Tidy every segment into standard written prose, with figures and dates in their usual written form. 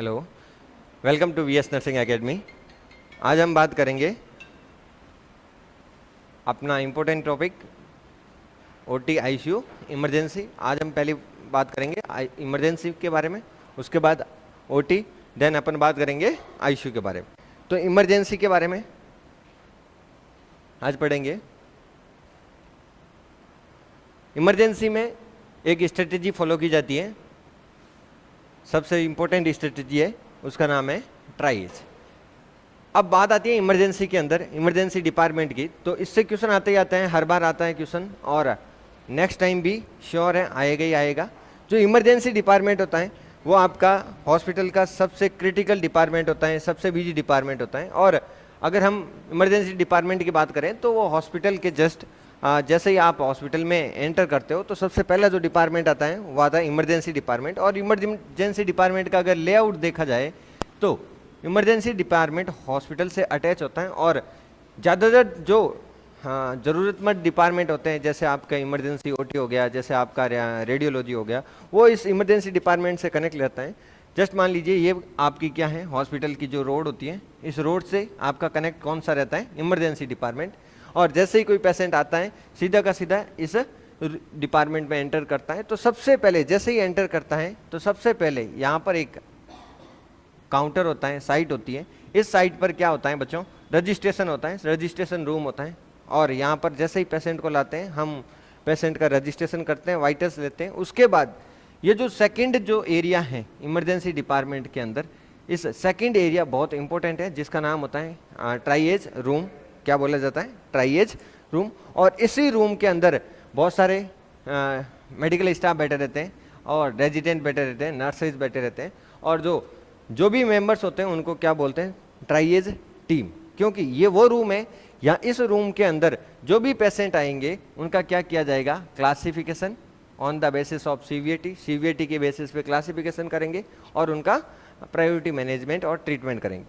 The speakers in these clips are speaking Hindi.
Hello, welcome to VS nursing academy. आज हम बात करेंगे अपना important topic OT ICU emergency. आज हम पहली बात करेंगे इमरजेंसी के बारे में, उसके बाद ओटी, देन अपन बात करेंगे आईसीयू के बारे में। तो इमरजेंसी के बारे में आज पढ़ेंगे। इमरजेंसी में एक स्ट्रेटेजी फॉलो की जाती है, सबसे इम्पोर्टेंट स्ट्रेटेजी है, उसका नाम है ट्राइज। अब बात आती है इमरजेंसी के अंदर, इमरजेंसी डिपार्टमेंट की, तो इससे क्वेश्चन आते ही आते हैं, हर बार आता है क्वेश्चन, और नेक्स्ट टाइम भी श्योर है आएगा ही आएगा। जो इमरजेंसी डिपार्टमेंट होता है वो आपका हॉस्पिटल का सबसे क्रिटिकल डिपार्टमेंट होता है, सबसे बिजी डिपार्टमेंट होता है। और अगर हम इमरजेंसी डिपार्टमेंट की बात करें तो वो हॉस्पिटल के जस्ट जैसे ही आप हॉस्पिटल में एंटर करते हो तो सबसे पहला जो डिपार्टमेंट आता है वो आता है इमरजेंसी डिपार्टमेंट। और इमरजेंसी डिपार्टमेंट का अगर लेआउट देखा जाए तो इमरजेंसी डिपार्टमेंट हॉस्पिटल से अटैच होता है, और ज़्यादातर जो ज़रूरतमंद डिपार्टमेंट होते हैं, जैसे आपका इमरजेंसी ओटी हो गया, जैसे आपका रेडियोलॉजी हो गया, वो इस इमरजेंसी डिपार्टमेंट से कनेक्ट रहता है। जस्ट मान लीजिए ये आपकी क्या है, हॉस्पिटल की जो रोड होती है, इस रोड से आपका कनेक्ट कौन सा रहता है, इमरजेंसी डिपार्टमेंट। और जैसे ही कोई पेशेंट आता है सीधा का सीधा इस डिपार्टमेंट में एंटर करता है, तो सबसे पहले जैसे ही एंटर करता है तो सबसे पहले यहाँ पर एक काउंटर होता है, साइट होती है। इस साइट पर क्या होता है बच्चों, रजिस्ट्रेशन होता है, रजिस्ट्रेशन रूम होता है। और यहाँ पर जैसे ही पेशेंट को लाते हैं हम पेशेंट का रजिस्ट्रेशन करते हैं, वाइटल्स लेते हैं। उसके बाद ये जो सेकंड जो एरिया है इमरजेंसी डिपार्टमेंट के अंदर, इस सेकंड एरिया बहुत इंपॉर्टेंट है, जिसका नाम होता है ट्राइएज रूम। क्या बोला जाता है, ट्राइएज रूम। और इसी रूम के अंदर बहुत सारे मेडिकल स्टाफ बैठे रहते हैं, और रेजिडेंट बैठे रहते हैं, नर्सेज बैठे रहते हैं, और जो भी मेंबर्स होते हैं उनको क्या बोलते हैं, ट्राइएज टीम। क्योंकि ये वो रूम है, या इस रूम के अंदर जो भी पेशेंट आएंगे उनका क्या किया जाएगा, classification on the basis of CVAT, CVAT के बेसिस पे क्लासिफिकेशन करेंगे, और उनका प्रायोरिटी मैनेजमेंट और ट्रीटमेंट करेंगे।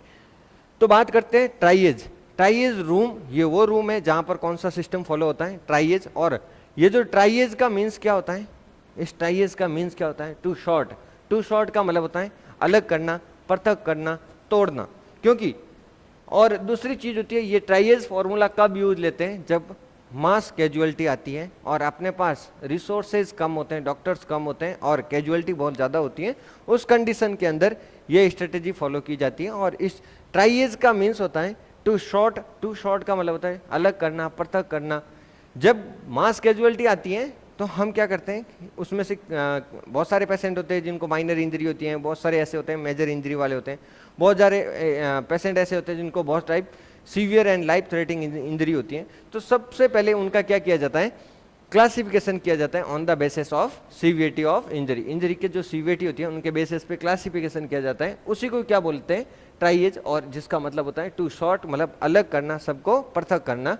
तो बात करते हैं ट्राइएज। ट्राइएज रूम ये वो रूम है जहाँ पर कौन सा सिस्टम फॉलो होता है, ट्राइएज। और ये जो ट्राइएज का मीन्स क्या होता है, इस ट्राइएज का मीन्स क्या होता है, टू शॉर्ट। टू शॉर्ट का मतलब होता है अलग करना, पृथक करना, तोड़ना। क्योंकि और दूसरी चीज होती है, ये ट्राइएज फॉर्मूला कब यूज लेते हैं, जब मास कैजुअलिटी आती है और अपने पास रिसोर्सेज कम होते हैं, डॉक्टर्स कम होते हैं और कैजुअलिटी बहुत ज़्यादा होती है, उस कंडीशन के अंदर ये स्ट्रेटेजी फॉलो की जाती है। और इस ट्राइएज का मीन्स होता है टू शॉर्ट। टू शॉर्ट का मतलब होता है अलग करना, पृथक करना। जब मास कैजुअलिटी आती है तो हम क्या करते हैं, उसमें से बहुत सारे पेशेंट होते हैं जिनको माइनर इंजरी होती है, बहुत सारे ऐसे होते हैं मेजर इंजरी वाले होते हैं, बहुत सारे पेशेंट ऐसे होते हैं जिनको बहुत type severe and life threatening injury होती है। तो सबसे पहले उनका क्या किया जाता है, क्लासिफिकेशन किया जाता है on the basis of severity of injury. Injury के जो सीवियरिटी होती है उनके बेसिस पे क्लासिफिकेशन किया जाता है, उसी को क्या बोलते हैं, ट्राइएज। और जिसका मतलब होता है टू शॉर्ट, मतलब अलग करना, सबको पृथक करना।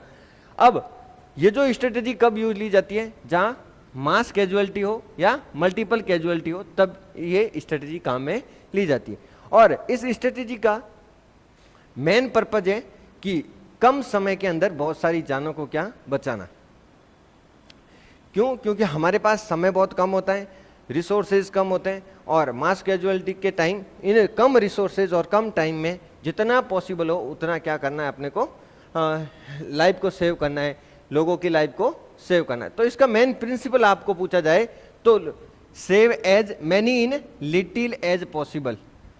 अब ये जो स्ट्रेटेजी कब यूज ली जाती है, जहाँ मास कैजुअलिटी हो या मल्टीपल कैजुअलिटी हो, तब ये स्ट्रेटेजी काम में ली जाती है। और इस स्ट्रेटेजी का मेन पर्पज है कि कम समय के अंदर बहुत सारी जानों को क्या बचाना। क्यों, क्योंकि हमारे पास समय बहुत कम होता है, रिसोर्सेज कम होते हैं, और मास कैजुअलिटी के टाइम इन कम रिसोर्सेज और कम टाइम में जितना पॉसिबल हो उतना क्या करना है, अपने को लाइफ को सेव करना है, लोगों की लाइफ को सेव करना है। तो इसका मेन प्रिंसिपल आपको पूछा जाए तो save as many in little as possible,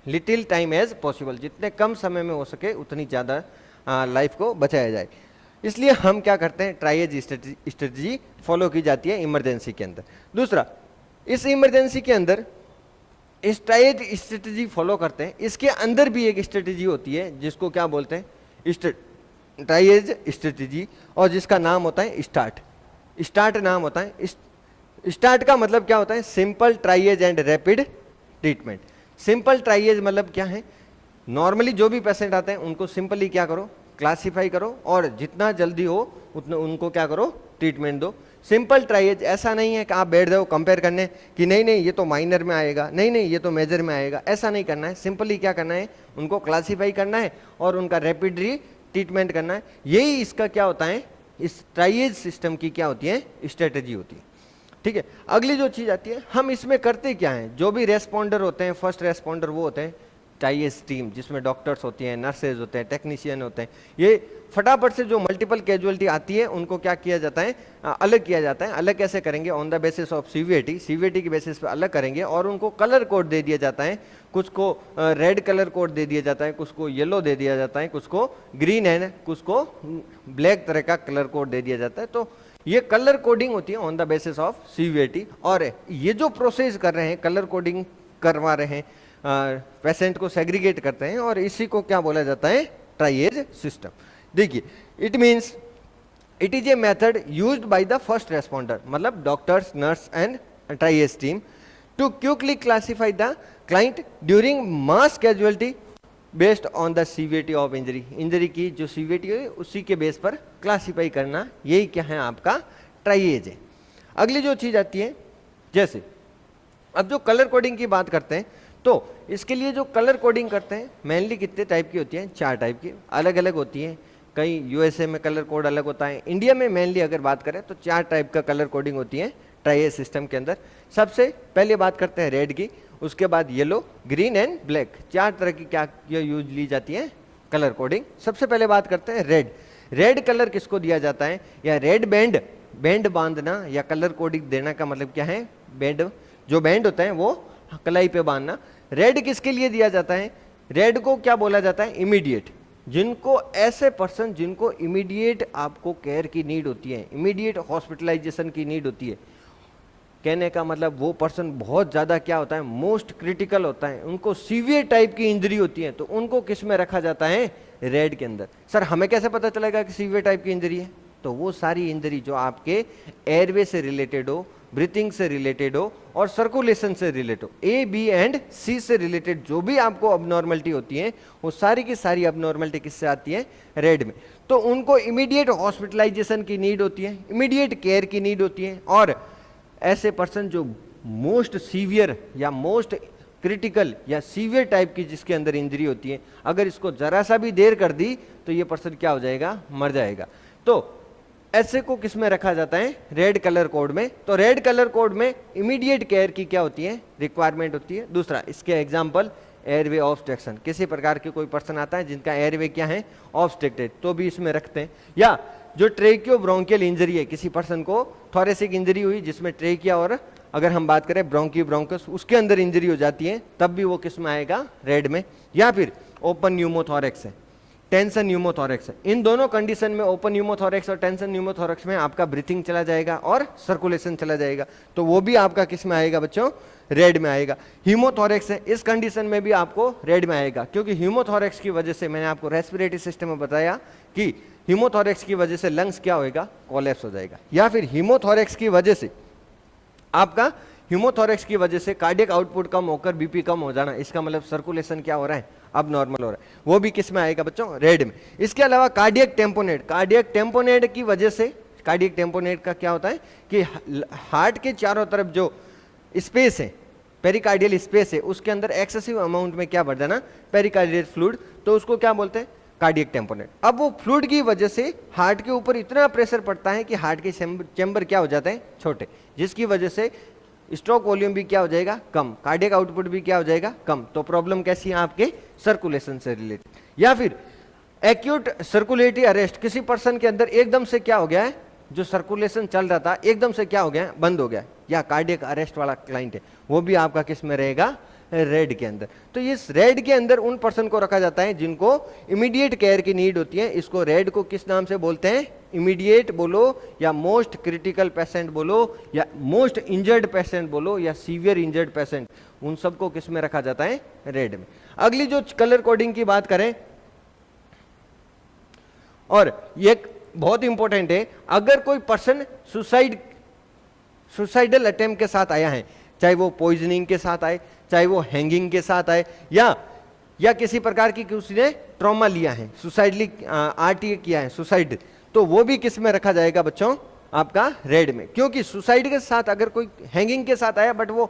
little time as possible. जितने कम समय में हो सके उतनी ज़्यादा लाइफ को बचाया जाए। इसलिए हम क्या करते हैं, ट्राइएज स्ट्रेटजी फॉलो की जाती है इमरजेंसी के अंदर। दूसरा, इस इमरजेंसी के अंदर इस ट्राइएज स्ट्रेटजी फॉलो करते हैं, इसके अंदर भी एक स्ट्रेटजी होती है जिसको क्या बोलते हैं, ट्राइएज स्ट्रेटजी, और जिसका नाम होता है स्टार्ट। स्टार्ट नाम होता है। स्टार्ट का मतलब क्या होता है, simple triage and rapid treatment. Simple triage मतलब क्या है, नॉर्मली जो भी पेशेंट आते हैं उनको सिंपली क्या करो, क्लासीफाई करो, और जितना जल्दी हो उतना उनको क्या करो, ट्रीटमेंट दो। सिंपल ट्राइएज ऐसा नहीं है कि आप बैठ जाओ कंपेयर करने कि नहीं नहीं ये तो माइनर में आएगा, नहीं नहीं ये तो मेजर में आएगा, ऐसा नहीं करना है। सिंपली क्या करना है, उनको क्लासीफाई करना है और उनका रैपिडली ट्रीटमेंट करना है। यही इसका क्या होता है, इस ट्राइएज सिस्टम की क्या होती है, स्ट्रेटेजी होती है। ठीक है, अगली जो चीज़ आती है, हम इसमें करते क्या हैं, जो भी रेस्पॉन्डर होते हैं, फर्स्ट रेस्पॉन्डर वो होते हैं TIAS टीम, जिसमें डॉक्टर्स होती हैं, नर्सेज होते हैं, टेक्नीशियन होते हैं, ये फटाफट से जो मल्टीपल कैजुअलिटी आती है उनको क्या किया जाता है, अलग किया जाता है। अलग कैसे करेंगे, on the basis of CVAT, सीवीएटी की बेसिस पे अलग करेंगे और उनको कलर कोड दे दिया जाता है। कुछ को रेड कलर कोड दे दिया जाता है, कुछ को येलो दे दिया जाता है, कुछ को ग्रीन एंड कुछ को ब्लैक तरह का कलर कोड दे दिया जाता है। तो ये कलर कोडिंग होती है ऑन द बेसिस ऑफ सीवीएटी। और ये जो प्रोसेस कर रहे हैं, कलर कोडिंग करवा रहे हैं, पेशेंट को सेग्रीगेट करते हैं, और इसी को क्या बोला जाता है, ट्राइएज सिस्टम। देखिए, it means it is a method used by the first responder, मतलब doctors, nurse and triage team, to quickly classify the client during mass casualty based on the severity of injury. Injury की जो सीवियरिटी है उसी के बेस पर क्लासीफाई करना, यही क्या है आपका ट्राइएज है। अगली जो चीज आती है, जैसे अब जो कलर कोडिंग की बात करते हैं, तो इसके लिए जो कलर कोडिंग करते हैं मेनली कितने टाइप की होती हैं, 4 टाइप की अलग अलग होती हैं। कहीं यूएसए में कलर कोड अलग होता है, इंडिया में मेनली अगर बात करें तो 4 टाइप का कलर कोडिंग होती है ट्राइएज सिस्टम के अंदर। सबसे पहले बात करते हैं रेड की, उसके बाद येलो, ग्रीन एंड ब्लैक, 4 तरह की क्या यूज ली जाती है कलर कोडिंग। सबसे पहले बात करते हैं रेड। रेड कलर किसको दिया जाता है, या रेड बैंड बांधना या कलर कोडिंग देना का मतलब क्या है, बैंड, जो बैंड होता है वो कलाई पे बांधना। रेड किसके लिए दिया जाता है, रेड को क्या बोला जाता है, इमीडिएट, जिनको ऐसे पर्सन जिनको इमीडिएट आपको केयर की नीड होती है, इमीडिएट हॉस्पिटलाइजेशन की नीड होती है। कहने का मतलब वो पर्सन बहुत ज़्यादा क्या होता है, मोस्ट क्रिटिकल होता है, उनको सीवियर टाइप की इंजरी होती है, तो उनको किस में रखा जाता है, रेड के अंदर। सर हमें कैसे पता चलेगा कि सीवियर टाइप की इंजरी है, तो वो सारी इंजरी जो आपके एयरवे से रिलेटेड हो, ब्रीथिंग से रिलेटेड हो और सर्कुलेशन से रिलेटेड हो, ए बी एंड सी से रिलेटेड जो भी आपको अबनॉर्मलिटी होती है, वो सारी की सारी अबनॉर्मलिटी किससे आती है, रेड में। तो उनको इमीडिएट हॉस्पिटलाइजेशन की नीड होती है, इमीडिएट केयर की नीड होती है। और ऐसे पर्सन जो मोस्ट सीवियर या मोस्ट क्रिटिकल या सीवियर टाइप की जिसके अंदर इंजरी होती है, अगर इसको जरा सा भी देर कर दी तो ये पर्सन क्या हो जाएगा, मर जाएगा। तो ऐसे को किस में रखा जाता है, रेड कलर कोड में। तो रेड कलर कोड में इमीडिएट केयर की क्या होती है, रिक्वायरमेंट होती है। दूसरा, इसके एग्जांपल एयरवे ऑब्स्ट्रक्शन, किसी प्रकार के कोई पर्सन आता है जिनका एयरवे क्या है, ऑब्स्ट्रक्टेड, तो भी इसमें रखते हैं। या जो ट्रेकियो ब्रोंकियल इंजरी है, किसी पर्सन को थोरेसिक इंजरी हुई जिसमें ट्रेकिया और अगर हम बात करें ब्रोंकी ब्रोंकस उसके अंदर इंजरी हो जाती है, तब भी वो किस में आएगा, रेड में। या फिर ओपन न्यूमोथोरेक्स है, टेंशन न्यूमोथोरेक्स है, इन दोनों कंडीशन में, ओपन न्यूमोथोरेक्स और टेंशन न्यूमोथोरेक्स में आपका ब्रीथिंग चला जाएगा और सर्कुलेशन चला जाएगा, तो वो भी आपका किस में आएगा बच्चों, रेड में आएगा। हीमोथोरेक्स है, इस कंडीशन में भी आपको रेड में आएगा, क्योंकि हीमोथोरेक्स की वजह से, मैंने आपको रेस्पिरेटरी सिस्टम में बताया कि हीमोथोरेक्स की वजह से लंग्स क्या होएगा, कोलैप्स हो जाएगा। या फिर हीमोथोरेक्स की वजह से आपका, हीमोथोरेक्स की वजह से कार्डियक आउटपुट कम होकर बीपी कम हो जाना, इसका मतलब सर्कुलेशन क्या हो रहा है, अब नॉर्मल हो रहा है, वो भी किस में आएगा बच्चों, रेड में। इसके अलावा कार्डियक टेम्पोनेट, कार्डियक टेम्पोनेट की वजह से, कार्डियक टेम्पोनेट का क्या होता है कि हार्ट के चारों तरफ जो स्पेस है, पेरिकार्डियल स्पेस है, उसके अंदर एक्सेसिव अमाउंट में क्या बढ़ जाना, पेरिकार्डियल फ्लूइड, तो उसको क्या बोलते हैं, कार्डियक टेम्पोनेट। अब वो फ्लूइड की वजह से हार्ट के ऊपर इतना प्रेशर पड़ता है कि हार्ट के चैम्बर क्या हो जाते हैं, छोटे, जिसकी वजह से स्ट्रोक वॉल्यूम भी क्या हो जाएगा, कम, कार्डियक आउटपुट भी क्या हो जाएगा, कम। तो प्रॉब्लम कैसी है आपके, सर्कुलेशन से रिलेटेड। या फिर एक्यूट सर्कुलेटरी अरेस्ट, किसी पर्सन के अंदर एकदम से क्या हो गया है, जो सर्कुलेशन चल रहा था एकदम से क्या हो गया है, बंद हो गया, या कार्डियक अरेस्ट वाला क्लाइंट है, वो भी आपका किस में रहेगा, रेड के अंदर। तो इस रेड के अंदर उन पर्सन को रखा जाता है जिनको इमीडिएट केयर की नीड होती है। इसको रेड को किस नाम से बोलते हैं, इमीडिएट बोलो या मोस्ट क्रिटिकल पेशेंट बोलो या मोस्ट इंजर्ड पेशेंट बोलो या सीवियर इंजर्ड पेशेंट, उन सबको किस में रखा जाता है, रेड में। अगली जो कलर कोडिंग की बात करें, और ये बहुत इंपॉर्टेंट है, अगर कोई पर्सन सुसाइडल अटेम्प्ट के साथ आया है, चाहे वो पॉइजनिंग के साथ आए, चाहे वो हैंगिंग के साथ आए, या किसी प्रकार की किसी ने ट्रॉमा लिया है, सुसाइडली आरटीए किया है, सुसाइड, तो वो भी किस में रखा जाएगा बच्चों, आपका रेड में। क्योंकि सुसाइड के साथ अगर कोई हैंगिंग के साथ आया बट वो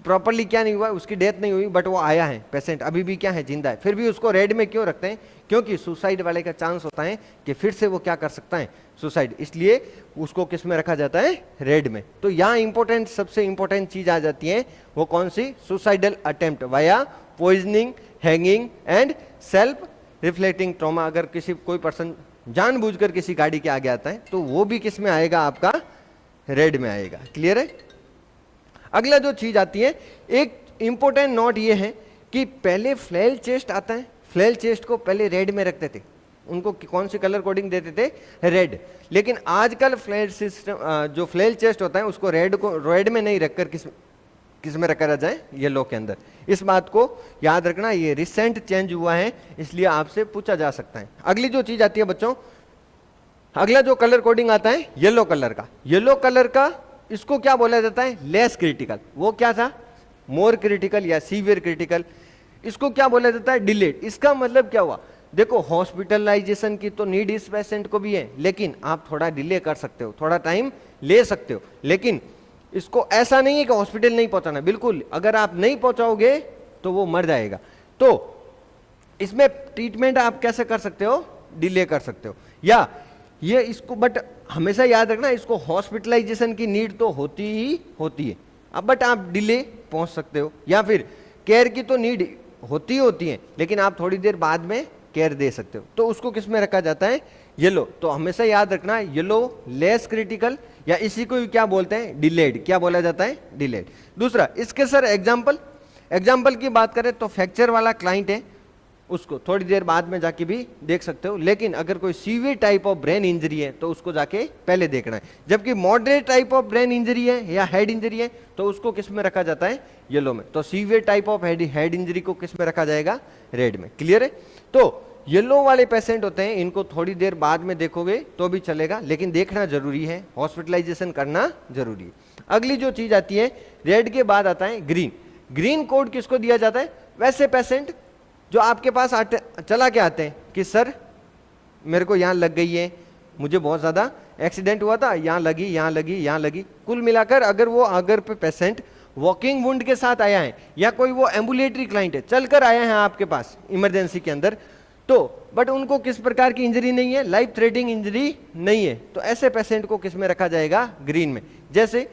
प्रॉपरली क्या नहीं हुआ, उसकी डेथ नहीं हुई, बट वो आया है पेशेंट, अभी भी क्या है, जिंदा है, फिर भी उसको रेड में क्यों रखते हैं, क्योंकि सुसाइड वाले का चांस होता है कि फिर से वो क्या कर सकता है, सुसाइड, इसलिए उसको किस में रखा जाता है, रेड में। तो यहाँ इंपॉर्टेंट, सबसे इंपॉर्टेंट चीज आ जाती है, वो कौन सी, suicidal attempt via poisoning, hanging and self reflecting trauma. अगर कोई पर्सन जानबूझकर किसी गाड़ी के आगे आता है तो वो भी किस में आएगा, आपका रेड में आएगा। क्लियर है। अगला जो चीज आती है, एक इंपॉर्टेंट नोट ये है कि पहले फ्लैल चेस्ट आता है, फ्लैल चेस्ट को पहले रेड में रखते थे, उनको कौन सी कलर कोडिंग देते थे, रेड। लेकिन आजकल फ्लैल सिस्टम जो फ्लैल चेस्ट होता है उसको रेड में नहीं रखकर किस में रखा जाए, येलो के अंदर। इस बात को याद रखना, ये रिसेंट चेंज हुआ है, इसलिए आपसे पूछा जा सकता है। अगली जो चीज आती है बच्चों, अगला जो कलर कोडिंग आता है येलो कलर का, येलो कलर का इसको क्या बोला जाता है, लेस क्रिटिकल। वो क्या था, मोर क्रिटिकल या सीवियर क्रिटिकल। इसको क्या बोला जाता है, डिलेड। इसका मतलब क्या हुआ, देखो हॉस्पिटलाइजेशन की तो नीड इस पेशेंट को भी है, लेकिन आप थोड़ा डिले कर सकते हो, थोड़ा टाइम ले सकते हो, लेकिन इसको ऐसा नहीं है कि हॉस्पिटल नहीं पहुंचाना। बिल्कुल, अगर आप नहीं पहुंचाओगे तो वो मर जाएगा। तो इसमें ट्रीटमेंट आप कैसे कर सकते हो, डिले कर सकते हो, या ये इसको, बट हमेशा याद रखना इसको हॉस्पिटलाइजेशन की नीड तो होती ही होती है, अब बट आप डिले पहुंच सकते हो, या फिर केयर की तो नीड होती है, लेकिन आप थोड़ी देर बाद में केयर दे सकते हो। तो उसको किस में रखा जाता है, येलो। तो हमेशा याद रखना येलो लेस क्रिटिकल, या इसी को क्या बोलते हैं, डिलेड। क्या बोला जाता है, डिलेड। दूसरा इसके सर एग्जाम्पल की बात करें तो फ्रैक्चर वाला क्लाइंट है, उसको थोड़ी देर बाद में जाके भी देख सकते हो, लेकिन अगर कोई severe type of brain injury है तो उसको जाके पहले देखना है। जबकि moderate type of brain injury है या हेड इंजरी है तो उसको किस में रखा जाता है, येलो में। तो severe type of head injury को किस में रखा जाएगा, रेड में। क्लियर है। तो येलो वाले पेशेंट होते हैं, इनको थोड़ी देर बाद में देखोगे तो भी चलेगा, लेकिन देखना जरूरी है, हॉस्पिटलाइजेशन करना जरूरी है। अगली जो चीज आती है, रेड के बाद आता है ग्रीन। ग्रीन कोड किसको दिया जाता है, वैसे पेशेंट जो आपके पास चला के आते हैं कि सर मेरे को यहाँ लग गई है, मुझे बहुत ज़्यादा एक्सीडेंट हुआ था, यहाँ लगी, यहाँ लगी, यहाँ लगी। कुल मिलाकर अगर पे पेशेंट वॉकिंग वुंड के साथ आया है, या कोई वो एम्बुलेटरी क्लाइंट है, चलकर आया है आपके पास इमरजेंसी के अंदर, तो बट उनको किस प्रकार की इंजरी नहीं है, लाइफ थ्रेटनिंग इंजरी नहीं है, तो ऐसे पेशेंट को किस में रखा जाएगा, ग्रीन में। जैसे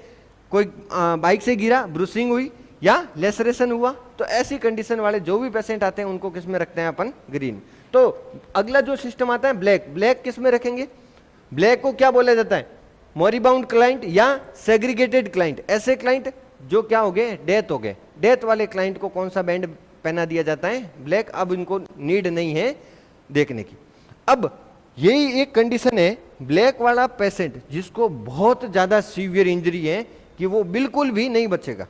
कोई बाइक से गिरा, ब्रूसिंग हुई या लेसरेशन हुआ, तो ऐसी कंडीशन वाले जो भी पेशेंट आते हैं उनको किस में रखते हैं अपन, ग्रीन। तो अगला जो सिस्टम आता है ब्लैक किस में रखेंगे, ब्लैक को क्या बोला जाता है, मोरिबाउंड क्लाइंट या सेग्रीगेटेड क्लाइंट। ऐसे क्लाइंट जो क्या हो गए, डेथ हो गए, डेथ वाले क्लाइंट को कौन सा बैंड पहना दिया जाता है, ब्लैक। अब इनको नीड नहीं है देखने की। अब यही एक कंडीशन है, ब्लैक वाला पेशेंट जिसको बहुत ज्यादा सीवियर इंजरी है कि वो बिल्कुल भी नहीं बचेगा,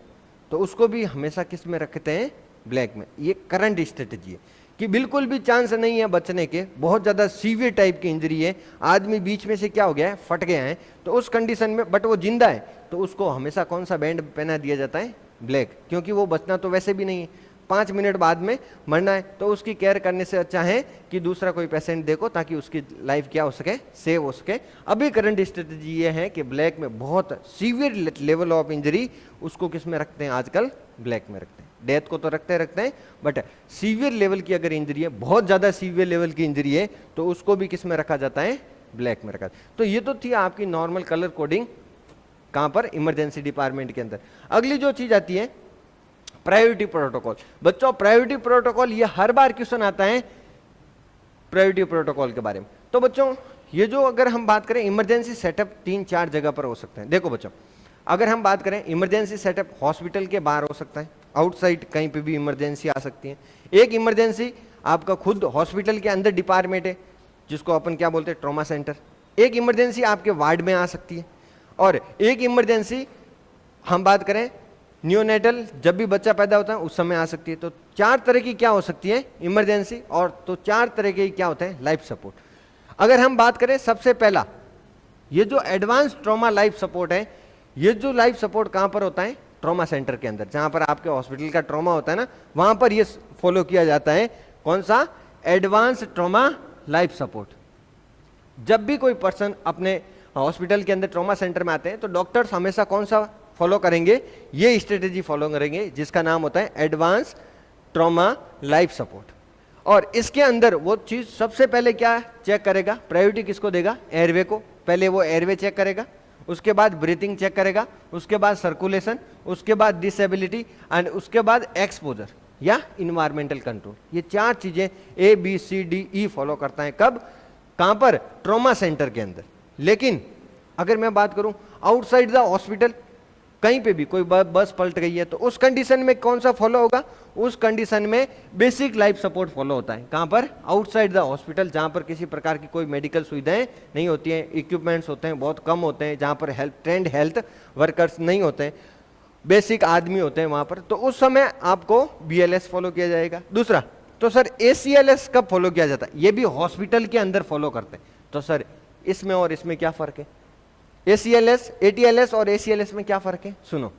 तो उसको भी हमेशा किस में रखते हैं, ब्लैक में। ये करंट स्ट्रेटजी है कि बिल्कुल भी चांस नहीं है बचने के, बहुत ज़्यादा सीवियर टाइप की इंजरी है, आदमी बीच में से क्या हो गया है, फट गया है, तो उस कंडीशन में बट वो जिंदा है, तो उसको हमेशा कौन सा बैंड पहना दिया जाता है, ब्लैक। क्योंकि वो बचना तो वैसे भी नहीं है, 5 मिनट बाद में मरना है, तो उसकी केयर करने से अच्छा है कि दूसरा कोई पेशेंट देखो ताकि उसकी लाइफ क्या हो सके, सेव हो सके। अभी करंट स्ट्रेटजी ये है कि ब्लैक में बहुत सीवियर लेवल ऑफ इंजरी, उसको किस में रखते हैं आजकल, ब्लैक में रखते हैं। डेथ को तो रखते हैं, बट सीवियर लेवल की अगर इंजरी है, बहुत ज़्यादा सीवियर लेवल की इंजरी है, तो उसको भी किस में रखा जाता है, ब्लैक में रखा। तो ये तो थी आपकी नॉर्मल कलर कोडिंग, कहाँ पर, इमरजेंसी डिपार्टमेंट के अंदर। अगली जो चीज़ आती है प्रायोरिटी प्रोटोकॉल। बच्चों प्रायोरिटी प्रोटोकॉल, ये हर बार क्वेश्चन आता है प्रायोरिटी प्रोटोकॉल के बारे में। तो बच्चों ये जो अगर हम बात करें, इमरजेंसी सेटअप 3-4 जगह पर हो सकते हैं। देखो बच्चों, अगर हम बात करें इमरजेंसी सेटअप हॉस्पिटल के बाहर हो सकता है, आउटसाइड कहीं पे भी इमरजेंसी आ सकती है। एक इमरजेंसी आपका खुद हॉस्पिटल के अंदर डिपार्टमेंट है जिसको अपन क्या बोलते हैं, ट्रॉमा सेंटर। एक इमरजेंसी आपके वार्ड में आ सकती है, और एक इमरजेंसी हम बात करें न्यूनेटल, जब भी बच्चा पैदा होता है उस समय आ सकती है। तो 4 तरह की क्या हो सकती है, इमरजेंसी, और तो 4 तरह के क्या होते हैं, लाइफ सपोर्ट। अगर हम बात करें सबसे पहला, ये जो एडवांस ट्रॉमा लाइफ सपोर्ट है, ये जो लाइफ सपोर्ट कहां पर होता है, ट्रॉमा सेंटर के अंदर, जहां पर आपके हॉस्पिटल का ट्रॉमा होता है ना, वहां पर ये फॉलो किया जाता है। कौन सा, एडवांस ट्रॉमा लाइफ सपोर्ट। जब भी कोई पर्सन अपने हॉस्पिटल के अंदर ट्रॉमा सेंटर में आते हैं तो डॉक्टर्स हमेशा कौन सा फॉलो करेंगे, ये स्ट्रेटेजी फॉलो करेंगे जिसका नाम होता है एडवांस ट्रॉमा लाइफ सपोर्ट। और इसके अंदर वो चीज सबसे पहले क्या चेक करेगा, प्रायोरिटी किसको देगा, एयरवे को। पहले वो एयरवे चेक करेगा, उसके बाद ब्रीथिंग चेक करेगा, उसके बाद सर्कुलेशन, उसके बाद डिसेबिलिटी, एंड उसके बाद एक्सपोजर। या इन्वायरमेंटल कंट्रोल। ये 4 चीजें ABCDE फॉलो करता है। कब? कहां पर? ट्रॉमा सेंटर के अंदर। लेकिन अगर मैं बात करूं आउटसाइड द हॉस्पिटल, कहीं पे भी कोई बस पलट गई है तो उस कंडीशन में कौन सा फॉलो होगा? उस कंडीशन में बेसिक लाइफ सपोर्ट फॉलो होता है। कहां पर? आउटसाइड द हॉस्पिटल, जहां पर किसी प्रकार की कोई मेडिकल सुविधाएं नहीं होती हैं, इक्विपमेंट्स होते हैं बहुत कम होते हैं, जहां पर ट्रेंड हेल्थ वर्कर्स नहीं होते हैं, बेसिक आदमी होते हैं वहां पर, तो उस समय आपको BLS फॉलो किया जाएगा। दूसरा, तो सर ACLS कब फॉलो किया जाता है? ये भी हॉस्पिटल के अंदर फॉलो करते हैं। तो सर इसमें और इसमें क्या फर्क है? ATLS और ACLS में क्या फर्क है? सुनो,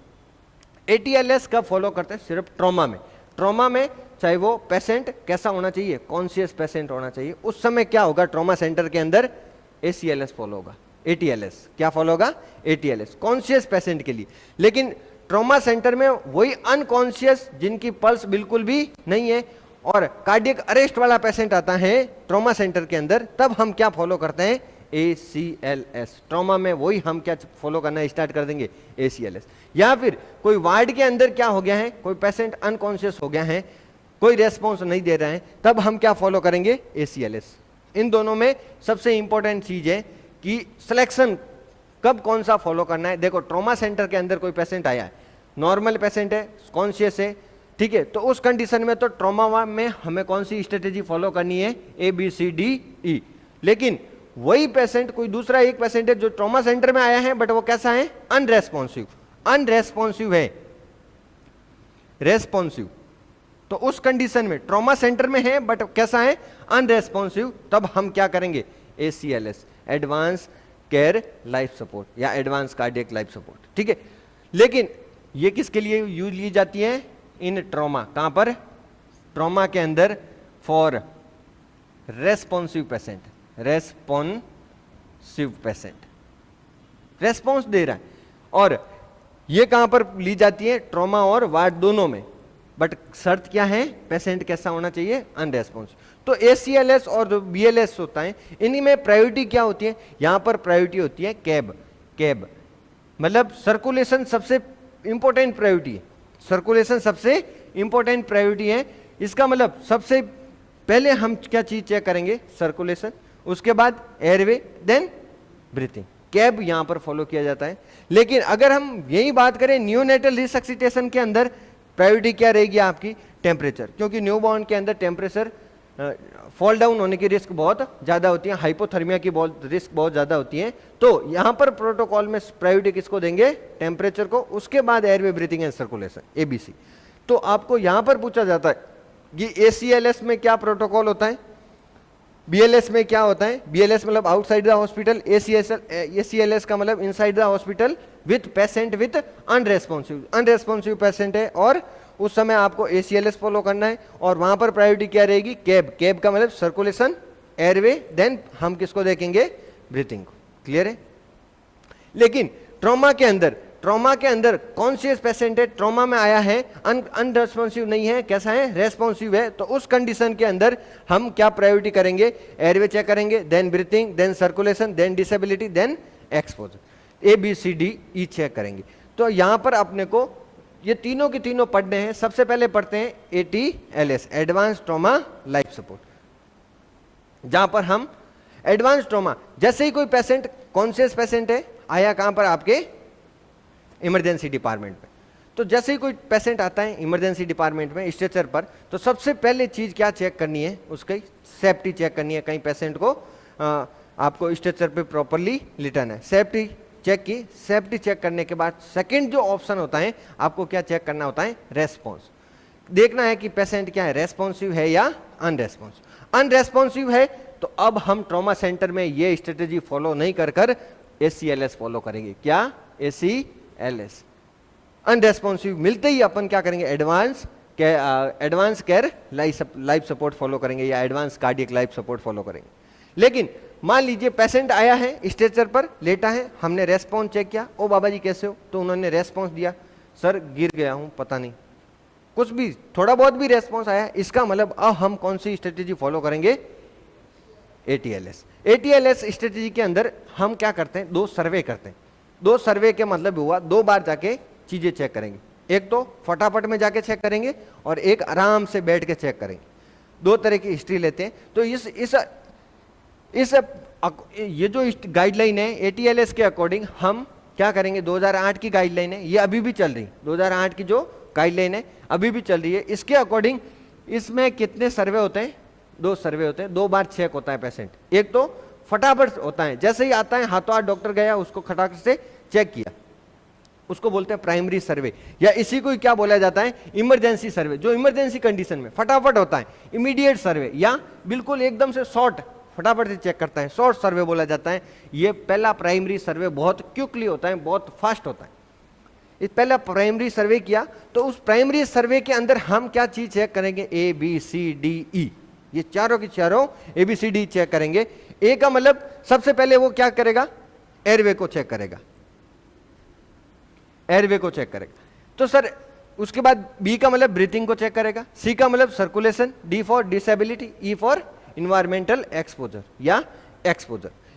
ATLS कब फॉलो करते हैं? सिर्फ ट्रॉमा में। ट्रॉमा में चाहे वो पेशेंट कैसा होना चाहिए? कॉन्शियस पेशेंट होना चाहिए। उस समय क्या होगा? ट्रॉमा सेंटर के अंदर ACLS फॉलो होगा। ATLS क्या फॉलो होगा? ATLS कॉन्शियस पेशेंट के लिए। लेकिन ट्रॉमा सेंटर में वही अनकॉन्शियस जिनकी पल्स बिल्कुल भी नहीं है और कार्डियक अरेस्ट वाला पेशेंट आता है ट्रॉमा सेंटर के अंदर, तब हम क्या फॉलो करते हैं? ACLS। ट्रॉमा में वही हम क्या फॉलो करना स्टार्ट कर देंगे? ACLS। या फिर कोई वार्ड के अंदर क्या हो गया है, कोई पेशेंट अनकॉन्शियस हो गया है, कोई रेस्पॉन्स नहीं दे रहे हैं, तब हम क्या फॉलो करेंगे? ACLS। इन दोनों में सबसे इंपॉर्टेंट चीज है कि सिलेक्शन कब कौन सा फॉलो करना है। देखो, ट्रॉमा सेंटर के अंदर कोई पेशेंट आया है, नॉर्मल पेशेंट है, कॉन्शियस है, ठीक है, तो उस कंडीशन में तो ट्रॉमा में हमें कौन सी स्ट्रेटेजी फॉलो करनी है? ABCDE। लेकिन वही पेशेंट, कोई दूसरा एक पेशेंट है जो ट्रॉमा सेंटर में आया है, बट वो कैसा है? अनरेस्पॉन्सिव। अनरेस्पॉन्सिव है, रेस्पॉन्सिव, तो उस कंडीशन में ट्रॉमा सेंटर में है बट कैसा है? अनरेस्पॉन्सिव। तब हम क्या करेंगे? ACLS, advance care life support या एडवांस कार्डियक लाइफ सपोर्ट, ठीक है। लेकिन ये किसके लिए यूज ली जाती है? In trauma. कहां पर? ट्रॉमा के अंदर for responsive patient. Responsive patient, response दे रहा है। और ये कहां पर ली जाती है? ट्रॉमा और वार्ड दोनों में। बट शर्त क्या है? पेशेंट कैसा होना चाहिए? अनरेस्पॉन्सिव। तो ACLS और जो BLS होता है, इन्हीं में प्रायोरिटी क्या होती है? यहां पर प्रायोरिटी होती है कैब, मतलब सर्कुलेशन सबसे इंपॉर्टेंट प्रायोरिटी है। सर्कुलेशन सबसे इंपॉर्टेंट प्रायोरिटी है। इसका मतलब सबसे पहले हम क्या चीज चेक करेंगे? सर्कुलेशन, उसके बाद एयरवे, देन ब्रीथिंग। कैब यहां पर फॉलो किया जाता है। लेकिन अगर हम यही बात करें नियोनेटल रिसक्सिटेशन के अंदर, प्रायोरिटी क्या रहेगी आपकी? टेम्परेचर, क्योंकि न्यूबॉर्न के अंदर टेम्परेचर फॉल डाउन होने की रिस्क बहुत ज्यादा होती है, हाइपोथर्मिया की रिस्क बहुत ज्यादा होती है। तो यहां पर प्रोटोकॉल में प्रायोरिटी किसको देंगे? टेम्परेचर को, उसके बाद airway, breathing and circulation, ABC। तो आपको यहां पर पूछा जाता है कि ACLS में क्या प्रोटोकॉल होता है, BLS में क्या होता है? BLS मतलब आउटसाइड द हॉस्पिटल, ACLS का मतलब inside the hospital with patient with unresponsive patient है, और उस समय आपको ACLS फॉलो करना है। और वहां पर प्रायोरिटी क्या रहेगी? कैब का मतलब सर्कुलेशन, एयरवे, देन हम किसको देखेंगे? ब्रीथिंग को। क्लियर है? लेकिन ट्रॉमा के अंदर कॉन्शियस पेशेंट है, ट्रॉमा में आया है, अनरेस्पॉन्सिव नहीं है, कैसा है? रेस्पॉन्सिव है। तो उस कंडीशन के अंदर हम क्या प्रायोरिटी करेंगे? एयरवे चेक करेंगे, then breathing, then circulation, then disability, then exposure. ABCDE check करेंगे। तो यहां पर अपने को ये तीनों के तीनों पढ़ने हैं। सबसे पहले पढ़ते हैं ATLS, advance trauma life support, जहां पर हम एडवांस ट्रॉमा, जैसे ही कोई पेशेंट कॉन्शियस पेशेंट है, आया कहां पर? आपके इमरजेंसी डिपार्टमेंट में। तो जैसे ही कोई पेशेंट आता है इमरजेंसी डिपार्टमेंट में स्ट्रेचर पर, तो सबसे पहले चीज क्या चेक करनी है? उसकी सेफ्टी चेक करनी है। कहीं पेशेंट को आपको स्ट्रेचर पे प्रॉपरली लिटाना है। सेफ्टी चेक की। सेफ्टी चेक करने के बाद सेकंड जो ऑप्शन होता है, आपको क्या चेक करना होता है? रेस्पॉन्स। देखना है कि पेशेंट क्या है, रेस्पॉन्सिव है या अनरेस्पॉन्सिव। अनरेस्पॉन्सिव है तो अब हम ट्रॉमा सेंटर में ये स्ट्रेटेजी फॉलो नहीं कर ACLS फॉलो करेंगे। क्या? ACLS। अनरेस्पॉन्सिव मिलते ही अपन क्या करेंगे? Advance care life support follow करेंगे या advance cardiac life support follow करेंगे। लेकिन मान लीजिए पेशेंट आया है, स्ट्रेचर पर लेटा है, हमने रेस्पॉन्स चेक किया, ओ बाबा जी कैसे हो? तो उन्होंने रेस्पॉन्स दिया, सर गिर गया हूं, पता नहीं, कुछ भी थोड़ा बहुत भी रेस्पॉन्स आया। इसका मतलब अब हम कौन सी स्ट्रेटेजी फॉलो करेंगे? ATLS। ATLS स्ट्रेटेजी के अंदर हम क्या करते हैं? 2 सर्वे करते हैं। 2 सर्वे के मतलब हुआ 2 बार जाके चीजें चेक करेंगे। एक तो फटाफट में जाके चेक करेंगे और एक आराम से बैठ के चेक करेंगे, दो तरह की हिस्ट्री लेते हैं। तो इस ये जो गाइडलाइन है एटीएलएस के अकॉर्डिंग हम क्या करेंगे, 2008 की गाइडलाइन है, ये अभी भी चल रही, 2008 की जो गाइडलाइन है अभी भी चल रही है। इसके अकॉर्डिंग इसमें कितने सर्वे होते हैं, 2 सर्वे होते हैं, 2 बार चेक होता है पेशेंट। एक तो फटाफट होता है, जैसे ही आता है हाथों हाथ डॉक्टर गया उसको खटाखट से चेक किया, उसको बोलते हैं प्राइमरी सर्वे, या इसी को क्या बोला जाता है, इमरजेंसी सर्वे, जो इमरजेंसी कंडीशन में फटाफट होता है। इमीडिएट सर्वे या बिल्कुल एकदम से शॉर्ट फटाफट से चेक करता है, शॉर्ट सर्वे बोला जाता है। ये पहला प्राइमरी सर्वे बहुत क्विकली होता है, बहुत फास्ट होता है। इस पहला प्राइमरी सर्वे किया तो उस प्राइमरी सर्वे के अंदर हम क्या चीज चेक करेंगे, ए बी सी डी ई, ये चारों की चारों A B C D check करेंगे। ए का मतलब सबसे पहले वो क्या करेगा, एयरवे को चेक करेगा, एयरवे को चेक करेगा। तो सर उसके बाद बी का मतलब ब्रीथिंग को चेक करेगा, सी का मतलब circulation, D for disability, E for environmental exposure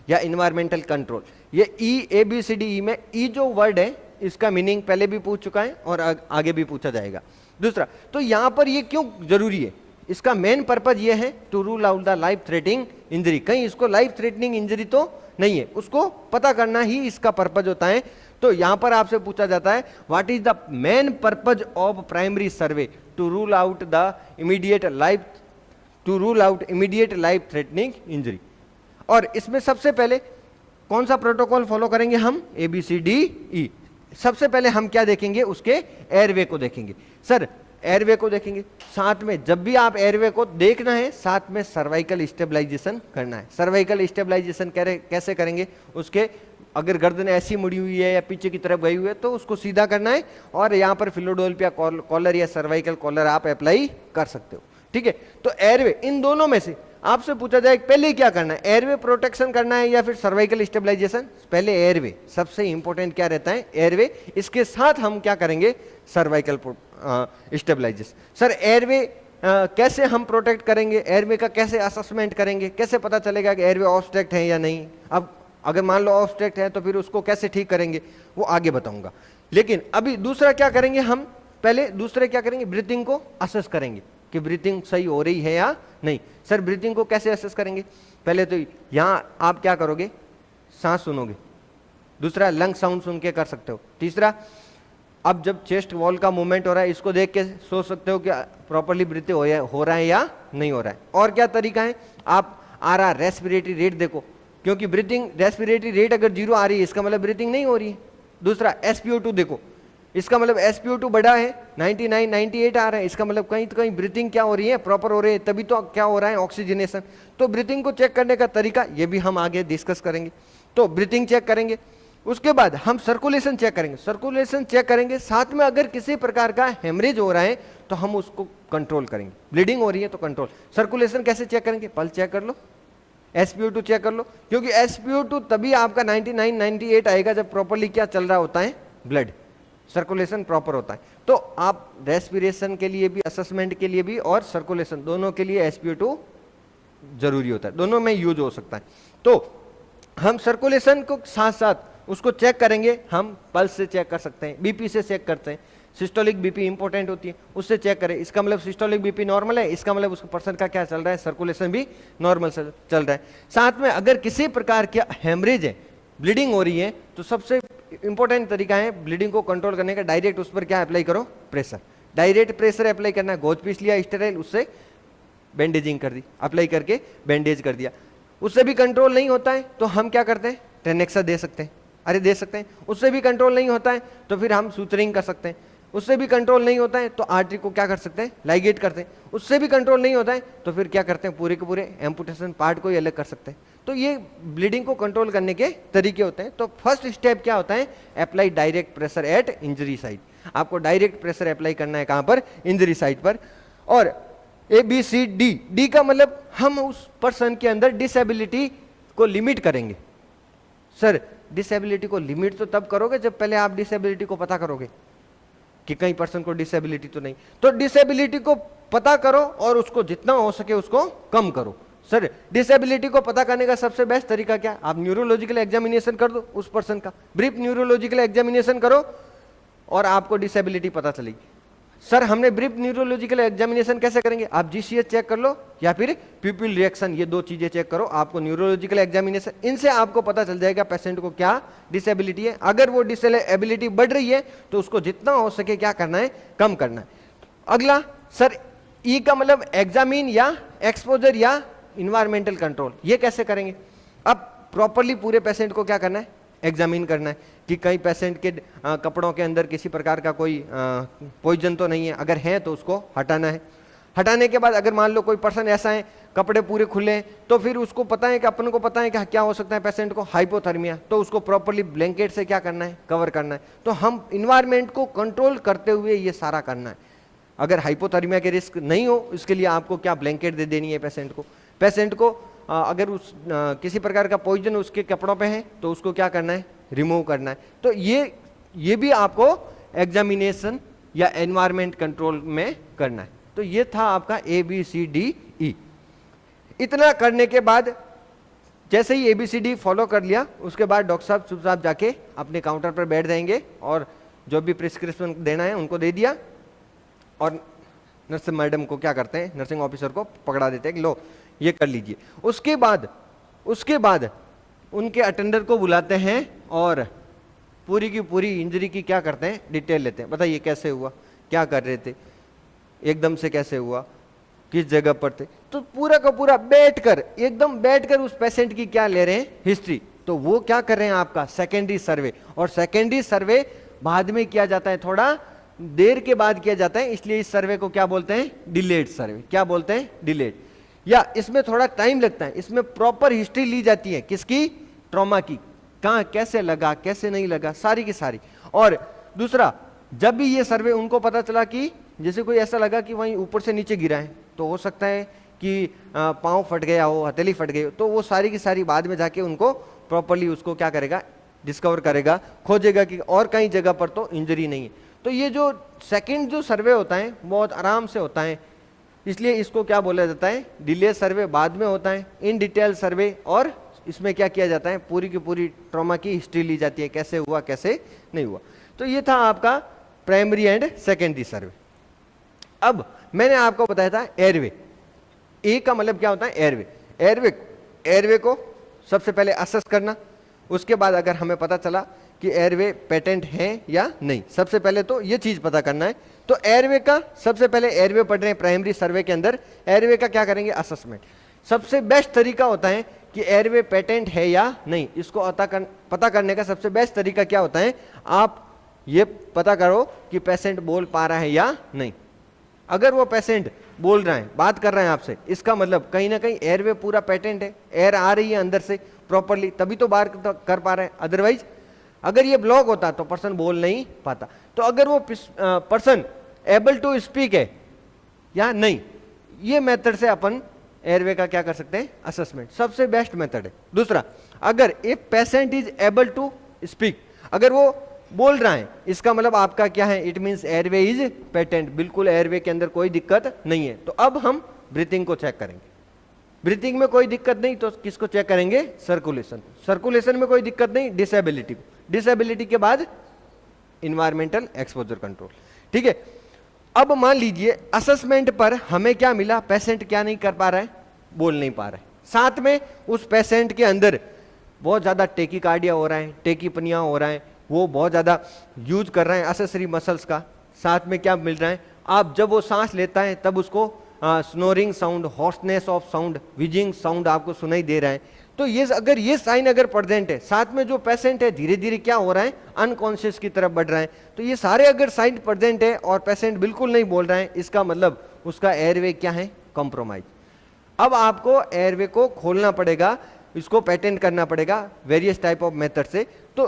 या इन्वायरमेंटल कंट्रोल। ये ई ए बी सी डी ई में ई जो वर्ड है इसका मीनिंग पहले भी पूछ चुका है और आगे भी पूछा जाएगा। दूसरा, तो यहां पर ये क्यों जरूरी है, इसका मेन पर्पज ये है to rule out the life threatening injury. कहीं इसको लाइफ थ्रेटनिंग इंजरी तो नहीं है, उसको पता करना ही इसका पर्पज होता है। तो यहां पर आपसे पूछा जाता है what is the main purpose of primary survey, to rule out immediate life threatening injury. और इसमें सबसे पहले कौन सा प्रोटोकॉल फॉलो करेंगे हम, ए बी सी डी ई। सबसे पहले हम क्या देखेंगे, उसके एयरवे को देखेंगे। सर एयरवे को देखेंगे, साथ में जब भी आप एयरवे को देखना है साथ में सर्वाइकल स्टेबलाइजेशन करना है। सर्वाइकल स्टेबलाइजेशन कैसे करेंगे, उसके अगर गर्दन ऐसी मुड़ी हुई है या पीछे की तरफ गई हुई है तो उसको सीधा करना है, और यहाँ पर फिलोडोल्फिया कॉलर या सर्वाइकल कॉलर आप अप्लाई कर सकते हो। ठीक है, तो एयरवे इन दोनों में से आपसे पूछा जाए पहले क्या करना है, एयरवे प्रोटेक्शन करना है या फिर सर्वाइकल स्टेबलाइजेशन। पहले एयरवे, सबसे इंपॉर्टेंट क्या रहता है, एयरवे। इसके साथ हम क्या करेंगे, सर्वाइकल स्टेबलाइजेशन। सर एयरवे कैसे हम प्रोटेक्ट करेंगे, एयरवे का कैसे असेसमेंट करेंगे, कैसे पता चलेगा कि एयरवे ऑब्स्ट्रक्ट है या नहीं। अब अगर मान लो ऑब्स्ट्रक्ट है तो फिर उसको कैसे ठीक करेंगे वो आगे बताऊंगा। लेकिन अभी दूसरा क्या करेंगे हम, पहले दूसरे क्या करेंगे, ब्रीथिंग को असेस करेंगे कि ब्रीथिंग सही हो रही है या नहीं। सर ब्रीथिंग को कैसे असेस करेंगे, पहले तो यहां आप क्या करोगे, सांस सुनोगे। दूसरा लंग साउंड सुन के कर सकते हो। तीसरा, अब जब चेस्ट वॉल का मूवमेंट हो रहा है इसको देख के सोच सकते हो कि प्रॉपरली ब्रीथिंग हो रहा है या नहीं हो रहा है। और क्या तरीका है, आप आ रहा रेस्पिरेटरी रेट देखो, क्योंकि ब्रीथिंग रेस्पिरेटरी रेट अगर 0 आ रही है इसका मतलब ब्रीथिंग नहीं हो रही है। दूसरा SpO2 देखो, इसका मतलब SpO2 बढ़ा है, 99 98 आ रहा है, इसका मतलब कहीं तो कहीं ब्रीथिंग क्या हो रही है, प्रॉपर हो रही है, तभी तो क्या हो रहा है, ऑक्सीजनेशन। तो ब्रीथिंग को चेक करने का तरीका ये भी हम आगे डिस्कस करेंगे। तो ब्रीथिंग चेक करेंगे, उसके बाद हम सर्कुलेशन चेक करेंगे। सर्कुलेशन चेक करेंगे, साथ में अगर किसी प्रकार का हेमरेज हो रहा है तो हम उसको कंट्रोल करेंगे। ब्लीडिंग हो रही है तो कंट्रोल। सर्कुलेशन कैसे चेक करेंगे, पल्स चेक कर लो, SpO2 चेक कर लो, क्योंकि SpO2 तभी आपका 99 98 आएगा जब प्रॉपरली क्या चल रहा होता है, ब्लड सर्कुलेशन प्रॉपर होता है। तो आप रेस्पिरेशन के लिए भी, असेसमेंट के लिए भी और सर्कुलेशन दोनों के लिए SpO2 जरूरी होता है, दोनों में यूज हो सकता है। तो हम सर्कुलेशन को साथ साथ उसको चेक करेंगे, हम पल्स से चेक कर सकते हैं, बीपी से चेक करते हैं। सिस्टोलिक बीपी इंपॉर्टेंट होती है, उससे चेक करें, इसका मतलब सिस्टोलिक बीपी नॉर्मल है, इसका मतलब उसको पर्सन का क्या चल रहा है, सर्कुलेशन भी नॉर्मल चल रहा है। साथ में अगर किसी प्रकार के हेमरेज है, ब्लीडिंग हो रही है, तो सबसे इंपॉर्टेंट तरीका है ब्लीडिंग को कंट्रोल करने का, डायरेक्ट उस पर क्या अप्लाई करो, प्रेशर। डायरेक्ट प्रेशर अप्लाई करना है, गोज पीस लिया स्टेराइल, उससे बैंडेजिंग कर दी, अप्लाई करके बैंडेज कर दिया। उससे भी कंट्रोल नहीं होता है तो हम क्या करते हैं, ट्रेनेक्सा दे सकते हैं, दे सकते हैं। उससे भी कंट्रोल नहीं होता है तो फिर हम सूचरिंग कर सकते हैं। उससे भी कंट्रोल नहीं होता है तो आर्टरी को क्या कर सकते हैं, लाइगेट करते हैं। उससे भी कंट्रोल नहीं होता है तो फिर क्या करते हैं, पूरे के पूरे एम्पुटेशन पार्ट को ही अलग कर सकते हैं। तो ये ब्लीडिंग को कंट्रोल करने के तरीके होते हैं। तो फर्स्ट स्टेप क्या होता है, apply direct pressure at injury site. आपको डायरेक्ट प्रेशर अप्लाई करना है कहां पर, इंजरी साइट पर। और ABCD, डी का मतलब हम उस पर्सन के अंदर डिसेबिलिटी को लिमिट करेंगे। सर डिसेबिलिटी को लिमिट तो तब करोगे जब पहले आप डिसेबिलिटी को पता करोगे कि कई पर्सन को डिसेबिलिटी तो नहीं। तो डिसेबिलिटी को पता करो और उसको जितना हो सके उसको कम करो। सर डिसेबिलिटी को पता करने का सबसे बेस्ट तरीका क्या, आप न्यूरोलॉजिकल एग्जामिनेशन कर दो उस पर्सन का, ब्रीफ न्यूरोलॉजिकल एग्जामिनेशन करो, और आपको डिसेबिलिटी पता चलेगी। सर हमने ब्रीफ न्यूरोलॉजिकल एग्जामिनेशन कैसे करेंगे? आप जीसीएच चेक कर लो या फिर प्यूपिल रिएक्शन, ये दो चीजें चेक करो, आपको न्यूरोलॉजिकल एग्जामिनेशन, इनसे आपको पता चल जाएगा पेशेंट को क्या डिसेबिलिटी है। अगर वो डिसेबिलिटी बढ़ रही है तो उसको जितना हो सके क्या करना है, कम करना है। अगला सर ई का मतलब एग्जामिन या एक्सपोजर या इन्वायरमेंटल कंट्रोल, ये कैसे करेंगे? अब प्रॉपरली पूरे पेशेंट को क्या करना है, एग्जामिन करना है कि कहीं पेशेंट के कपड़ों के अंदर किसी प्रकार का कोई पॉइजन तो नहीं है, अगर है तो उसको हटाना है। हटाने के बाद अगर मान लो कोई पर्सन ऐसा है कपड़े पूरे खुले हैं, तो फिर उसको पता है कि अपन को पता है कि क्या हो सकता है पेशेंट को, हाइपोथर्मिया, तो उसको प्रॉपरली ब्लैंकेट से क्या करना है, कवर करना है। तो हम इन्वायरमेंट को कंट्रोल करते हुए ये सारा करना है। अगर हाइपोथर्मिया के रिस्क नहीं हो इसके लिए आपको क्या ब्लैंकेट दे देनी है पेशेंट को। पेशेंट को अगर उस किसी प्रकार का पॉइजन उसके कपड़ों पे है तो उसको क्या करना है, रिमूव करना है। तो ये भी आपको एग्जामिनेशन या एनवायरमेंट कंट्रोल में करना है। तो ये था आपका ABCDE। इतना करने के बाद जैसे ही ABCD फॉलो कर लिया उसके बाद डॉक्टर साहब चुपचाप जाके अपने काउंटर पर बैठ जाएंगे और जो भी प्रिस्क्रिप्शन देना है उनको दे दिया, और नर्स मैडम को क्या करते हैं, नर्सिंग ऑफिसर को पकड़ा देते हैं कि लो ये कर लीजिए। उसके बाद उनके अटेंडर को बुलाते हैं और पूरी की पूरी इंजरी की क्या करते हैं, डिटेल लेते हैं। बताइए कैसे हुआ, क्या कर रहे थे, एकदम से कैसे हुआ, किस जगह पर थे। तो पूरा का पूरा एकदम बैठकर उस पेशेंट की क्या ले रहे हैं, हिस्ट्री। तो वो क्या कर रहे हैं, आपका सेकेंडरी सर्वे। और सेकेंडरी सर्वे बाद में किया जाता है, थोड़ा देर के बाद किया जाता है, इसलिए इस सर्वे को क्या बोलते हैं, डिलेड सर्वे। क्या बोलते हैं, डिलेड। या इसमें थोड़ा टाइम लगता है, इसमें प्रॉपर हिस्ट्री ली जाती है, किसकी, ट्रॉमा की, कहां कैसे लगा कैसे नहीं लगा, सारी की सारी। और दूसरा, जब भी ये सर्वे उनको पता चला कि जैसे कोई ऐसा लगा कि वहीं ऊपर से नीचे गिरा है, तो हो सकता है कि पांव फट गया हो, हथेली फट गई हो, तो वो सारी की सारी बाद में जाके उनको प्रॉपरली उसको क्या करेगा, डिस्कवर करेगा, खोजेगा कि और कहीं जगह पर तो इंजरी नहीं है। तो ये जो सेकंड जो सर्वे होता है बहुत आराम से होता है, इसलिए इसको क्या बोला जाता है, डिले सर्वे बाद में होता है, इन डिटेल सर्वे। और इसमें क्या किया जाता है, पूरी की पूरी ट्रॉमा की हिस्ट्री ली जाती है, कैसे हुआ कैसे नहीं हुआ। तो ये था आपका प्राइमरी एंड सेकेंडरी सर्वे। अब मैंने आपको बताया था एयरवे। ए का मतलब क्या होता है, एयरवे। एयरवे को सबसे पहले असेस करना, उसके बाद अगर हमें पता चला कि एयरवे पेटेंट है या नहीं, सबसे पहले तो ये चीज पता करना है। तो एयरवे का सबसे पहले, एयरवे पढ़ रहे हैं प्राइमरी सर्वे के अंदर, एयरवे का क्या करेंगे, असेसमेंट। सबसे बेस्ट तरीका होता है कि एयरवे पेटेंट है या नहीं, इसको पता करने का सबसे बेस्ट तरीका क्या होता है, आप ये पता करो कि पेशेंट बोल पा रहा है या नहीं। अगर वो पेशेंट बोल रहा है, बात कर रहा है आपसे, इसका मतलब कहीं ना कहीं एयरवे पूरा पेटेंट है, एयर आ रही है अंदर से प्रॉपरली, तभी तो बात कर पा रहे हैं। अदरवाइज अगर ये ब्लॉक होता तो पर्सन बोल नहीं पाता। तो अगर वो पर्सन एबल टू स्पीक है या नहीं, ये मेथड से अपन एयरवे का क्या कर सकते हैं, असेसमेंट, सबसे बेस्ट मेथड है। दूसरा, अगर a patient is able to speak, अगर वो बोल रहा है, इसका मतलब आपका क्या है, it means airway is patent, बिल्कुल एयरवे के अंदर कोई दिक्कत नहीं है। तो अब हम ब्रीथिंग को चेक करेंगे। ब्रीथिंग में कोई दिक्कत नहीं तो किसको चेक करेंगे, सर्कुलेशन। सर्कुलेशन में कोई दिक्कत नहीं, डिसेबिलिटी। डिसेबिलिटी के बाद इन्वायरमेंटल एक्सपोजर कंट्रोल। ठीक है, अब मान लीजिए असेसमेंट पर हमें क्या मिला, पेशेंट क्या नहीं कर पा रहा है, बोल नहीं पा रहा है, साथ में उस पेशेंट के अंदर बहुत ज्यादा टेकिकार्डिया हो रहा है, टेकीपनिया हो रहा है, वो बहुत ज्यादा यूज कर रहे हैं एक्सेसरी मसल्स का। साथ में क्या मिल रहा है, आप जब वो सांस लेता है तब उसको snoring sound, hoarseness of sound, wheezing sound आपको सुनाई दे रहा है। तो ये अगर ये साइन अगर प्रेजेंट है, साथ में जो पेशेंट है धीरे धीरे क्या हो रहा है, अनकॉन्शियस की तरफ बढ़ रहा है, तो ये सारे अगर साइन प्रेजेंट है और पेशेंट बिल्कुल नहीं बोल रहा है, इसका मतलब उसका एयरवे क्या है, कॉम्प्रोमाइज। अब आपको एयरवे को खोलना पड़ेगा, इसको पेटेंट करना पड़ेगा वेरियस टाइप ऑफ मेथड से। तो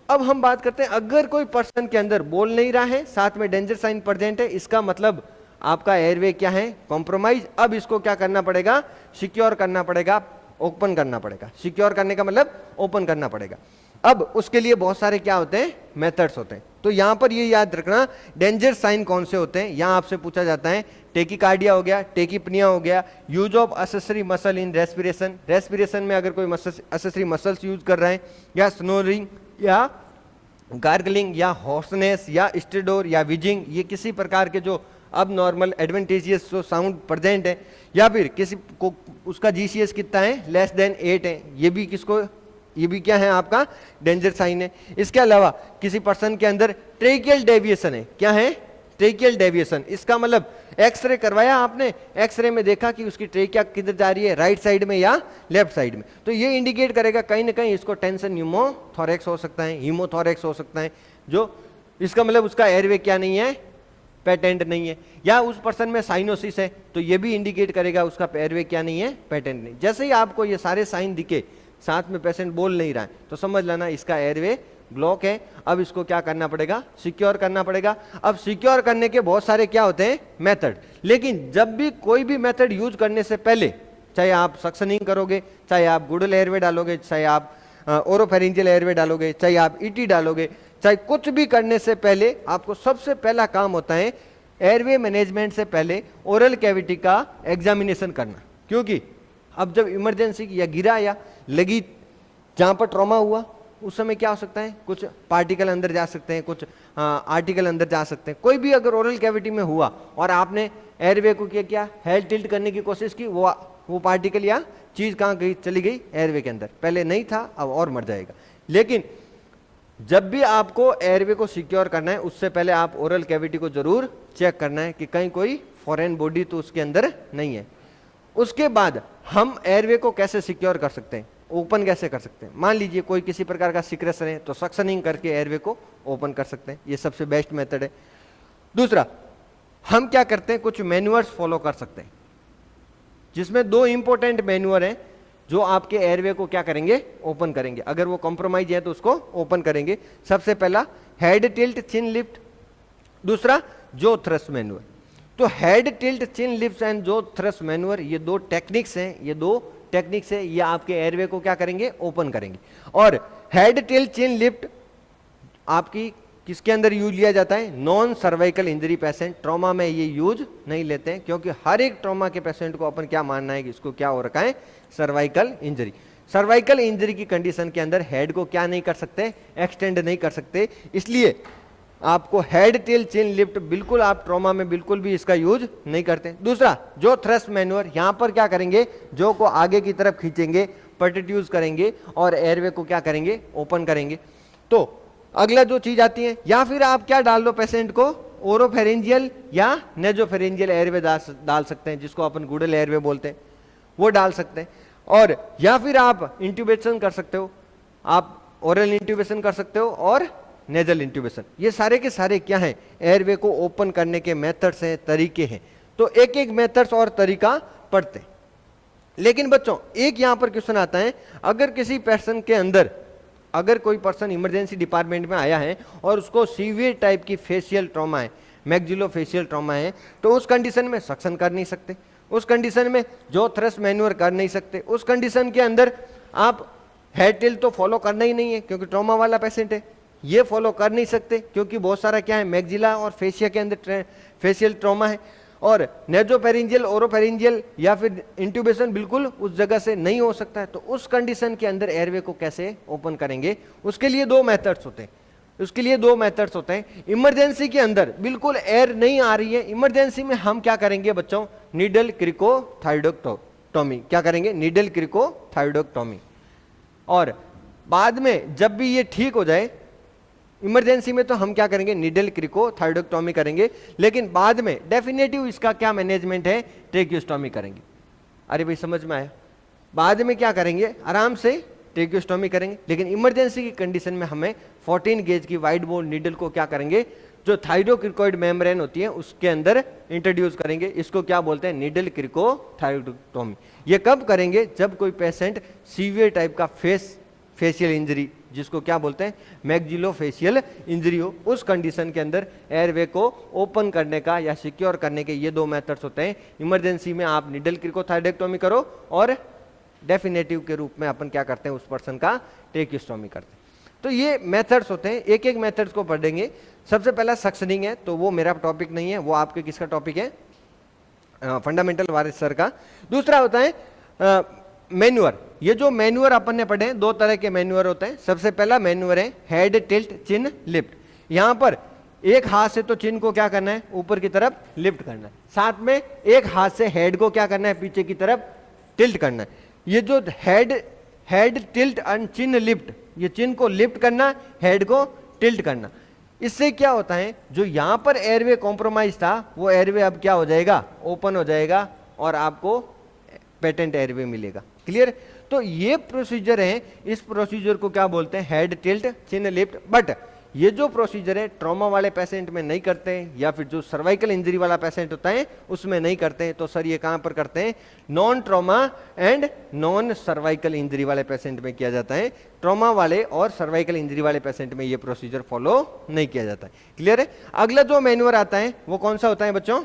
अब हम बात करते हैं, अगर कोई पर्सन के अंदर बोल नहीं रहा है, साथ में डेंजर साइन प्रेजेंट है, इसका मतलब आपका एयरवे क्या है, कॉम्प्रोमाइज। अब इसको क्या करना पड़ेगा, सिक्योर करना पड़ेगा, ओपन करना पड़ेगा। सिक्योर करने का मतलब ओपन करना पड़ेगा। अब उसके लिए बहुत सारे क्या होते हैं, मेथड्स होते हैं। तो यहां पर ये याद रखना, डेंजर साइन कौन से होते हैं, यहां आपसे पूछा जाता है, टेकिकार्डिया हो गया, टेकीपनिया हो गया, use of accessory muscle in respiration, respiration में अगर कोई एक्सेसरी मसल्स यूज कर रहे हैं, या स्नोरिंग या गार्गलिंग या हॉर्सनेस या स्टेडोर या विजिंग, ये किसी प्रकार के जो अब नॉर्मल एडवेंटेजियस जो साउंड प्रेजेंट है, या फिर किसी को उसका जीसीएस कितना है, लेस देन 8 है, ये भी किसको, ये भी क्या है आपका डेंजर साइन है। इसके अलावा किसी पर्सन के अंदर ट्रेकियल डेविएशन है, क्या है ट्रेकियल डेविएशन, इसका मतलब एक्सरे करवाया आपने, एक्सरे में देखा कि उसकी ट्रेकिया किधर जा रही है, राइट साइड में या लेफ्ट साइड में, तो ये इंडिकेट करेगा कहीं ना कहीं इसको टेंशन न्यूमोथोरेक्स हो सकता है, हीमोथोरेक्स हो सकता है, जो इसका मतलब उसका एयरवे क्या नहीं है, पेटेंट नहीं है। या उस पर्सन में साइनोसिस है, तो ये भी इंडिकेट करेगा उसका एयरवे क्या नहीं है, पेटेंट नहीं। जैसे ही आपको ये सारे साइन दिखे, साथ में पेशेंट बोल नहीं रहा है, तो समझ लेना इसका एयरवे ब्लॉक है। अब इसको क्या करना पड़ेगा, सिक्योर करना पड़ेगा। अब सिक्योर करने के बहुत सारे क्या होते हैं मेथड, लेकिन जब भी कोई भी मेथड यूज करने से पहले, चाहे आप सक्शनिंग करोगे, चाहे आप गुडल एयरवे डालोगे, चाहे आप ओरोफेरिंजियल एयरवे डालोगे, चाहे आप ईटी डालोगे, चाहे कुछ भी करने से पहले आपको सबसे पहला काम होता है एयरवे मैनेजमेंट से पहले ओरल कैविटी का एग्जामिनेशन करना। क्योंकि अब जब इमरजेंसी या गिरा या लगी जहां पर ट्रॉमा हुआ, उस समय क्या हो सकता है, कुछ पार्टिकल अंदर जा सकते हैं, कुछ आर्टिकल अंदर जा सकते हैं। कोई भी अगर ओरल कैविटी में हुआ और आपने एयरवे को क्या हेड टिल्ट करने की कोशिश की, वो पार्टिकल या चीज कहाँ गई, चली गई एयरवे के अंदर, पहले नहीं था अब और मर जाएगा। लेकिन जब भी आपको एयरवे को सिक्योर करना है, उससे पहले आप ओरल कैविटी को जरूर चेक करना है कि कहीं कोई फॉरेन बॉडी तो उसके अंदर नहीं है। उसके बाद हम एयरवे को कैसे सिक्योर कर सकते हैं, ओपन कैसे कर सकते हैं। मान लीजिए कोई किसी प्रकार का सिक्रेशन है, तो सक्शनिंग करके एयरवे को ओपन कर सकते हैं, ये सबसे बेस्ट मेथड है। दूसरा, हम क्या करते हैं, कुछ मैन्युअर्स फॉलो कर सकते हैं, जिसमें दो इंपॉर्टेंट मैन्युअर हैं जो आपके एयरवे को क्या करेंगे, ओपन करेंगे। अगर वो कॉम्प्रोमाइज है तो उसको ओपन करेंगे। सबसे पहला हेड टिल्ट चिन लिफ्ट, दूसरा जो थ्रस्ट मैन्युअर। तो head tilt chin lift and जो थ्रस्ट मैन्युअर, ये दो टेक्निक्स हैं, ये दो टेक्निक्स है, ये आपके एयरवे को क्या करेंगे, ओपन करेंगे। और हेड टिल्ट चिन लिफ्ट आपकी किसके अंदर यूज लिया जाता है, non cervical injury patient. Trauma में ये यूज नहीं लेते हैं, क्योंकि हर एक ट्रॉमा के पेशेंट को अपन क्या मानना है कि इसको क्या हो रखा है, सर्वाइकल इंजरी। सर्वाइकल इंजरी की कंडीशन के अंदर हेड को क्या नहीं कर सकते, एक्सटेंड नहीं कर सकते, इसलिए आपको हेड टिल चिन लिफ्ट बिल्कुल आप ट्रॉमा में बिल्कुल भी इसका यूज नहीं करते। दूसरा जो थ्रस्ट मैन्युअर, यहां पर क्या करेंगे, जो को आगे की तरफ खींचेंगे, पर्टिट्यूज करेंगे और एयरवे को क्या करेंगे, ओपन करेंगे। तो अगला जो चीज आती है, या फिर आप क्या डाल दो पेशेंट को, ओरोफेरेंजियल या नेजोफेरेंजियल एयरवे डाल सकते हैं, जिसको अपन गुडल एयरवे बोलते हैं, वो डाल सकते हैं। और या फिर आप इंट्यूबेशन कर सकते हो, आप ओरल इंट्यूबेशन कर सकते हो और नेजल इंट्यूबेशन। ये सारे के सारे क्या हैं, एयरवे को ओपन करने के मेथड्स हैं, तरीके हैं। तो एक एक मेथड्स और तरीका पढ़ते हैं। लेकिन बच्चों एक यहां पर क्वेश्चन आता है, अगर किसी पर्सन के अंदर, अगर कोई पर्सन इमरजेंसी डिपार्टमेंट में आया है और उसको सीवियर टाइप की फेशियल ट्रॉमा है, मैक्सिलोफेशियल ट्रॉमा है, तो उस कंडीशन में सक्शन कर नहीं सकते, उस कंडीशन में जो थ्रस्ट मैन्युअर कर नहीं सकते, उस कंडीशन के अंदर आप हेड टिल्ट तो फॉलो करना ही नहीं है, क्योंकि ट्रॉमा वाला पेशेंट है, ये फॉलो कर नहीं सकते, क्योंकि बहुत सारा क्या है, मैक्सिला और फेशिया के अंदर फेशियल ट्रॉमा है। और नेजोफेरिंजियल, ओरोफेरिंजियल या फिर इंट्यूबेशन बिल्कुल उस जगह से नहीं हो सकता है। तो उस कंडीशन के अंदर एयरवे को कैसे ओपन करेंगे, उसके लिए दो मेथड्स होते हैं, उसके लिए दो मेथड्स होते हैं। इमरजेंसी के अंदर बिल्कुल एयर नहीं आ रही है, इमरजेंसी में हम क्या करेंगे बच्चों, नीडल क्रिकोथायरोइडोटॉमी, क्या करेंगे, नीडल क्रिकोथायरोइडोटॉमी। और बाद में जब भी ये ठीक हो जाए, इमरजेंसी में तो हम क्या करेंगे, नीडल क्रिकोथायरोइडोटॉमी करेंगे, लेकिन बाद में डेफिनेटिव इसका क्या मैनेजमेंट है, ट्रेकियोस्टॉमी करेंगे। अरे भाई समझ में आया, बाद में क्या करेंगे, आराम से ट्रेकियोस्टॉमी करेंगे, लेकिन इमरजेंसी की कंडीशन में हमें 14 गेज की वाइड बोन नीडल को क्या करेंगे, जो थायरोक्रिकोइड मेम्ब्रेन होती है उसके अंदर इंट्रोड्यूस करेंगे। इसको क्या बोलते हैं, नीडल क्रिकोथायरोइडोटॉमी। ये कब करेंगे, जब कोई पेशेंट सीवियर टाइप का फेशियल इंजरी, जिसको क्या बोलते हैं, मैक्सिलोफेशियल इंजरी हो, उस कंडीशन के अंदर एयरवे को ओपन करने का या सिक्योर करने के ये दो मेथड्स होते हैं। इमरजेंसी में आप नीडल क्रिकोथायरोइडोटॉमी करो, और डेफिनेटिव के रूप में अपन क्या करते हैं, उस पर्सन का ट्रेकियोस्टॉमी करते हैं। तो ये मेथड्स होते हैं, एक एक मेथड्स को पढ़ेंगे। सबसे पहला सक्शनिंग है, तो वो मेरा टॉपिक नहीं है, वो आपके किसका टॉपिक है, फंडामेंटल वारिस सर का। दूसरा होता है मैन्यूअर, ये जो मैन्यूअर अपन ने पढ़े हैं, दो तरह के मैन्यूअर होते हैं। सबसे पहला मैन्यूअर है हेड टिल्ट चिन लिफ्ट। यहां पर एक हाथ से तो चिन को क्या करना है, ऊपर की तरफ लिफ्ट करना है, साथ में एक हाथ से हेड को क्या करना है, पीछे की तरफ टिल्ट करना है। ये जो head tilt and chin lift, ये चिन को लिफ्ट करना, हेड को टिल्ट करना। इससे क्या होता है, जो यहां पर एयरवे कॉम्प्रोमाइज था वो एयरवे अब क्या हो जाएगा, ओपन हो जाएगा और आपको पेटेंट एयरवे मिलेगा। क्लियर? तो ये प्रोसीजर है, इस प्रोसीजर को क्या बोलते हैं, head tilt chin lift. But ये जो प्रोसीजर है ट्रॉमा वाले पेशेंट में नहीं करते हैं, या फिर जो सर्वाइकल इंजरी वाला पेशेंट होता है उसमें नहीं करते हैं। तो सर ये कहां पर करते हैं, non trauma and non cervical injury वाले पेशेंट में किया जाता है। ट्रॉमा वाले और सर्वाइकल इंजरी वाले पेशेंट में ये प्रोसीजर फॉलो नहीं किया जाता है। क्लियर है? अगला जो मैन्यूअर आता है वो कौन सा होता है बच्चों,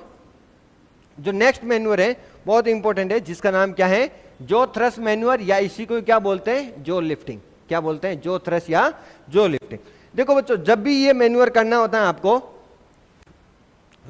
जो नेक्स्ट मैन्यूअर है बहुत इंपॉर्टेंट है, जिसका नाम क्या है, जो थ्रस्ट मैन्यूअर, या इसी को क्या बोलते हैं, जो लिफ्टिंग। क्या बोलते हैं, जो थ्रस्ट या जो लिफ्टिंग। देखो बच्चों, जब भी ये मैन्यूअर करना होता है आपको,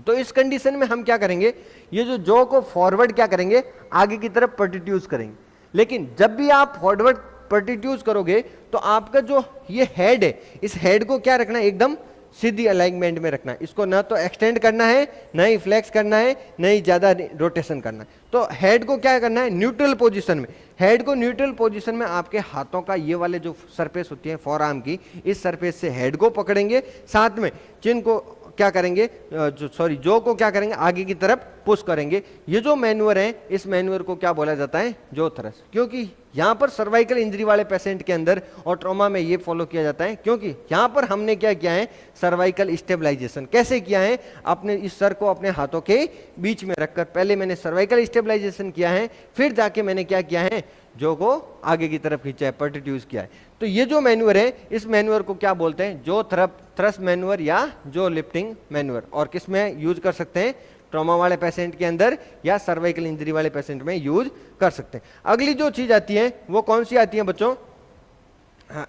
तो इस कंडीशन में हम क्या करेंगे, ये जो जॉ को फॉरवर्ड क्या करेंगे, आगे की तरफ पर्टिट्यूज करेंगे। लेकिन जब भी आप फॉरवर्ड पर्टिट्यूज करोगे तो आपका जो ये हेड है, इस हेड को क्या रखना है, एकदम सीधी अलाइनमेंट में रखना है। इसको ना तो एक्सटेंड करना है, ना ही फ्लेक्स करना है, ना ही ज्यादा रोटेशन करना है। तो हेड को क्या करना है, न्यूट्रल पोजीशन में। हेड को न्यूट्रल पोजीशन में आपके हाथों का ये वाले जो सरफेस होती है फॉर आर्म की, इस सरफेस से हेड को पकड़ेंगे, साथ में चिन को क्या करेंगे, जॉ को क्या करेंगे, आगे की तरफ पुश करेंगे। ये जो मैन्यूअर है, इस मैन्यूअर को क्या बोला जाता है, जॉ थ्रस्ट। क्योंकि यहां पर सर्वाइकल इंजरी वाले पेशेंट के अंदर और ट्रॉमा में ये फॉलो किया जाता है, क्योंकि यहां पर हमने क्या किया है, सर्वाइकल स्टेबलाइजेशन। कैसे किया है, अपने इस सर को अपने हाथों के बीच में रखकर पहले मैंने सर्वाइकल स्टेबलाइजेशन किया है, फिर जाके मैंने क्या किया है, जॉ को आगे की तरफ खींचा है, पर्टिट्यूज किया है। तो ये जो मैन्यूअर है, इस मैन्यूअर को क्या बोलते हैं, जो थ्रस्ट मैन्यूअर या जो लिफ्टिंग मैन्यूअर। और किस में यूज कर सकते हैं, ट्रॉमा वाले पेशेंट के अंदर या सर्वाइकल इंजरी वाले पेशेंट में यूज कर सकते हैं। अगली जो चीज आती है वो कौन सी आती है बच्चों,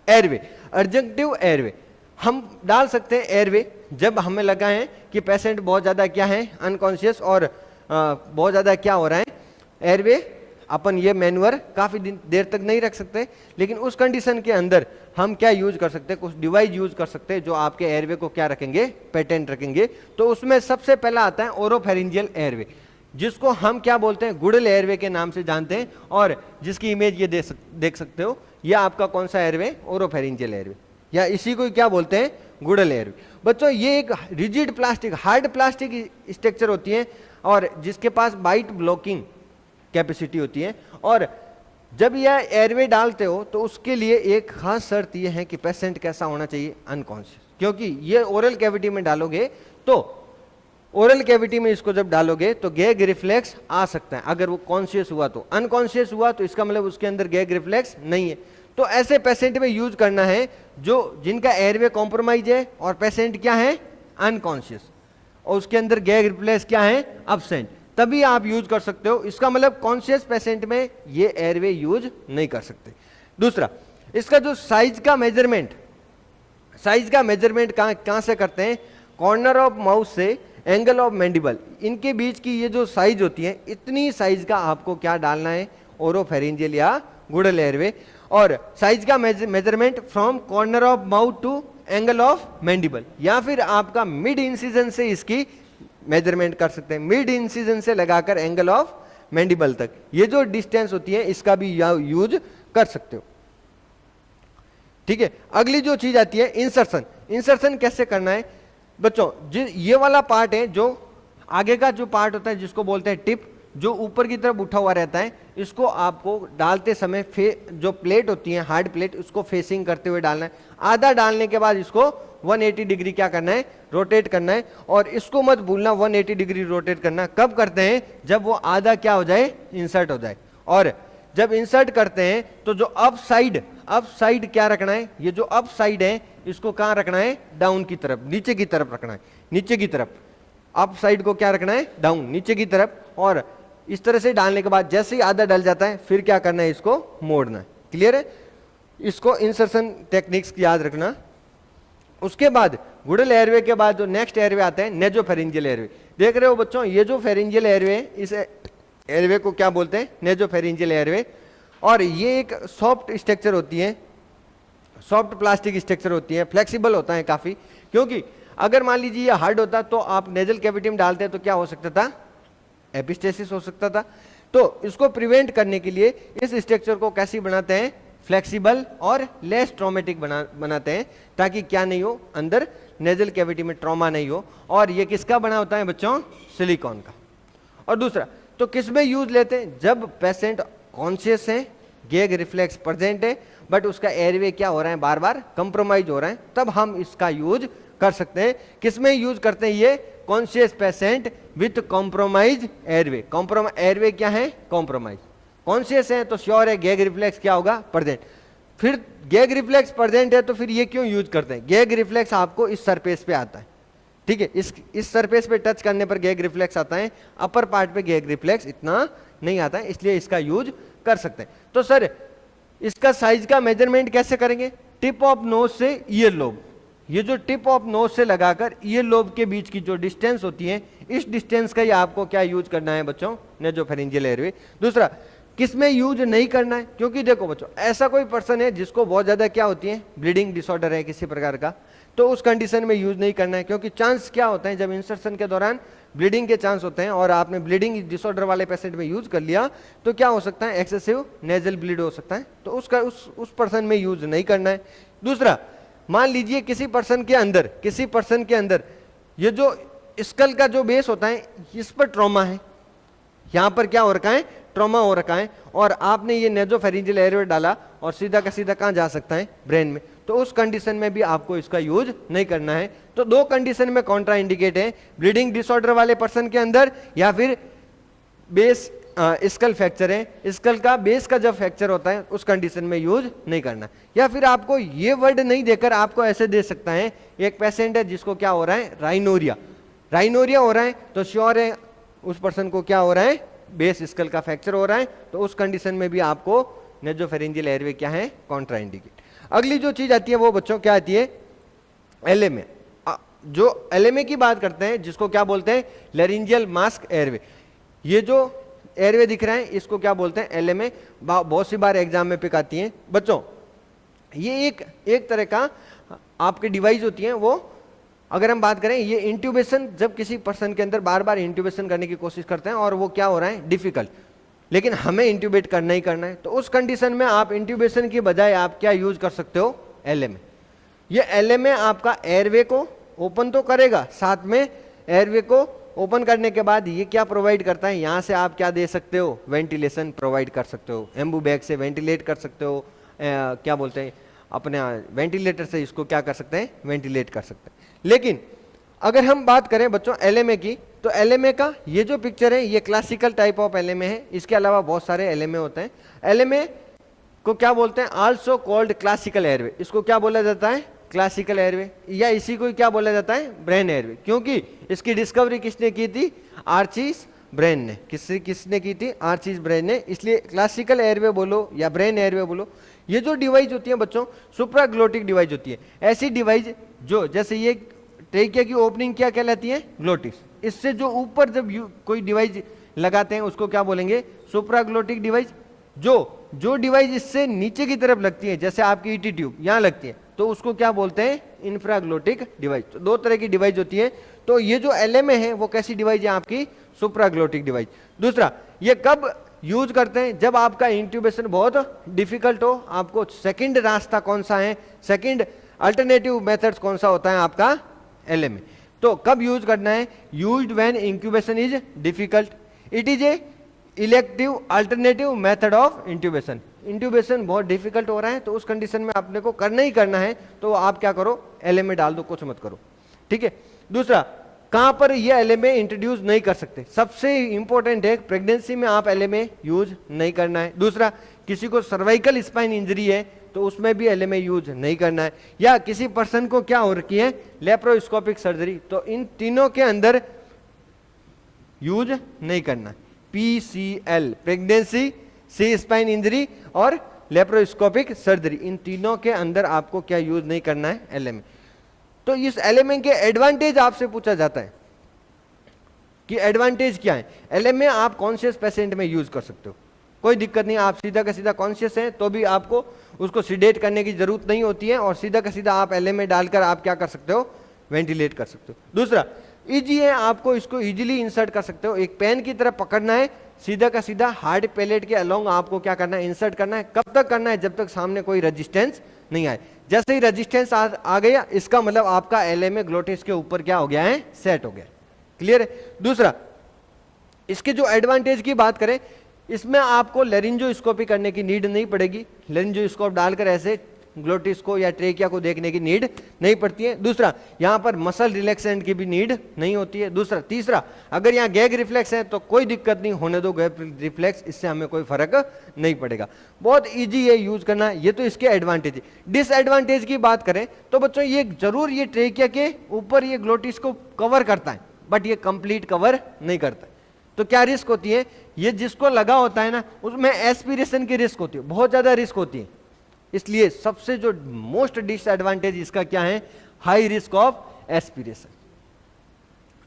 एयरवे, एडजंक्टिव एयरवे। हम डाल सकते हैं एयरवे जब हमें लगा है कि पेशेंट बहुत ज्यादा क्या है, अनकॉन्शियस और बहुत ज्यादा क्या हो रहा है, एयरवे अपन ये मैन्यूअर काफी देर तक नहीं रख सकते, लेकिन उस कंडीशन के अंदर हम क्या यूज कर सकते हैं, कुछ डिवाइस यूज कर सकते हैं जो आपके एयरवे को क्या रखेंगे, पेटेंट रखेंगे। तो उसमें सबसे पहला आता है ओरोफेरिंजियल एयरवे, जिसको हम क्या बोलते हैं, गुडल एयरवे के नाम से जानते हैं। और जिसकी इमेज ये देख सकते हो, यह आपका कौन सा एयरवे, ओरोफेरिंजियल एयरवे, या इसी को क्या बोलते हैं, गुडल एयरवे। बच्चों ये एक rigid plastic, hard plastic structure होती है और जिसके पास बाइट ब्लॉकिंग कैपेसिटी होती है। और जब यह एयरवे डालते हो तो उसके लिए एक खास शर्त यह है कि पेशेंट कैसा होना चाहिए, अनकॉन्शियस। क्योंकि ये ओरल कैविटी में डालोगे, तो ओरल कैविटी में इसको जब डालोगे तो गैग रिफ्लेक्स आ सकता है, अगर वो कॉन्शियस हुआ तो। अनकॉन्शियस हुआ तो इसका मतलब उसके अंदर गैग रिफ्लेक्स नहीं है। तो ऐसे पेशेंट में यूज करना है जो जिनका एयरवे कॉम्प्रोमाइज है और पेशेंट क्या है, अनकॉन्शियस, और उसके अंदर गैग रिफ्लेक्स क्या है, अब्सेंट, तभी आप यूज कर सकते हो। इसका मतलब कॉन्शियस पेशेंट में ये एयरवे यूज नहीं कर सकते। दूसरा, इसका जो साइज का मेजरमेंट कहां से करते हैं, कॉर्नर ऑफ माउथ से एंगल ऑफ मैंडिबल, इनके बीच की ये जो साइज होती है, इतनी साइज का आपको क्या डालना है, ओरोफेरिंजियल या गुडल एयरवे। और साइज का measurement from corner of mouth to angle of mandible, या फिर आपका मिड इंसिजन से इसकी मेजरमेंट कर सकते हैं, मिड इंसिजन से लगाकर एंगल ऑफ मैंडिबल तक, ये जो डिस्टेंस होती है इसका भी यूज कर सकते हो। ठीक है, अगली जो चीज आती है इंसर्शन। इंसर्शन कैसे करना है बच्चों, ये वाला पार्ट है, जो आगे का जो पार्ट होता है जिसको बोलते हैं टिप, जो ऊपर की तरफ उठा हुआ रहता है, इसको आपको डालते समय जो प्लेट होती है, हार्ड प्लेट, उसको फेसिंग करते हुए डालना है। आधा डालने के बाद इसको 180 डिग्री क्या करना है, रोटेट करना है। और इसको मत भूलना, 180 डिग्री रोटेट करना कब करते हैं, जब वो आधा क्या हो जाए, इंसर्ट हो जाए। और जब इंसर्ट करते हैं तो जो अप साइड क्या रखना है, ये जो अप साइड है इसको कहां रखना है, डाउन की तरफ, नीचे की तरफ रखना है, नीचे की तरफ। अप साइड को क्या रखना है, डाउन, नीचे की तरफ। और इस तरह से डालने के बाद जैसे ही आधा डल जाता है, फिर क्या करना है, इसको मोड़ना है। क्लियर है, इसको इंसर्शन टेक्निक्स याद रखना। उसके बाद गुडल एयरवे के बाद जो नेक्स्ट एयरवे आता है, नेजोफेरिंजियल एयरवे। देख रहे हो बच्चों, ये जो फेरिंजियल एयरवे है, इस एयरवे को क्या बोलते हैं, नेजोफेरिंजियल एयरवे। और ये एक सॉफ्ट स्ट्रक्चर होती है, सॉफ्ट प्लास्टिक स्ट्रक्चर होती है, फ्लेक्सिबल होता है काफी, क्योंकि अगर मान लीजिए ये हार्ड होता तो आप नेजल कैविटी में डालते तो क्या हो सकता था, एपिस्टेसिस हो सकता था। तो इसको प्रिवेंट करने के लिए इस स्ट्रक्चर को कैसी बनाते हैं, फ्लेक्सिबल और लेस ट्रॉमेटिक बनाते हैं, ताकि क्या नहीं हो, अंदर नेजल कैविटी में ट्रॉमा नहीं हो। और ये किसका बना होता है बच्चों, सिलिकॉन का। और दूसरा तो किस में यूज लेते हैं, जब पेशेंट कॉन्शियस है, गैग रिफ्लेक्स प्रेजेंट है, बट उसका एयरवे क्या हो रहा है, बार बार कंप्रोमाइज हो रहा है, तब हम इसका यूज कर सकते हैं। किसमें यूज करते हैं, ये conscious patient with compromise airway. Airway क्या है, कॉम्प्रोमाइज। कॉन्शियस है तो श्योर है गैग रिफ्लेक्स क्या होगा, प्रेजेंट। फिर गैग रिफ्लेक्स प्रेजेंट है तो फिर ये क्यों यूज करते हैं, गैग रिफ्लेक्स आपको इस सरफेस पे आता है, ठीक है, इस सरफेस पे टच करने पर गैग रिफ्लेक्स आता है, अपर पार्ट पे गैग रिफ्लेक्स इतना नहीं आता है, इसलिए इसका यूज कर सकते हैं। तो सर इसका साइज का मेजरमेंट कैसे करेंगे, टिप ऑफ नोज से ईयर लोब, ये जो टिप ऑफ नोज से लगाकर ईयर लोब के बीच की जो डिस्टेंस होती है, इस डिस्टेंस का ही आपको क्या यूज करना है बच्चों, नेजोफेरिंजियल एयरवे। दूसरा किसमें यूज नहीं करना है, क्योंकि देखो बच्चों ऐसा कोई पर्सन है जिसको बहुत ज्यादा क्या होती है, ब्लीडिंग डिसऑर्डर है किसी प्रकार का, तो उस कंडीशन में यूज नहीं करना है, क्योंकि चांस क्या होता है, जब इंसर्शन के दौरान ब्लीडिंग के चांस होते हैं और आपने ब्लीडिंग डिसऑर्डर वाले पेशेंट में यूज कर लिया तो क्या हो सकता है, एक्सेसिव नेजल ब्लीड हो सकता है, तो उसका उस पर्सन में यूज नहीं करना है। दूसरा मान लीजिए किसी पर्सन के अंदर ये जो स्कल का जो बेस होता है इस पर ट्रॉमा है, यहां पर क्या हो रखा है, ट्रॉमा हो रखा है, और आपने ये नेजोफेरिंजियल एयरवे डाला और सीधा का सीधा कहां जा सकता है, ब्रेन में, तो उस कंडीशन में भी आपको इसका यूज नहीं करना है। तो दो कंडीशन में कॉन्ट्रा इंडिकेट है, ब्लीडिंग डिसऑर्डर वाले पर्सन के अंदर, या फिर बेस स्कल फ्रैक्चर है, स्कल का बेस का जब फ्रैक्चर होता है उस कंडीशन में यूज नहीं करना। या फिर आपको ये वर्ड नहीं देकर आपको ऐसे दे सकता है, एक पेशेंट है जिसको क्या हो रहा है, राइनोरिया हो रहा है, तो श्योर है उस पर्सन को क्या हो रहा है, बेस स्कल का फ्रैक्चर हो रहा है, तो उस कंडीशन में भी आपको नेजोफेरिंजियल एयरवे क्या है, कॉन्ट्रा इंडिकेट। अगली जो चीज आती है वो बच्चों क्या आती है, एलएमए। जो एलएमए की बात करते हैं जिसको क्या बोलते हैं, लैरिंजियल मास्क एयरवे। ये जो एयरवे दिख रहा है इसको क्या बोलते हैं, एलएमए। बहुत सी बार एग्जाम में पिक आती है बच्चों। ये एक तरह का आपकी डिवाइस होती है, वो अगर हम बात करें, ये इंट्यूबेशन, जब किसी पर्सन के अंदर बार बार इंट्यूबेशन करने की कोशिश करते हैं और वो क्या हो रहा है, डिफिकल्ट, लेकिन हमें इंट्यूबेट करना ही करना है, तो उस कंडीशन में आप इंट्यूबेशन की बजाय आप क्या यूज कर सकते हो, एलएमए। ये एलएमए आपका एयरवे को ओपन तो करेगा, साथ में एयरवे को ओपन करने के बाद ये क्या प्रोवाइड करता है, यहां से आप क्या दे सकते हो, वेंटिलेशन प्रोवाइड कर सकते हो, एम्बू बैग से वेंटिलेट कर सकते हो, क्या बोलते हैं अपने वेंटिलेटर से इसको क्या कर सकते हैं, वेंटिलेट कर सकते हैं। लेकिन अगर हम बात करें बच्चों एलएमए की, तो एलएमए का ये जो पिक्चर है ये क्लासिकल टाइप ऑफ एलएमए है, इसके अलावा बहुत सारे एलएमए होते हैं। एलएमए को क्या बोलते हैं, आल्सो कॉल्ड क्लासिकल एयरवे, इसको क्या बोला जाता है, क्लासिकल एयरवे, या इसी को क्या बोला जाता है, ब्रेन एयरवे, क्योंकि इसकी डिस्कवरी किसने की थी, आर्चिस ब्रेन ने। किसने की थी, आर्चिस ब्रेन ने, इसलिए क्लासिकल एयरवे बोलो या ब्रेन एयरवे बोलो। ये जो डिवाइस होती है बच्चों, सुप्राग्लोटिक डिवाइस होती है, ऐसी डिवाइस जो, जैसे ये ट्रेकिया की ओपनिंग क्या कहलाती है, ग्लोटिस, इससे जो ऊपर जब कोई डिवाइस लगाते हैं उसको क्या बोलेंगे, सुप्राग्लोटिक डिवाइस। जो डिवाइस इससे नीचे की तरफ लगती है, जैसे आपकी ईटी ट्यूब यहाँ लगती है, तो उसको क्या बोलते हैं, इंफ्राग्लोटिक डिवाइस। तो दो तरह की डिवाइस होती है। तो ये जो एलएमए है वो कैसी डिवाइस है, आपकी सुप्राग्लोटिक डिवाइस। दूसरा, ये कब यूज करते हैं, जब आपका इंट्यूबेशन बहुत डिफिकल्ट हो, आपको सेकंड रास्ता कौन सा है, सेकंड अल्टरनेटिव मेथड्स कौन सा होता है आपका, एलएमए। तो कब यूज करना है, used when incubation is difficult, it is A elective alternative method of intubation. Intubation बहुत डिफिकल्ट हो रहा है तो उस कंडीशन में आपने को करना ही करना है, तो आप क्या करो, एलएमए डाल दो, कुछ मत करो, ठीक है। दूसरा, कहां पर ये एलएमए इंट्रोड्यूस नहीं कर सकते, सबसे इंपॉर्टेंट है, प्रेगनेंसी में आप एलएमए यूज नहीं करना है। दूसरा, किसी को सर्वाइकल स्पाइन इंजरी है तो उसमें भी एलएमए यूज नहीं करना है, या किसी पर्सन को क्या हो रखी है, लेप्रोस्कोपिक सर्जरी, तो इन तीनों के अंदर यूज नहीं करना। PCL, प्रेगनेंसी, सी स्पाइन इंजरी और लेप्रोस्कोपिक सर्जरी, इन तीनों के अंदर आपको क्या यूज नहीं करना है, एलएमए। तो इस एलएमए के एडवांटेज आपसे पूछा जाता है कि एडवांटेज क्या है, एलएमए आप कॉन्शियस पेशेंट में यूज कर सकते हो, कोई दिक्कत नहीं, आप सीधा का सीधा कॉन्शियस हैं तो भी आपको उसको सीडेट करने की जरूरत नहीं होती है, और सीधा का सीधा आप एलए में डालकर आप क्या कर सकते हो, वेंटिलेट कर सकते हो। दूसरा इजी है, आपको इसको इजीली इंसर्ट कर सकते हो, एक पेन की तरह पकड़ना है, सीधा का सीधा हार्ड पैलेट के अलोंग आपको क्या करना है, इंसर्ट करना है। कब तक करना है, जब तक सामने कोई रेजिस्टेंस नहीं आए। जैसे ही रेजिस्टेंस आ गया, इसका मतलब आपका एलएमए ग्लोटिस के ऊपर क्या हो गया है, सेट हो गया। क्लियर है। दूसरा, इसके जो एडवांटेज की बात करें, इसमें आपको लेरिंजोस्कोपी करने की नीड नहीं पड़ेगी, लेरिंजोस्कोप डालकर ऐसे ग्लोटिस को या ट्रेकिया को देखने की नीड नहीं पड़ती है। दूसरा, यहां पर मसल रिलैक्सेंट की भी नीड नहीं होती है। दूसरा, तीसरा, अगर यहां गैग रिफ्लेक्स है तो कोई दिक्कत नहीं, होने दो गैग रिफ्लेक्स, इससे हमें कोई फर्क नहीं पड़ेगा। बहुत इजी है यूज करना, ये तो इसके एडवांटेज है। डिसएडवांटेज की बात करें तो बच्चों ये जरूर ये ट्रेकिया के ऊपर ये ग्लोटिस को कवर करता है, बट ये कंप्लीट कवर नहीं करता। तो क्या रिस्क होती है, ये जिसको लगा होता है ना, उसमें एस्पिरेशन की रिस्क होती है, बहुत ज्यादा रिस्क होती है। इसलिए सबसे जो मोस्ट डिसएडवांटेज इसका क्या है, हाई रिस्क ऑफ एस्पिरेशन।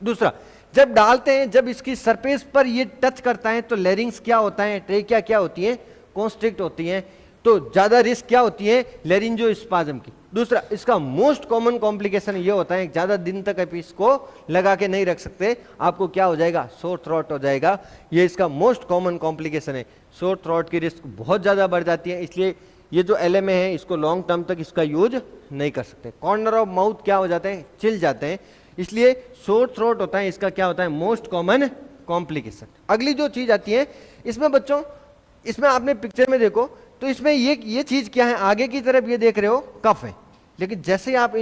दूसरा, जब डालते हैं, जब इसकी सरफेस पर ये टच करता है तो लेरिंग्स क्या होता है, ट्रेकिया क्या होती है, कॉन्स्ट्रिक्ट होती है, तो ज्यादा रिस्क क्या होती है, लेरिंजोस्पाज्म की। दूसरा, इसका मोस्ट कॉमन कॉम्प्लिकेशन ये होता है, ज्यादा दिन तक आप इसको लगा के नहीं रख सकते, आपको क्या हो जाएगा, सोर थ्रोट हो जाएगा। ये इसका मोस्ट कॉमन कॉम्प्लिकेशन है, सोर थ्रोट की रिस्क बहुत ज्यादा बढ़ जाती है। इसलिए ये जो एलएमए है, इसको लॉन्ग टर्म तक इसका यूज नहीं कर सकते। कॉर्नर ऑफ माउथ क्या हो जाते हैं, चिल जाते हैं, इसलिए सोर थ्रोट होता है, इसका क्या होता है, मोस्ट कॉमन कॉम्प्लिकेशन। अगली जो चीज आती है इसमें बच्चों, इसमें आपने पिक्चर में देखो तो इसमें ये चीज क्या है, आगे की तरफ ये देख रहे हो कफ है, लेकिन जैसे ही आप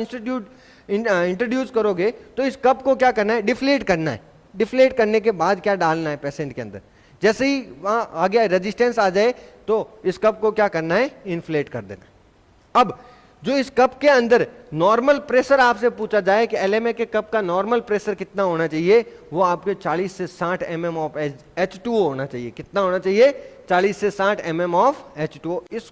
इंट्रोड्यूस करोगे तो इस कप को क्या करना है, डिफ्लेट करना है। डिफ्लेट करने के बाद क्या डालना है पेशेंट के अंदर, जैसे ही वहां आगे रेजिस्टेंस आ जाए तो इस कप को क्या करना है, इन्फ्लेट कर देना। अब जो इस कप के अंदर नॉर्मल प्रेशर आपसे पूछा जाए कि एलएमए के कप का नॉर्मल प्रेशर कितना होना चाहिए, वो आपके 40 से 60 mm ऑफ H2O होना चाहिए। कितना होना चाहिए, 40 से 60 mm ऑफ H2O। इस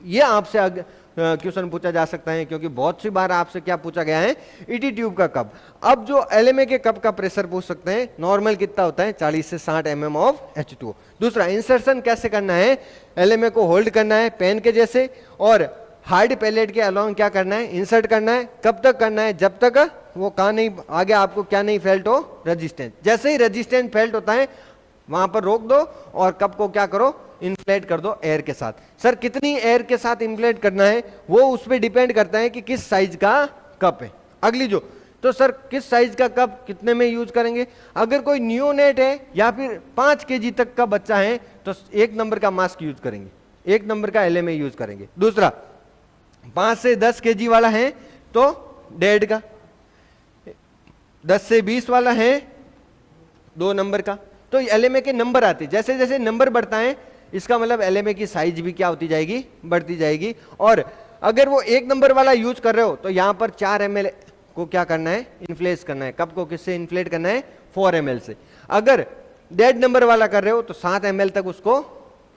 ये आपसे क्वेश्चन पूछा जा सकता है, क्योंकि बहुत सी बार आपसे क्या पूछा गया है, ईटी ट्यूब का कप। अब जो एलएमए के कप का प्रेशर पूछ सकते हैं, नॉर्मल कितना होता है, 40 से 60 mm ऑफ H2O। दूसरा, इंसर्शन कैसे करना है, एलएमए को होल्ड करना है पेन के जैसे, और हार्ड पैलेट के अलोंग क्या करना है, इंसर्ट करना है। कब तक करना है, जब तक वो कहाँ नहीं, आगे आपको क्या नहीं फेल्ट हो, रेजिस्टेंस। जैसे ही रेजिस्टेंस फेल्ट होता है वहां पर रोक दो और कप को क्या करो, इन्फ्लेट कर दो एयर के साथ। सर कितनी एयर के साथ इन्फ्लेट करना है, वो उस पर डिपेंड करता है कि किस साइज का कप है। अगली जो, तो सर किस साइज का कप कितने में यूज करेंगे, अगर कोई न्यूनेट है या फिर 5 kg तक का बच्चा है तो 1 नंबर का मास्क यूज करेंगे, 1 नंबर का एलएमए यूज करेंगे। दूसरा, 5 से 10 kg वाला है तो 1.5 का, 10 से 20 वाला है 2 नंबर का। तो एलएमए के नंबर आते, जैसे जैसे नंबर बढ़ता है इसका मतलब एलएमए की साइज भी क्या होती जाएगी, बढ़ती जाएगी। और अगर वो 1 नंबर वाला यूज कर रहे हो तो यहां पर 4 ml को क्या करना है, इन्फ्लेट करना है। कप को किससे इन्फ्लेट करना है, 4 ml से। अगर 1.5 नंबर वाला कर रहे हो तो 7 ml तक उसको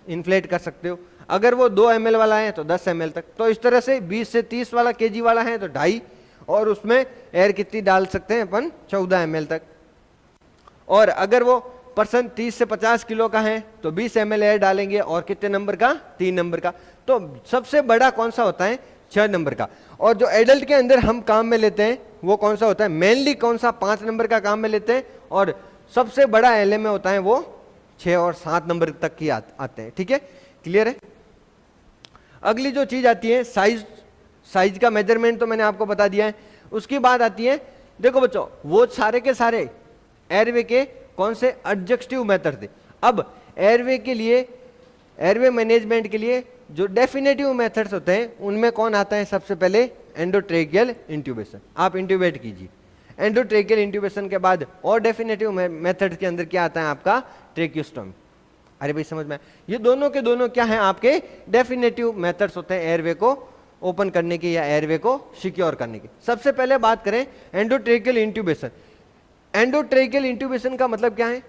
इन्फ्लेट कर सकते हो। अगर वो 2 ml वाला है तो 10 ml तक। तो इस तरह से 20 से 30 वाला केजी वाला है तो 2.5, और उसमें एयर कितनी डाल सकते हैं अपन, 14 ml तक। और अगर वो पर्सन 30 से 50 किलो का है तो 20 ml एयर डालेंगे, और कितने नंबर का, 3 नंबर का। तो सबसे बड़ा कौन सा होता है, 6 नंबर का। और जो एडल्ट के अंदर हम काम में लेते हैं वो कौन सा होता है, मेनली कौन सा, 5 नंबर का काम में लेते हैं, और सबसे बड़ा एलएमए होता है वो 6 और 7 नंबर तक की आते हैं। ठीक है, क्लियर है। अगली जो चीज आती है साइज, साइज का मेजरमेंट तो मैंने आपको बता दिया है। उसकी बात आती है, देखो बच्चों वो सारे के सारे एयरवे के कौन से एडजेक्टिव मेथड थे। अब एयरवे के लिए, एयरवे मैनेजमेंट के लिए जो डेफिनेटिव मेथड्स होते हैं उनमें कौन आता है, सबसे पहले एंडोट्रेकियल इंट्यूबेशन। आप इंट्यूबेट कीजिए, एंडोट्रेकियल इंट्यूबेशन के बाद और डेफिनेटिव मेथड के अंदर क्या आता है आपका, ट्रेकियोस्टोमी। अरे भाई समझ में, ये दोनों के दोनों क्या है, आपके डेफिनेटिव मेथड्स होते हैं एयरवे को ओपन करने के या एयरवे को सिक्योर करने की। सबसे पहले बात करें एंडोट्रेकियल इंट्यूबेशन। एंडोट्रेकियल इंट्यूबेशन का मतलब क्या है,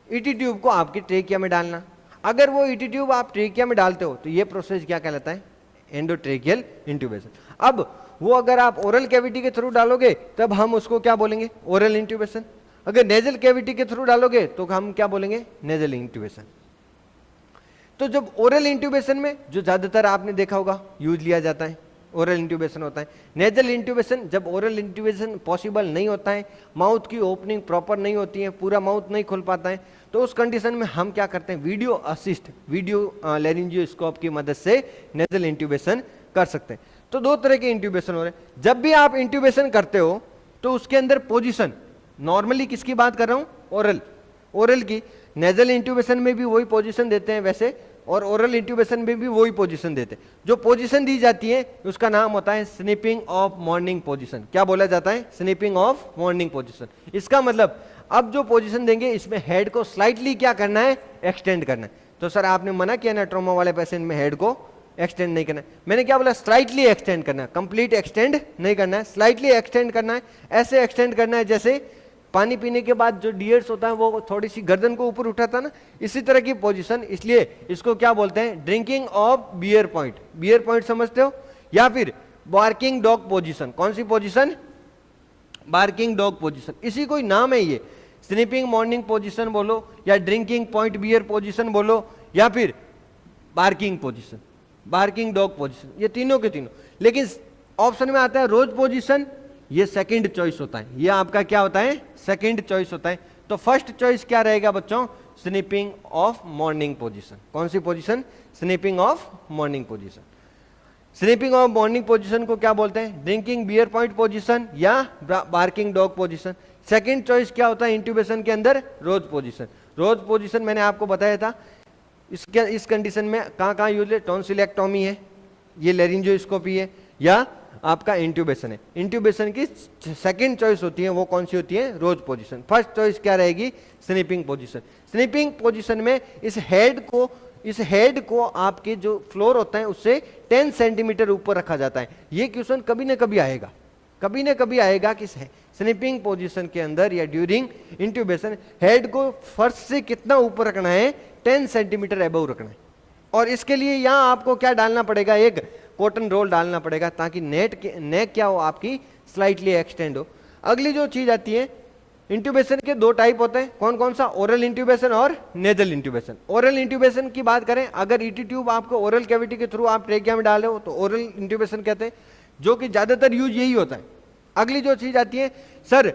ईटी ट्यूब को आपकी ट्रेकिया में डालना। अगर वो ईटी ट्यूब आप ट्रेकिया में डालते हो तो ये प्रोसेस क्या कहलाता है, एंडोट्रेकियल इंट्यूबेशन। अब वो अगर आप ओरल कैविटी के थ्रू डालोगे तब हम उसको क्या बोलेंगे, ओरल इंट्यूबेशन। अगर नेजल कैविटी के थ्रू डालोगे तो हम क्या बोलेंगे, नेजल इंट्यूबेशन। तो जब ओरल इंट्यूबेशन में जो ज्यादातर आपने देखा होगा यूज लिया जाता है, ओरल इंट्यूबेशन होता है। नेजल इंट्यूबेशन, जब ओरल इंट्यूबेशन पॉसिबल नहीं होता है, माउथ की ओपनिंग प्रॉपर नहीं होती है, पूरा माउथ नहीं खुल पाता है, तो उस कंडीशन में हम क्या करते हैं, वीडियो असिस्ट, वीडियो लैरिंजियोस्कोप की मदद से नेजल इंट्यूबेशन कर सकते हैं। तो दो तरह के इंट्यूबेशन हो रहे हैं। जब भी आप इंट्यूबेशन करते हो तो उसके अंदर पोजीशन, नॉर्मली किसकी बात कर रहा हूं, ओरल, ओरल की। नेजल इंट्यूबेशन में भी वही पोजीशन देते हैं वैसे, और ओरल इंट्यूबेशन में भी वही पोजीशन देते हैं। जो पोजीशन दी जाती है उसका नाम होता है स्निपिंग ऑफ मॉर्निंग पोजीशन। क्या बोला जाता है, स्निपिंग ऑफ मॉर्निंग पोजीशन। इसका मतलब अब जो पोजीशन देंगे इसमें हेड को स्लाइटली क्या करना है, एक्सटेंड करना है। तो सर आपने मना किया ना ट्रॉमा वाले पेशेंट में हेड को एक्सटेंड नहीं करना है। मैंने क्या बोला, स्लाइटली एक्सटेंड करना है, कंप्लीट एक्सटेंड नहीं करना है, स्लाइटली एक्सटेंड करना है। ऐसे एक्सटेंड करना है जैसे पानी पीने के बाद जो डियर्स होता है वो थोड़ी सी गर्दन को ऊपर उठाता ना, इसी तरह की पोजीशन। इसलिए इसको क्या बोलते हैं, drinking of beer point. Beer point समझते हो, या फिर बार्किंग डॉग पोजीशन। कौन सी पोजीशन, बार्किंग डॉग पोजीशन। इसी कोई नाम है ये, स्निपिंग मॉर्निंग पोजीशन बोलो, या ड्रिंकिंग पॉइंट बियर पोजीशन बोलो, या फिर barking position, barking dog position, ये तीनों के तीनों। लेकिन ऑप्शन में आता है रोज पोजीशन, ये सेकंड चॉइस होता है, ये आपका क्या होता है, सेकंड चॉइस होता है। तो फर्स्ट चॉइस क्या रहेगा बच्चों, स्निपिंग ऑफ मॉर्निंग पोजीशन। कौन सी position, sniffing of morning position. Sniffing of morning position को क्या बोलते हैं, ड्रिंकिंग बियर पॉइंट पोजीशन या barking dog position. Second choice क्या होता है इंट्यूबेशन के अंदर, रोज पोजीशन। रोज पोजीशन मैंने आपको बताया था। इस कंडीशन में कहाँ यूज है, टॉन्सिलेक्टोमी है, ये लैरिंजियोस्कोपी है, या आपका इंट्यूबेशन है। इंट्यूबेशन की सेकंड चॉइस होती है वो कौन सी होती है, रोज पोजीशन। फर्स्ट चॉइस क्या रहेगी, स्निपिंग पोजीशन। स्निपिंग पोजीशन में इस हेड को आपके जो फ्लोर होता है उससे 10 सेंटीमीटर ऊपर रखा जाता है। ये क्वेश्चन कभी ना कभी आएगा, कभी ना कभी आएगा कि स्निपिंग पोजीशन के अंदर या ड्यूरिंग इंट्यूबेशन हेड को फर्श से कितना ऊपर रखना है, 10 सेंटीमीटर अबव रखना है। और इसके लिए यहाँ आपको क्या डालना पड़ेगा, एक कॉटन रोल डालना पड़ेगा, ताकि नेक क्या हो आपकी, स्लाइटली एक्सटेंड हो। अगली जो चीज आती है, इंट्यूबेशन के दो टाइप होते हैं। कौन कौन सा, ओरल इंट्यूबेशन और नेजल इंट्यूबेशन। ओरल इंट्यूबेशन की बात करें, अगर ईटी ट्यूब आपको ओरल कैविटी के थ्रू आप ट्रेकिया में डाले हो तो ओरल इंट्यूबेशन कहते हैं, जो कि ज्यादातर यूज यही होता है। अगली जो चीज आती है, सर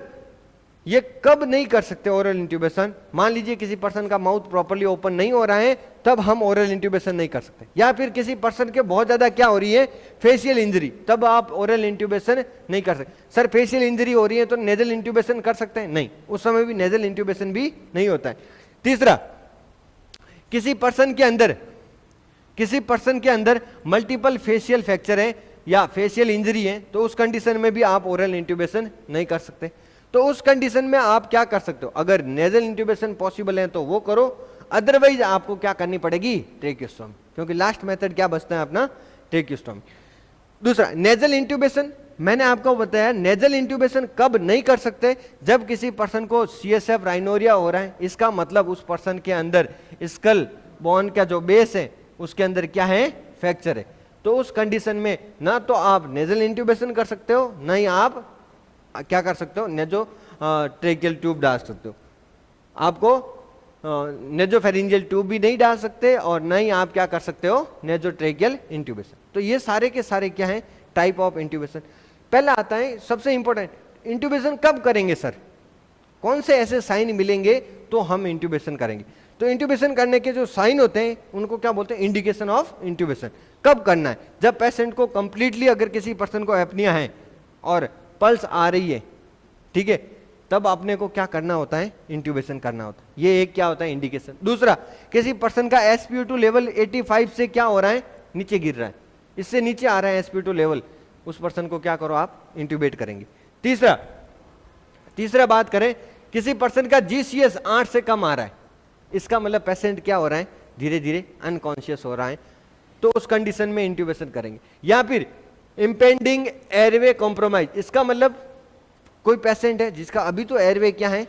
ये कब नहीं कर सकते ओरल इंट्यूबेशन, मान लीजिए किसी पर्सन का माउथ प्रॉपर्ली ओपन नहीं हो रहा है, तब हम ओरल इंट्यूबेशन नहीं कर सकते। या फिर किसी पर्सन के बहुत ज्यादा क्या हो रही है, फेशियल इंजरी, तब आप ओरल इंट्यूबेशन नहीं कर सकते। सर फेशियल इंजरी हो रही है तो नेजल इंट्यूबेशन कर सकते हैं, नहीं, उस समय भी नेजल इंट्यूबेशन भी नहीं होता है। तीसरा, किसी पर्सन के अंदर मल्टीपल फेशियल फ्रैक्चर है या फेशियल इंजरी है, तो उस कंडीशन में भी आप ओरल इंट्यूबेशन नहीं कर सकते। तो उस कंडीशन में आप क्या कर सकते हो, अगर नेजल इंट्यूबेशन पॉसिबल है तो वो करो, अदरवाइज आपको क्या करनी पड़ेगी, ट्रेकियोस्टोमी, क्योंकि लास्ट मेथड क्या बचता है अपना, ट्रेकियोस्टोमी। दूसरा, नेजल इंट्यूबेशन, मैंने आपको बताया नेजल इंट्यूबेशन कब नहीं कर सकते, जब किसी पर्सन को CSF राइनोरिया हो रहा है। इसका मतलब उस पर्सन के अंदर स्कल बोन का जो बेस है उसके अंदर क्या है, फ्रैक्चर है। तो उस कंडीशन में ना तो आप नेजल इंट्यूबेशन कर सकते हो, ना ही आप क्या कर सकते हो, नेजो ट्रेकियल ट्यूब डाल सकते हो। आपको नेजोफेरिंजियल ट्यूब भी नहीं डाल सकते, और न ही आप क्या कर सकते हो, नेजो ट्रेकियल इंट्यूबेशन। तो ये सारे के सारे क्या हैं, टाइप ऑफ इंट्यूबेशन। पहला आता है सबसे इंपॉर्टेंट, इंट्यूबेशन कब करेंगे सर, कौन से ऐसे साइन मिलेंगे तो हम इंट्यूबेशन करेंगे। तो इंट्यूबेशन करने के जो साइन होते हैं उनको क्या बोलते हैं, इंडिकेशन ऑफ इंट्यूबेशन। कब करना है, जब पेशेंट को कंप्लीटली, अगर किसी पर्सन को एपनिया है और पल्स आ रही है, ठीक है, तब आपने को क्या करना होता है, इंट्यूबेशन करना होता है। ये एक क्या होता है, इंडिकेशन। दूसरा, किसी पर्सन का SpO2 लेवल 85 से क्या हो रहा है, नीचे गिर रहा है, इससे नीचे आ रहा है SpO2 लेवल, उस पर्सन को क्या करो, आप इंट्यूबेट करेंगे। तीसरा बात करें, किसी पर्सन का GCS 8 से कम आ रहा है, इसका मतलब पेशेंट क्या हो रहा है, धीरे धीरे अनकॉन्शियस हो रहा है, तो उस कंडीशन में इंट्यूबेशन करेंगे। या फिर इंपेंडिंग एयरवे कॉम्प्रोमाइज, इसका मतलब कोई पेशेंट है जिसका अभी तो एयरवे क्या है,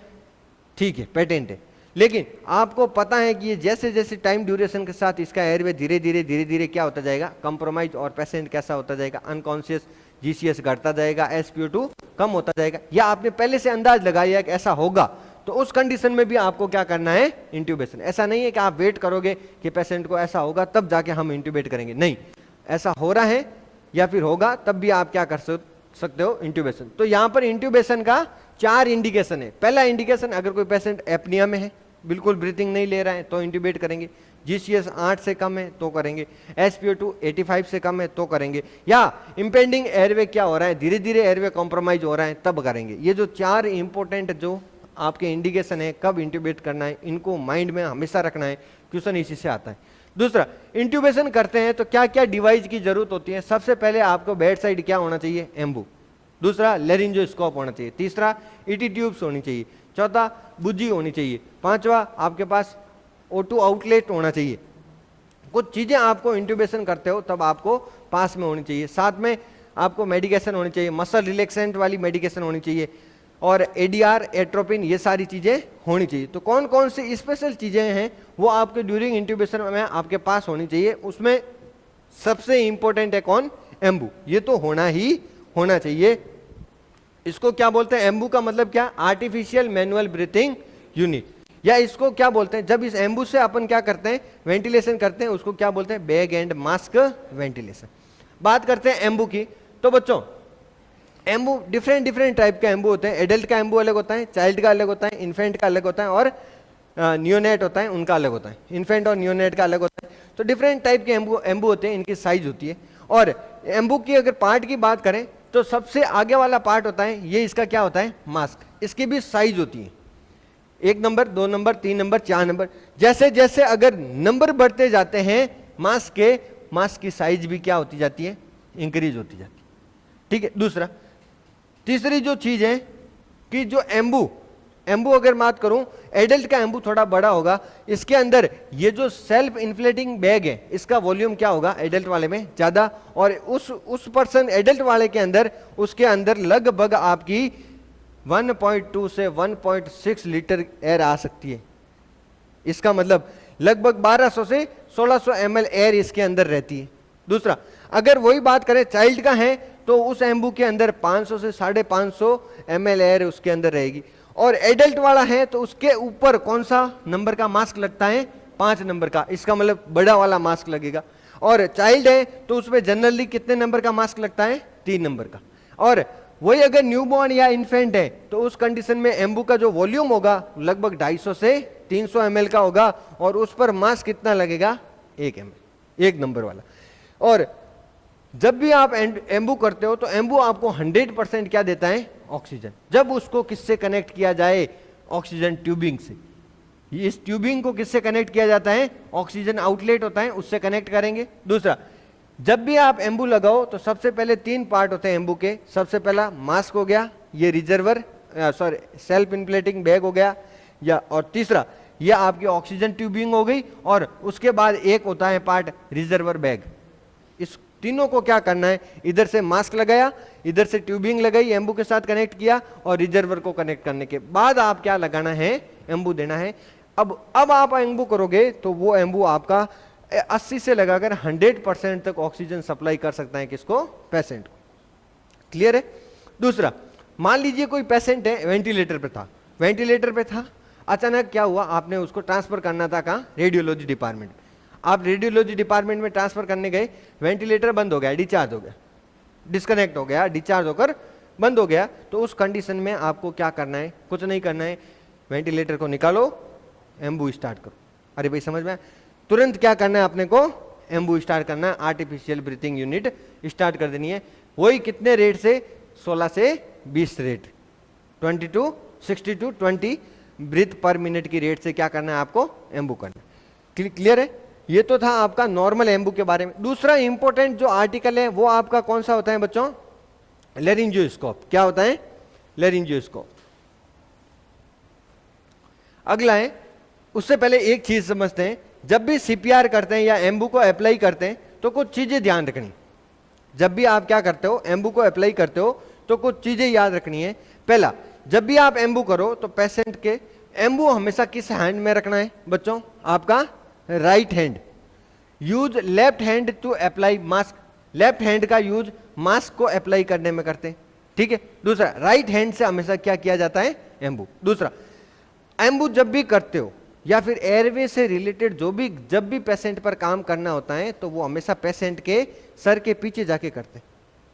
ठीक है, पेटेंट है, लेकिन आपको पता है कि ये जैसे जैसे टाइम ड्यूरेशन के साथ इसका एयरवे धीरे धीरे क्या होता जाएगा, कंप्रोमाइज, और पेशेंट कैसा होता जाएगा, अनकॉन्शियस, GCS घटता जाएगा, SpO2 कम होता जाएगा, या आपने पहले से अंदाज लगाया कि ऐसा होगा, तो उस कंडीशन में भी आपको क्या करना है, इंट्यूबेशन। ऐसा नहीं है कि आप वेट करोगे कि पेशेंट को ऐसा होगा तब जाके हम इंट्यूबेट करेंगे, नहीं, ऐसा हो रहा है या फिर होगा तब भी आप क्या कर सकते हो, इंट्यूबेशन। तो यहां पर इंट्यूबेशन का 4 इंडिकेशन है। पहला इंडिकेशन, अगर कोई पेशेंट एपनिया में है, बिल्कुल ब्रीथिंग नहीं ले रहा है, तो इंट्यूबेट करेंगे। जीसीएस 8 से कम है तो करेंगे, SpO2 85 से कम है तो करेंगे, या इंपेंडिंग एयरवे क्या हो रहा है, धीरे धीरे एयरवे कॉम्प्रोमाइज हो रहा है तब करेंगे। ये जो 4 इंपॉर्टेंट जो आपके इंडिकेशन है कब इंट्यूबेट करना है, इनको माइंड में हमेशा रखना है, क्वेश्चन इसी से आता है। दूसरा, इंट्यूबेशन करते हैं तो क्या क्या डिवाइस की जरूरत होती है। सबसे पहले आपको बेड साइड क्या होना चाहिए, एम्बू। दूसरा, लेरिंजोस्कोप होना चाहिए। तीसरा, ईटी ट्यूब्स होनी चाहिए। चौथा, बुज्जी होनी चाहिए। पांचवा, आपके पास O2 आउटलेट होना चाहिए। कुछ चीजें आपको इंट्यूबेशन करते हो तब आपको पास में होनी चाहिए। साथ में आपको मेडिकेशन होनी चाहिए, मसल रिलैक्सेंट वाली मेडिकेशन होनी चाहिए, और एडीआर, एट्रोपिन, ये सारी चीजें होनी चाहिए। तो कौन कौन सी स्पेशल चीजें हैं वो आपके ड्यूरिंग इंट्यूबेशन में आपके पास होनी चाहिए। उसमें सबसे इंपॉर्टेंट है कौन, एम्बू। ये तो होना ही होना चाहिए। इसको क्या बोलते हैं, एम्बू का मतलब क्या, आर्टिफिशियल मैनुअल ब्रीथिंग यूनिट, या इसको क्या बोलते हैं, जब इस एम्बू से अपन क्या करते हैं, वेंटिलेशन करते हैं, उसको क्या बोलते हैं, बैग एंड मास्क वेंटिलेशन। बात करते हैं एम्बू की। तो बच्चों, एम्बू डिफरेंट टाइप के एम्बू होते हैं। एडल्ट का एम्बू अलग होता है, चाइल्ड का अलग होता है, इन्फेंट का अलग होता है, और नियोनेट होता है, उनका अलग होता है। इन्फेंट और नियोनेट का अलग होता है। तो डिफरेंट टाइप के एम्बू होते हैं, इनकी साइज होती है। और एम्बू की अगर पार्ट की बात करें तो सबसे आगे वाला पार्ट होता है, ये इसका क्या होता है, मास्क। इसकी भी साइज होती है, 1 नंबर, 2 नंबर, 3 नंबर, 4 नंबर। जैसे जैसे अगर नंबर बढ़ते जाते हैं मास्क की साइज भी क्या होती जाती है, इंक्रीज होती जाती है। ठीक है। दूसरा, तीसरी जो चीज है कि जो एम्बू अगर बात करूं, एडल्ट का एम्बू थोड़ा बड़ा होगा। इसके अंदर ये जो सेल्फ इन्फ्लेटिंग बैग है, इसका वॉल्यूम क्या होगा, एडल्ट वाले में ज्यादा, और उस पर्सन एडल्ट वाले के अंदर, उसके अंदर लगभग आपकी 1.2 से 1.6 लीटर एयर आ सकती है। इसका मतलब लगभग 1200 से 1600 ml एयर इसके अंदर रहती है। दूसरा, अगर वही बात करें चाइल्ड का है तो उस एम्बू के अंदर 500 से 550 ml एयर उसके अंदर रहेगी। और एडल्ट वाला है तो उसके ऊपर कौन सा नंबर का मास्क लगता है, 5 नंबर का, इसका मतलब बड़ा वाला मास्क लगेगा। और चाइल्ड है तो उसमें जनरली कितने नंबर का मास्क लगता है, 3 नंबर का। और वही अगर न्यूबॉर्न या इन्फेंट है तो उस कंडीशन में एम्बू का जो वॉल्यूम होगा लगभग 250 से 300 ml का होगा, और उस पर मास्क कितना लगेगा, 1 ml, 1 नंबर वाला। और जब भी आप एम्बू करते हो तो एम्बू आपको 100% क्या देता है, ऑक्सीजन। जब उसको किससे कनेक्ट किया जाए, ऑक्सीजन ट्यूबिंग से। इस ट्यूबिंग को किससे कनेक्ट किया जाता है, ऑक्सीजन आउटलेट होता है, उससे कनेक्ट करेंगे। दूसरा, जब भी आप एम्बू लगाओ तो सबसे पहले 3 पार्ट होते हैं एम्बू के। सबसे पहला मास्क हो गया, ये रिजर्वर सेल्फ इन्फ्लेटिंग बैग हो गया, या और तीसरा ये आपकी ऑक्सीजन ट्यूबिंग हो गई, और उसके बाद एक होता है पार्ट रिजर्वर बैग। इस तीनों को क्या करना है, इधर से मास्क लगाया, इधर से ट्यूबिंग लगाई, एम्बू के साथ कनेक्ट किया, और रिजर्वर को कनेक्ट करने के बाद आप क्या लगाना है, एम्बू देना है। अब आप एम्बू करोगे तो वो एम्बू आपका 80 से लगाकर 100% तक ऑक्सीजन सप्लाई कर सकता है, किसको, पेशेंट को। क्लियर है। दूसरा, मान लीजिए कोई पेशेंट है वेंटिलेटर पे था, अचानक क्या हुआ, आपने उसको ट्रांसफर करना था कहाँ, रेडियोलॉजी डिपार्टमेंट। आप रेडियोलॉजी डिपार्टमेंट में ट्रांसफर करने गए, वेंटिलेटर बंद हो गया, डिस्चार्ज हो गया, डिस्कनेक्ट हो गया, डिस्चार्ज होकर बंद हो गया। तो उस कंडीशन में आपको क्या करना है, कुछ नहीं करना है, वेंटिलेटर को निकालो, एम्बू स्टार्ट करो। अरे भाई समझ में, तुरंत क्या करना है अपने को, एम्बू स्टार्ट करना है, आर्टिफिशियल ब्रीथिंग यूनिट स्टार्ट कर देनी है। वही कितने रेट से, 16 से 20 रेट, 22 62 20 ब्रीथ पर मिनट की रेट से क्या करना है आपको, एम्बू करना। क्लियर है। ये तो था आपका नॉर्मल एम्बू के बारे में। दूसरा इंपॉर्टेंट जो आर्टिकल है वो आपका कौन सा होता है बच्चों, लेरिंजियोस्कोप। क्या होता है, लेरिंजियोस्कोप। अगला है, उससे पहले एक चीज समझते हैं, जब भी सीपीआर करते हैं या एम्बू को अप्लाई करते हैं तो कुछ चीजें ध्यान रखनी। जब भी आप क्या करते हो, एम्बू को अप्लाई करते हो तो कुछ चीजें याद रखनी है। पहला, जब भी आप एम्बू करो तो पेशेंट के एम्बू हमेशा किस हैंड में रखना है बच्चों, आपका right hand. Use left hand to apply mask, left hand का यूज मास्क को अप्लाई करने में करते हैं। ठीक है। दूसरा, राइट हैंड से हमेशा क्या किया जाता है, एम्बू। दूसरा, एम्बू जब भी करते हो या फिर एयरवे से रिलेटेड जब भी पेशेंट पर काम करना होता है तो वो हमेशा पेशेंट के सर के पीछे जाके करते हैं।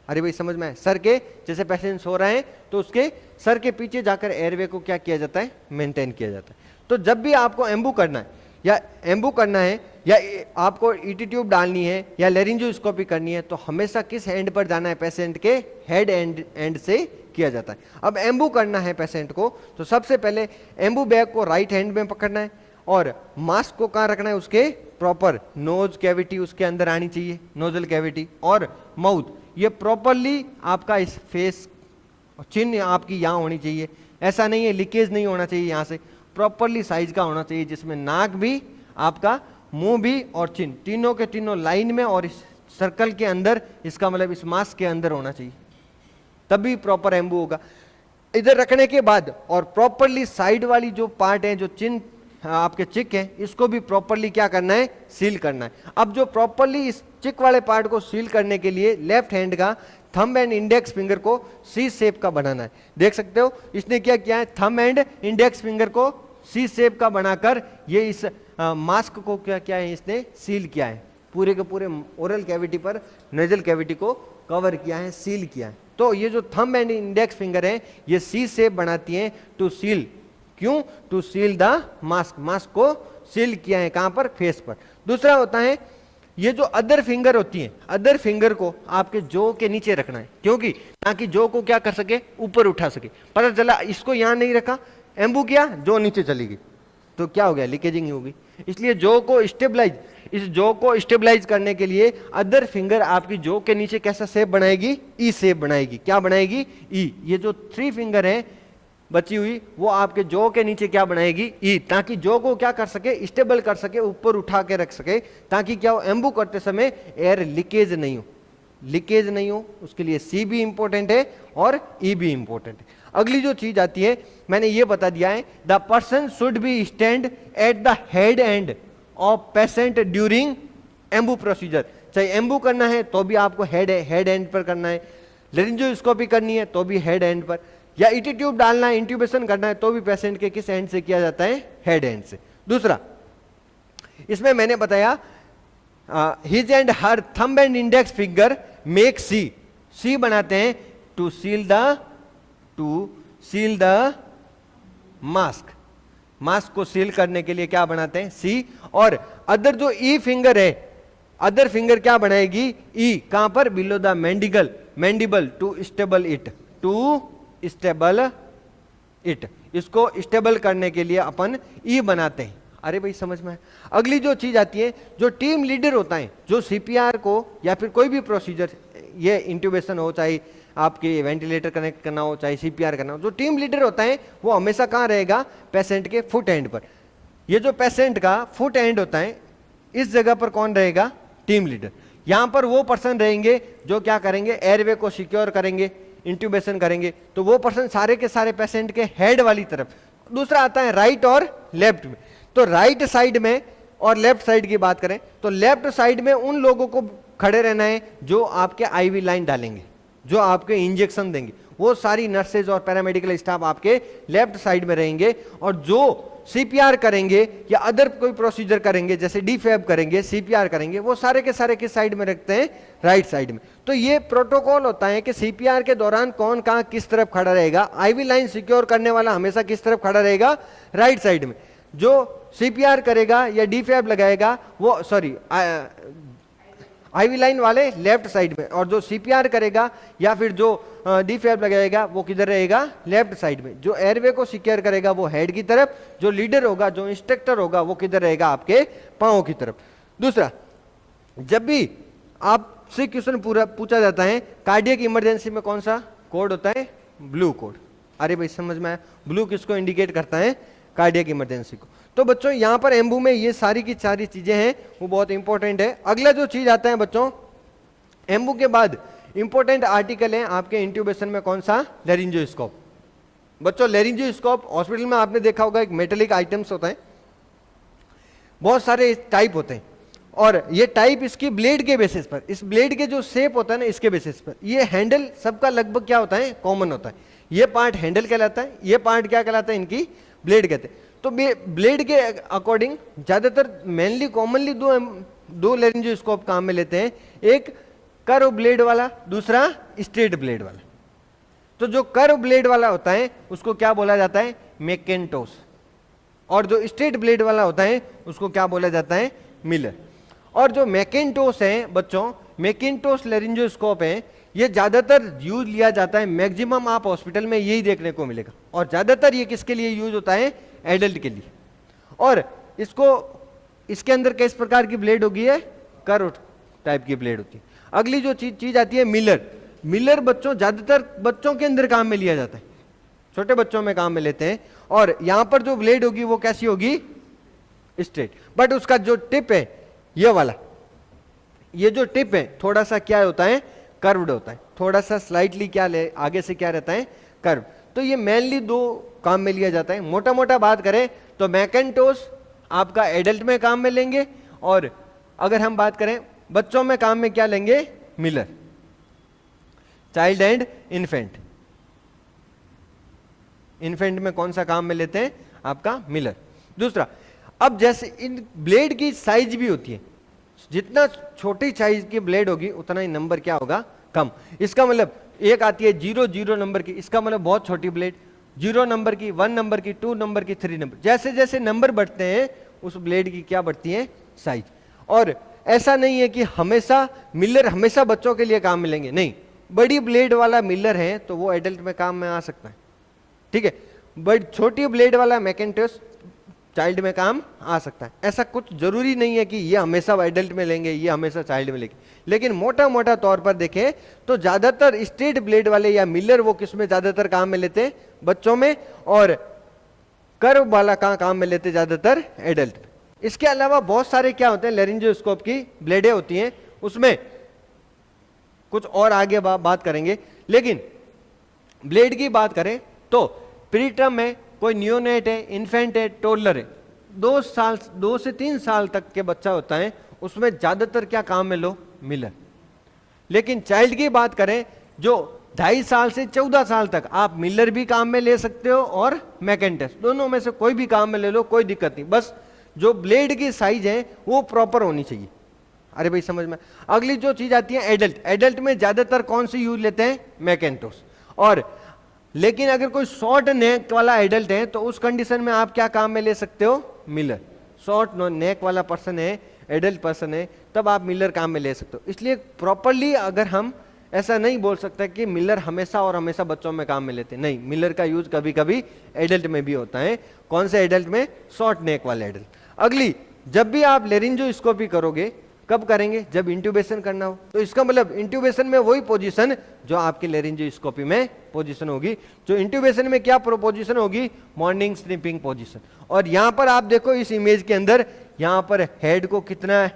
अरे भाई समझ में आए, सर के, जैसे पेशेंट सो रहे हैं तो उसके सर के पीछे जाकर एयरवे को क्या किया जाता है, मेंटेन किया जाता है। तो जब भी आपको एम्बू करना है या आपको ईटी ट्यूब डालनी है या लेरिंजोस्कोपी करनी है तो हमेशा किस एंड पर जाना है, पेशेंट के हेड एंड से किया जाता है। अब एम्बू करना है पेशेंट को तो सबसे पहले एम्बू बैग को राइट हैंड में पकड़ना है और मास्क को कहाँ रखना है, उसके प्रॉपर नोज कैविटी उसके अंदर आनी चाहिए, नोजल कैविटी और माउथ ये प्रॉपरली आपका इस फेस, चिन्ह आपकी यहाँ होनी चाहिए। ऐसा नहीं है लीकेज नहीं होना चाहिए, यहाँ से प्रॉपरली साइज का होना चाहिए जिसमें नाक भी आपका, मुंह भी और चिन्ह तीनों के तीनों लाइन में और इस सर्कल के अंदर, इसका मतलब इस मास्क के अंदर होना चाहिए, तभी प्रॉपर एम्बू होगा। इधर रखने के बाद और प्रॉपरली साइड वाली जो पार्ट है, जो चिन्ह आपके चिक है, इसको भी प्रॉपरली क्या करना है, सील करना है। अब जो प्रॉपरली इस चिक वाले पार्ट को सील करने के लिए लेफ्ट हैंड का थंब एंड इंडेक्स फिंगर को सी शेप का बनाना है। देख सकते हो इसने क्या किया है, थंब एंड इंडेक्स फिंगर को सी शेप का बनाकर ये इस मास्क को क्या किया है, इसने सील किया है, पूरे के पूरे ओरल कैविटी पर नेजल कैविटी को कवर किया है, सील किया है। तो ये जो थंब एंड इंडेक्स फिंगर है ये सी शेप बनाती है टू सील, क्यों, to seal the mask, mask को सील किया है कहां पर, फेस पर। दूसरा होता है ये जो अदर फिंगर होती है, अदर फिंगर को आपके जो के नीचे रखना है, क्योंकि ताकि जो को क्या कर सके, ऊपर उठा सके। पता चला इसको यहां नहीं रखा, एम्बू किया, जो नीचे चली गई तो क्या हो गया, लीकेजिंग ही होगी। इसलिए जो को स्टेबलाइज, इस जो को स्टेबलाइज करने के लिए अदर फिंगर आपकी जो के नीचे कैसा शेप बनाएगी, ई शेप बनाएगी। क्या बनाएगी, ई। ये जो 3 फिंगर है बची हुई वो आपके जो के नीचे क्या बनाएगी, ई, ताकि जो को क्या कर सके, स्टेबल कर सके, ऊपर उठा के रख सके, ताकि क्या हो, एम्बू करते समय एयर लीकेज नहीं हो, लीकेज नहीं हो। उसके लिए सी भी इंपॉर्टेंट है और ई भी इंपॉर्टेंट है। अगली जो चीज आती है, मैंने ये बता दिया है, the person should be stand at the head end of patient during Anbu procedure. चाहे एम्बू करना है तो भी आपको हेड एंड पर करना है, लेरिंजोस्कोपी करनी है तो भी हेड एंड पर, या ईटी ट्यूब डालना है, इंट्यूबेशन करना है तो भी पेशेंट के किस एंड से किया जाता है, हेड एंड से। दूसरा इसमें मैंने बताया his and her thumb and index finger make C, C बनाते हैं to seal the mask, mask को सील करने के लिए क्या बनाते हैं, सी। और अदर जो ई फिंगर है, अदर फिंगर क्या बनाएगी, ई, कहां पर, below the mandible to stable it, to stable it, इसको स्टेबल करने के लिए अपन ई बनाते हैं। अरे भाई समझ में। अगली जो चीज आती है, जो टीम लीडर होता है, जो सीपीआर को या फिर कोई भी प्रोसीजर, ये इंट्यूबेशन हो, चाहे आपके वेंटिलेटर कनेक्ट करना हो, चाहे सीपीआर करना हो, जो टीम लीडर होता है वो हमेशा कहाँ रहेगा, पेशेंट के फुट एंड पर। ये जो पेशेंट का फुट एंड होता है, इस जगह पर कौन रहेगा, टीम लीडर। यहां पर वो पर्सन रहेंगे जो क्या करेंगे, एयरवे को सिक्योर करेंगे, इंट्यूबेशन करेंगे। तो वो पर्सन सारे के सारे पेशेंट के हेड वाली तरफ। दूसरा आता है राइट और लेफ्ट में। तो राइट साइड में और लेफ्ट साइड की बात करें तो लेफ्ट साइड में उन लोगों को खड़े रहना है जो आपके आईवी लाइन डालेंगे, जो आपके इंजेक्शन देंगे, वो सारी नर्सेज और पैरामेडिकल स्टाफ आपके लेफ्ट साइड में रहेंगे। और जो सीपीआर करेंगे या अदर कोई प्रोसीजर करेंगे, जैसे डीफैब करेंगे, सीपीआर करेंगे, वो सारे के सारे किस साइड में रखते हैं, राइट साइड में। तो ये प्रोटोकॉल होता है कि सीपीआर के दौरान कौन कहां किस तरफ खड़ा रहेगा। आईवी लाइन सिक्योर करने वाला हमेशा किस तरफ खड़ा रहेगा, राइट साइड में। जो सीपीआर करेगा या डीफैब लगाएगा वो, सॉरी, आईवी लाइन वाले लेफ्ट साइड में, और जो सीपीआर करेगा या फिर जो डीफैब लगाएगा वो किधर रहेगा, लेफ्ट साइड में। जो एयरवे को सिक्योर करेगा वो हेड की तरफ, जो लीडर होगा, जो इंस्ट्रक्टर होगा वो किधर रहेगा, आपके पांव की तरफ। दूसरा, जब भी आपसे क्वेश्चन पूछा जाता है कार्डियक इमरजेंसी में कौन सा कोड होता है, ब्लू कोड। अरे भाई समझ में आया, ब्लू किसको इंडिकेट करता है, कार्डियक इमरजेंसी को। तो बच्चों यहां पर एम्बू में ये सारी की सारी चीजें हैं, वो बहुत इंपॉर्टेंट है। अगला जो चीज आता है बच्चों, एम्बू के बाद इंपॉर्टेंट आर्टिकल है आपके इंट्यूबेशन में कौन सा, लेरिंजोस्कोप। बच्चों लेरिंजोस्कोप हॉस्पिटल में आपने देखा होगा, एक मेटेलिक आइटम्स होता है, बहुत सारे टाइप होते हैं, और ये टाइप इसकी ब्लेड के बेसिस पर, इस ब्लेड के जो शेप होता है ना, इसके बेसिस पर। ये हैंडल सबका लगभग क्या होता है, कॉमन होता है। ये पार्ट हैंडल कहलाता है, ये पार्ट क्या कहलाता है, इनकी ब्लेड कहते हैं। तो ब्लेड के अकॉर्डिंग ज्यादातर मेनली कॉमनली दो लेरिंजोस्कोप काम में लेते हैं, एक कर्व ब्लेड वाला, दूसरा स्ट्रेट ब्लेड वाला। तो जो कर्व ब्लेड वाला होता है उसको क्या बोला जाता है, मैकेंटोस, और जो स्ट्रेट ब्लेड वाला होता है उसको क्या बोला जाता है, मिलर। और जो मैकेंटोस है बच्चों, मैकेंटोस लेरिंजोस्कोप है, ये ज्यादातर यूज लिया जाता है, मैक्सिमम आप हॉस्पिटल में यही देखने को मिलेगा, और ज्यादातर ये किसके लिए यूज होता है, एडल्ट के लिए। और इसके अंदर किस प्रकार की ब्लेड होगी है, कर्व टाइप की ब्लेड होती है। अगली जो चीज आती है मिलर। मिलर बच्चों ज्यादातर बच्चों के अंदर काम में लिया जाता है, छोटे बच्चों में काम में लेते हैं, और यहां पर जो ब्लेड होगी वो कैसी होगी, स्ट्रेट, बट उसका जो टिप है ये वाला, ये जो टिप है थोड़ा सा क्या होता है, कर्व्ड होता है, थोड़ा सा स्लाइटली क्या ले आगे से क्या रहता है, कर्व। तो ये मेनली दो काम में लिया जाता है। मोटा मोटा बात करें तो मैकेंटोस आपका एडल्ट में काम में लेंगे, और अगर हम बात करें बच्चों में काम में क्या लेंगे, Miller, child and infant. Infant में कौन सा काम में लेते हैं, आपका मिलर। दूसरा, अब जैसे इन ब्लेड की साइज भी होती है, जितना छोटी साइज की ब्लेड होगी उतना ही नंबर क्या होगा, कम। इसका मतलब एक आती है 0 नंबर की, इसका मतलब बहुत छोटी ब्लेड, 0 नंबर की, 1 नंबर की, 2 नंबर की, 3 नंबर, जैसे जैसे नंबर बढ़ते हैं उस ब्लेड की क्या बढ़ती है, साइज। और ऐसा नहीं है कि हमेशा मिलर हमेशा बच्चों के लिए काम मिलेंगे, नहीं, बड़ी ब्लेड वाला मिलर है तो वो एडल्ट में काम में आ सकता है, ठीक है, बट छोटी ब्लेड वाला मैकेंटोस चाइल्ड में काम आ सकता है। ऐसा कुछ जरूरी नहीं है कि ये हमेशा एडल्ट में लेंगे, ये हमेशा चाइल्ड में लेंगे, लेकिन मोटा मोटा तौर पर देखें तो ज्यादातर स्ट्रेट ब्लेड वाले या मिलर वो किस में ज्यादातर काम में लेते हैं, बच्चों में, और कर्व वाला काम में लेते ज्यादातर एडल्ट में। इसके अलावा बहुत सारे क्या होते हैं, लेरिंजोस्कोप की ब्लेडें होती हैं, उसमें कुछ और आगे बात करेंगे, लेकिन ब्लेड की बात करें तो प्रीटर्म में कोई नियोनेट है, इन्फेंट है, टोडलर है, 2 से 3 साल तक के बच्चा होता है, उसमें ज्यादातर क्या काम में लो, मिलर। लेकिन चाइल्ड की बात करें जो 2.5 साल से 14 साल तक, आप मिलर भी काम में ले सकते हो और मैकेंटोस, दोनों में से कोई भी काम में ले लो, कोई दिक्कत नहीं, बस जो ब्लेड की साइज है वो प्रॉपर होनी चाहिए। अरे भाई समझ में। अगली जो चीज आती है एडल्ट, एडल्ट में ज्यादातर कौन सी यूज लेते हैं, मैकेंटोस। और लेकिन अगर कोई शॉर्ट नेक वाला एडल्ट है तो उस कंडीशन में आप क्या काम में ले सकते हो, मिलर। शॉर्ट नेक वाला पर्सन है, एडल्ट पर्सन है, तब आप मिलर काम में ले सकते हो। इसलिए प्रॉपरली अगर हम ऐसा नहीं बोल सकते कि मिलर हमेशा और हमेशा बच्चों में काम में लेते हैं, नहीं, मिलर का यूज कभी कभी एडल्ट में भी होता है। कौन से एडल्ट में, शॉर्ट नेक वाले एडल्ट। अगली, जब भी आप लेरिंजोस्कोपी करोगे, कब करेंगे, जब इंट्यूबेशन करना हो, तो इसका मतलब इंट्यूबेशन में वही पोजीशन जो आपके लेरिंजोस्कोपी में पोजीशन होगी। जो इंट्यूबेशन में क्या पोजीशन होगी, मॉर्निंग स्लीपिंग पोजीशन। और यहां पर आप देखो इस इमेज के अंदर, यहां पर हेड को कितना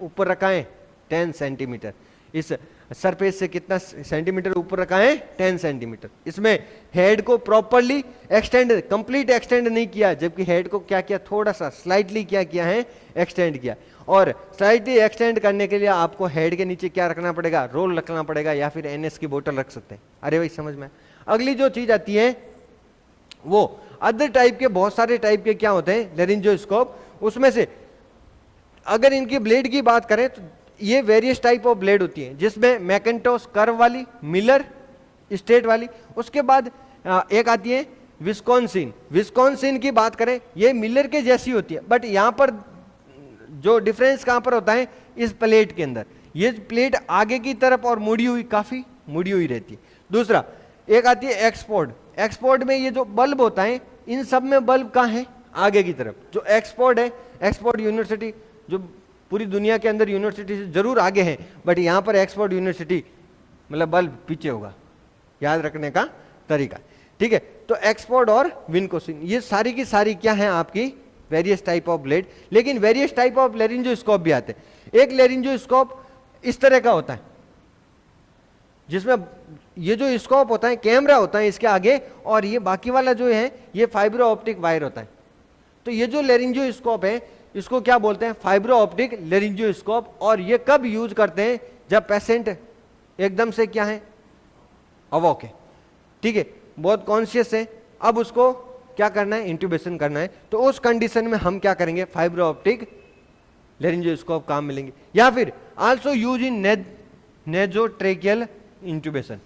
ऊपर रखा है, 10 सेंटीमीटर, इस सरफेस से कितना सेंटीमीटर ऊपर रखा है, 10 सेंटीमीटर। इसमें हेड को प्रॉपरली एक्सटेंड, कंप्लीट एक्सटेंड नहीं किया, जबकि हेड को क्या किया, थोड़ा सा स्लाइटली क्या किया है, एक्सटेंड किया। और स्लाइटली एक्सटेंड करने के लिए आपको हेड के नीचे क्या रखना पड़ेगा, रोल रखना पड़ेगा, या फिर NS की बोतल रख सकते हैं। अरे भाई समझ में। अगली जो चीज आती है वो अदर टाइप के, बहुत सारे टाइप के क्या होते हैं लेरिंजोस्कोप, उसमें से अगर इनकी ब्लेड की बात करें तो ये वेरियस टाइप ऑफ ब्लेड होती है, जिसमें मैकेंटोस कर्व वाली, मिलर स्ट्रेट वाली। उसके बाद एक आती है विस्कॉन्सिन। विस्कॉन्सिन की बात करें, ये मिलर के जैसी होती है, बट यहां पर जो डिफरेंस कहां पर होता है, इस प्लेट के अंदर, ये प्लेट आगे की तरफ और मुड़ी हुई, काफी मुड़ी हुई रहती है। दूसरा एक आती है एक्सपोर्ट। एक्सपोर्ट में ये जो बल्ब होता है, इन सब में बल्ब कहां है, आगे की तरफ। जो एक्सपोर्ट है, एक्सपोर्ट यूनिवर्सिटी जो पूरी दुनिया के अंदर यूनिवर्सिटी से जरूर आगे है, बट यहां पर एक्सपोर्ट यूनिवर्सिटी मतलब बल्ब पीछे होगा, याद रखने का तरीका, ठीक है। तो एक्सपोर्ट और विस्कोसिन, ये सारी की सारी क्या है आपकी वेरियस टाइप ऑफ ब्लेड। लेकिन वेरियस टाइप ऑफ लेरिंजोस्कोप भी आते हैं। एक लेरिंजोस्कोप इस तरह का होता है, जिसमें ये जो स्कोप होता है, कैमरा होता है इसके आगे, और ये बाकी वाला जो है ये फाइब्रो ऑप्टिक वायर होता है। तो ये जो लेरिंजोस्कोप है इसको क्या बोलते हैं, फाइब्रो ऑप्टिक लेरिंजोस्कोप। और ये कब यूज करते हैं, जब पेशेंट एकदम से क्या है, अवॉक है, ठीक है, बहुत कॉन्शियस है, अब उसको क्या करना है, इंट्यूबेशन करना है। तो उस कंडीशन में हम क्या करेंगे, फाइब्रो ऑप्टिक लेरिंजियोस्कोप काम मिलेंगे। या फिर also use in nasotracheal intubation.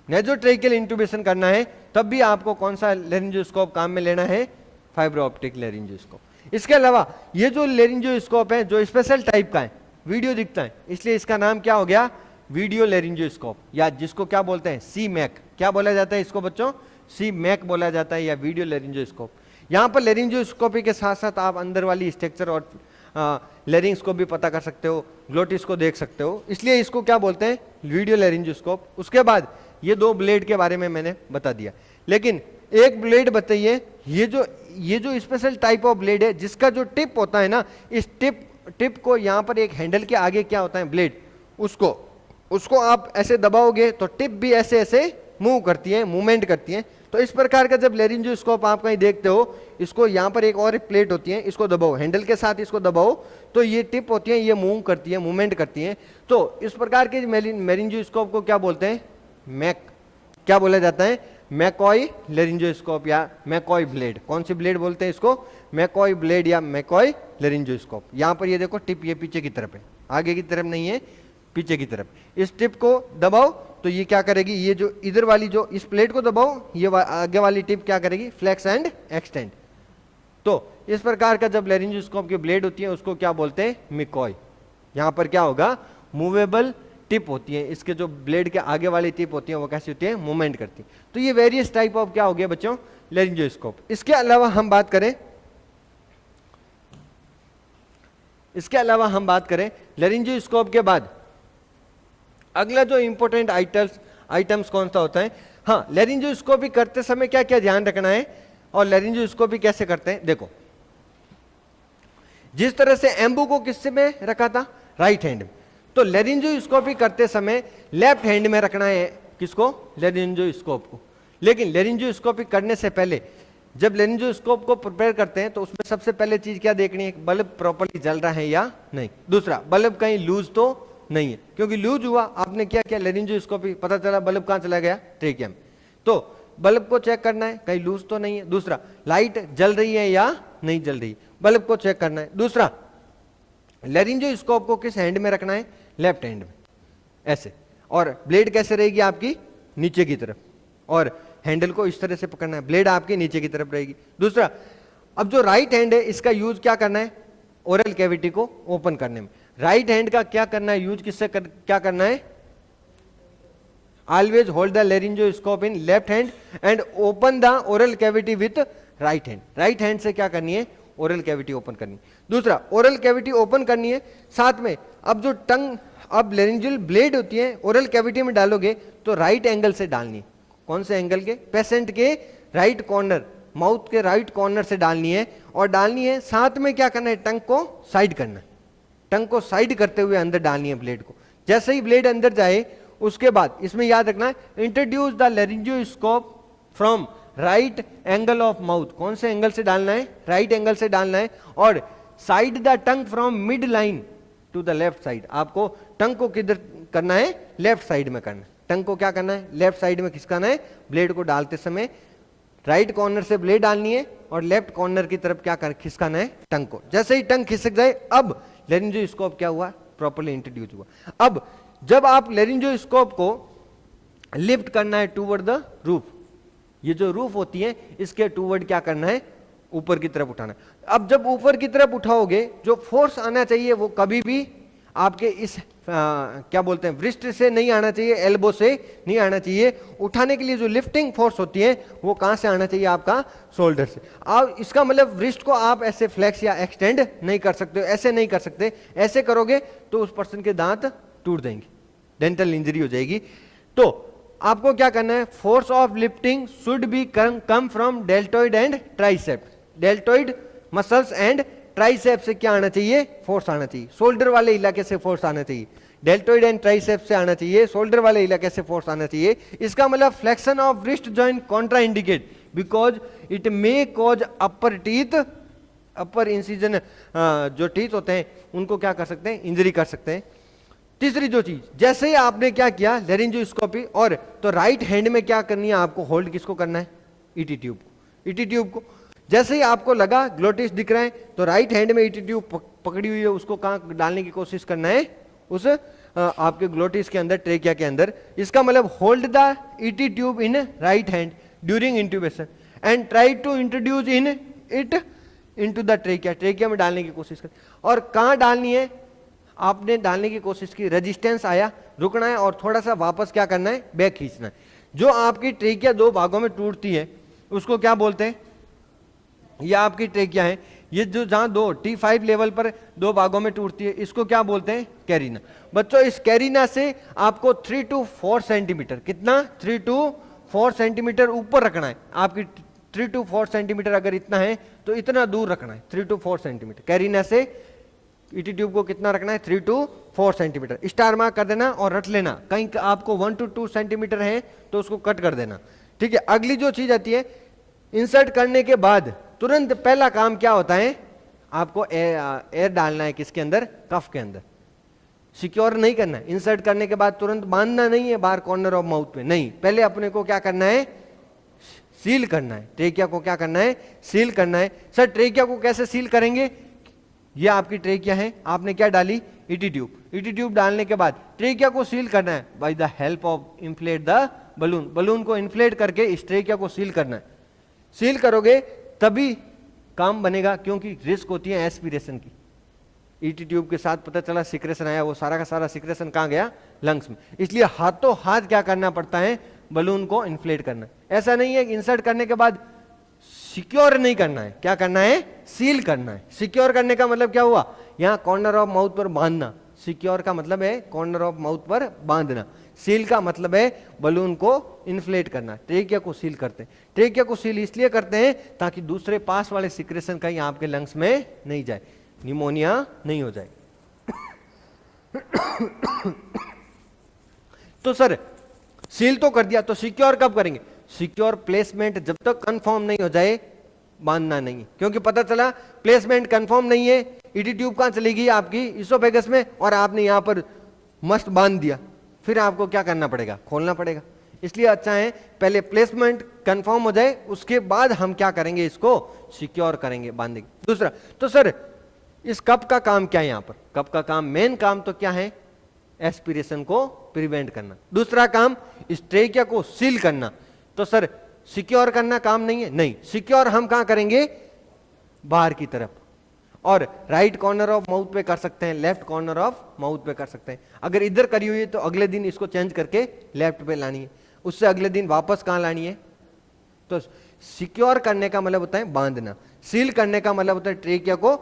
Nasotracheal intubation करना है तब भी आपको कौन सा लेरिंजियोस्कोप काम में लेना है, फाइब्रो ऑप्टिक लेरिंजियोस्कोप। इसके अलावा ये जो लेरिंजियोस्कोप है जो स्पेशल टाइप का है, वीडियो दिखता है, इसलिए इसका नाम क्या हो गया, वीडियो लेरिंजियोस्कोप, या जिसको क्या बोलते हैं, सी मैक। क्या बोला जाता है इसको बच्चों, सी मैक बोला जाता है, या वीडियो लेरिंजियोस्कोप। यहाँ पर लेरिंजियोस्कोपी के साथ साथ आप अंदर वाली स्ट्रक्चर और लेरिंग्स को भी पता कर सकते हो, ग्लोटिस को देख सकते हो, इसलिए इसको क्या बोलते हैं, वीडियो लेरिंजियोस्कोप। उसके बाद ये दो ब्लेड के बारे में मैंने बता दिया, लेकिन एक ब्लेड बताइए, ये जो स्पेशल टाइप ऑफ ब्लेड है जिसका जो टिप होता है ना, इस टिप को यहाँ पर एक हैंडल के आगे क्या होता है, ब्लेड, उसको आप ऐसे दबाओगे तो टिप भी ऐसे ऐसे मूव करती है, मूवमेंट करती है। तो इस प्रकार का जब लेरिंजियोस्कोप आप कहीं देखते हो, इसको यहाँ पर एक और प्लेट होती है, इसको दबाओ, हैंडल के साथ इसको दबाओ तो ये टिप होती है, ये मूव करती है, मूवमेंट करती है। तो इस प्रकार के लेरिंजियोस्कोप को क्या बोलते हैं, मैक। क्या बोला जाता है, मैकॉय लेरिंजियोस्कोप या मैकॉय ब्लेड। कौन सी ब्लेड बोलते हैं इसको, मैकॉय ब्लेड या मैकॉय लेरिंजियोस्कोप। यहाँ पर ये देखो टिप ये पीछे की तरफ है, आगे की तरफ नहीं है, पीछे की तरफ। इस टिप को दबाओ तो ये क्या करेगी, ये जो इधर वाली जो इस प्लेट को दबाओ, ये आगे वाली टिप क्या करेगी, फ्लेक्स एंड एक्सटेंड। तो इस प्रकार का जब लेरिंजियोस्कोप की ब्लेड होती है उसको क्या बोलते हैं, मैकॉय। यहाँ पर क्या होगा, मूवेबल टिप होती है, इसके जो ब्लेड के आगे वाली टिप होती है वो कैसी होती है, मूवमेंट करती है। तो ये वेरियस टाइप ऑफ क्या हो गया बच्चों, लेरिंजियोस्कोप। इसके अलावा हम बात करें लेरिंजियोस्कोप के बाद अगला जो इंपॉर्टेंट आइटम्स कौन सा होता है। हाँ, लेरिंजियोस्कोपी करते समय क्या क्या ध्यान रखना है और लेरिंजियोस्कोपी कैसे करते हैं। देखो, जिस तरह से एम्बू को किससे में रखा था, राइट हैंड में, तो लेरिंजियोस्कोपी करते समय लेफ्ट हैंड में रखना है, किसको, लेरिंजियोस्कोप को। लेकिन लेरिंजियोस्कोपी करने से पहले जब लेरिंजियोस्कोप को प्रिपेयर करते हैं तो उसमें सबसे पहले चीज क्या देखनी है, बल्ब प्रॉपर्ली जल रहा है या नहीं। दूसरा, बल्ब कहीं लूज तो नहीं है, क्योंकि लूज हुआ आपने क्या किया, लेरिंजियोस्कोपी, पता चला बल्ब कहां चला गया, ट्रेकिया में। तो बल्ब को चेक करना है कहीं लूज तो नहीं है। दूसरा, लाइट जल रही है या नहीं जल रही, बल्ब को चेक करना है। दूसरा, लेरिंजियोस्कोप को किस हैंड में रखना है, लेफ्ट हैंड में, ऐसे। और ब्लेड कैसे रहेगी आपकी, नीचे की तरफ, और हैंडल को इस तरह से पकड़ना है, ब्लेड आपकी नीचे की तरफ रहेगी। दूसरा, अब जो राइट हैंड है इसका यूज क्या करना है, ओरल कैविटी को ओपन करने में। राइट हैंड का क्या करना है, यूज किससे क्या करना है, always hold the laryngoscope in left hand and open the oral cavity with right hand. Right hand से क्या करनी है, ओरल कैविटी ओपन करनी। दूसरा, ओरल कैविटी ओपन करनी है, साथ में अब जो टंग, अब लेरिंजियल ब्लेड होती है ओरल कैविटी में डालोगे तो राइट एंगल से डालनी है। कौन से एंगल के, पेशेंट के राइट कॉर्नर, माउथ के राइट कॉर्नर से डालनी है। और डालनी है साथ में क्या करना है, टंग को साइड करना है, टंग को साइड करते हुए अंदर डालनी है ब्लेड को। जैसे ही ब्लेड अंदर जाए उसके बाद इसमें याद रखना है, introduce the laryngoscope from right angle of mouth. कौन से एंगल से डालना है, राइट एंगल से डालना है। और side the tongue from midline to the left side. आपको टंग को किधर करना है, लेफ्ट साइड में करना है। टंग को क्या करना है, लेफ्ट साइड में खिसकाना है। ब्लेड को डालते समय राइट कॉर्नर से ब्लेड डालनी है और लेफ्ट कॉर्नर की तरफ क्या कर खिसकाना है, टंग को। जैसे ही टंग खिसक जाए, अब लेरिंजियोस्कोप क्या हुआ, प्रॉपर्ली इंट्रोड्यूस हुआ। अब जब आप लेरिंजियोस्कोप को लिफ्ट करना है टूवर्ड द रूफ, ये जो रूफ होती है इसके टूवर्ड क्या करना है, ऊपर की तरफ उठाना है। अब जब ऊपर की तरफ उठाओगे, जो फोर्स आना चाहिए वो कभी भी आपके इस क्या बोलते हैं, व्रिस्ट से नहीं आना चाहिए, एल्बो से नहीं आना चाहिए। उठाने के लिए जो लिफ्टिंग फोर्स होती है वो कहां से आना चाहिए, आपका शोल्डर से। अब इसका मतलब व्रिस्ट को आप ऐसे फ्लेक्स या एक्सटेंड नहीं कर सकते, ऐसे नहीं कर सकते। ऐसे करोगे तो उस पर्सन के दांत टूट जाएंगे, डेंटल इंजरी हो जाएगी। तो आपको क्या करना है, force of lifting should be come from deltoid and triceps. Deltoid muscles and tricep से क्या आना चाहिए, फोर्स आना चाहिए। शोल्डर वाले इलाके से फोर्स आना चाहिए, डेल्टोइड एंड ट्राइसेप से आना चाहिए, शोल्डर वाले इलाके से फोर्स आना चाहिए। इसका मतलब flexion of wrist joint Contra indicate because it may cause upper teeth, upper incision जो टीथ होते हैं उनको क्या कर सकते हैं, इंजरी कर सकते हैं। तीसरी जो चीज, जैसे ही आपने क्या किया लेरिंजियोस्कोपी, और तो राइट हैंड में क्या करनी है आपको, होल्ड किसको करना है, ईटी ट्यूब को। ईटी ट्यूब को जैसे ही आपको लगा ग्लोटिस दिख रहा है तो राइट हैंड में ईटी ट्यूब पकड़ी हुई है, उसको कहाँ डालने की कोशिश करना है, उस आपके ग्लोटिस के अंदर, ट्रेकिया के अंदर। इसका मतलब hold the ET tube in right hand during intubation and try to introduce in it into the trachea. Trachea में डालने की कोशिश कर, और कहाँ डालनी है, आपने डालने की कोशिश की, रेजिस्टेंस आया, रुकना है और थोड़ा सा वापस क्या करना है, बैक खींचना है। जो आपकी ट्रेकिया दो भागों में टूटती है उसको क्या बोलते हैं, ये आपकी ट्रेकिया है, ये जो जहां दो T5 लेवल पर दो भागों में टूटती है इसको क्या बोलते हैं, कैरिना। बच्चों इस कैरिना से आपको 3 to 4 सेंटीमीटर, कितना, 3 to 4 सेंटीमीटर ऊपर रखना है। आपकी 3 to 4 सेंटीमीटर अगर इतना है तो इतना दूर रखना है, 3 to 4 सेंटीमीटर। कैरिना से ईटी ट्यूब को कितना रखना है, 3 to 4 सेंटीमीटर। स्टार मार्क कर देना और रट लेना, कहीं आपको 1 to 2 सेंटीमीटर है तो उसको कट कर देना, ठीक है। अगली जो चीज आती है, इंसर्ट करने के बाद तुरंत पहला काम क्या होता है, आपको एयर डालना है, किसके अंदर, कफ के अंदर। सिक्योर नहीं करना है, इंसर्ट करने के बाद तुरंत बांधना नहीं है बाहर कॉर्नर ऑफ माउथ पे, नहीं, पहले अपने को क्या करना है, सील करना है। ट्रेकिया को क्या करना है, सील करना है। सर ट्रेकिया को कैसे सील करेंगे, ये आपकी ट्रेकिया है, आपने क्या डाली, ईटी ट्यूब। ईटी ट्यूब डालने के बाद ट्रेकिया को सील करना है by the help of inflate the balloon. Balloon को इन्फ्लेट करके इस ट्रेकिया को सील करना है। सील करोगे तभी काम बनेगा, क्योंकि रिस्क होती है एस्पिरेशन की। ईटी ट्यूब के साथ पता चला सिक्रेशन आया, वो सारा का सारा सिक्रेशन कहाँ गया, लंग्स में। इसलिए हाथों हाथ क्या करना पड़ता है, बलून को इन्फ्लेट करना। ऐसा नहीं है कि इंसर्ट करने के बाद सिक्योर नहीं करना है, क्या करना है, सील करना है। सिक्योर करने का मतलब क्या हुआ, यहां कॉर्नर ऑफ माउथ पर बांधना। सिक्योर का मतलब है कॉर्नर ऑफ माउथ पर बांधना। सील का मतलब है बलून को इन्फ्लेट करना। ट्रेकिया को सील करते हैं। ट्रेकिया को सील इसलिए करते हैं ताकि दूसरे पास वाले सिक्रेशन कहीं आपके लंग्स में नहीं जाए, निमोनिया नहीं हो जाए। तो सर सील तो कर दिया, तो सिक्योर कब करेंगे, सिक्योर प्लेसमेंट जब तक कंफर्म नहीं हो जाए बांधना नहीं है। क्योंकि पता चला प्लेसमेंट कंफर्म नहीं है, ईटी ट्यूब कहां चलेगी, आपकी इसोफेगस में, और आपने यहां पर मस्त बांध दिया, फिर आपको क्या करना पड़ेगा, खोलना पड़ेगा। इसलिए अच्छा है पहले प्लेसमेंट कंफर्म हो जाए, उसके बाद हम क्या करेंगे, इसको सिक्योर करेंगे, बांधेंगे। दूसरा, तो सर इस कप का काम क्या है, यहां पर कप का काम, मेन काम तो क्या है, एस्पिरेशन को प्रिवेंट करना। दूसरा काम इस ट्रेकिया को सील करना। तो सर सिक्योर करना काम नहीं है, नहीं, सिक्योर हम कहां करेंगे, बाहर की तरफ, और राइट कॉर्नर ऑफ माउथ पे कर सकते हैं, लेफ्ट कॉर्नर ऑफ माउथ पे कर सकते हैं। अगर इधर करी हुई है तो अगले दिन इसको चेंज करके लेफ्ट पे लानी है, उससे अगले दिन वापस कहां लानी है। तो सिक्योर करने का मतलब होता है बांधना, सील करने का मतलब होता है ट्रेकिया को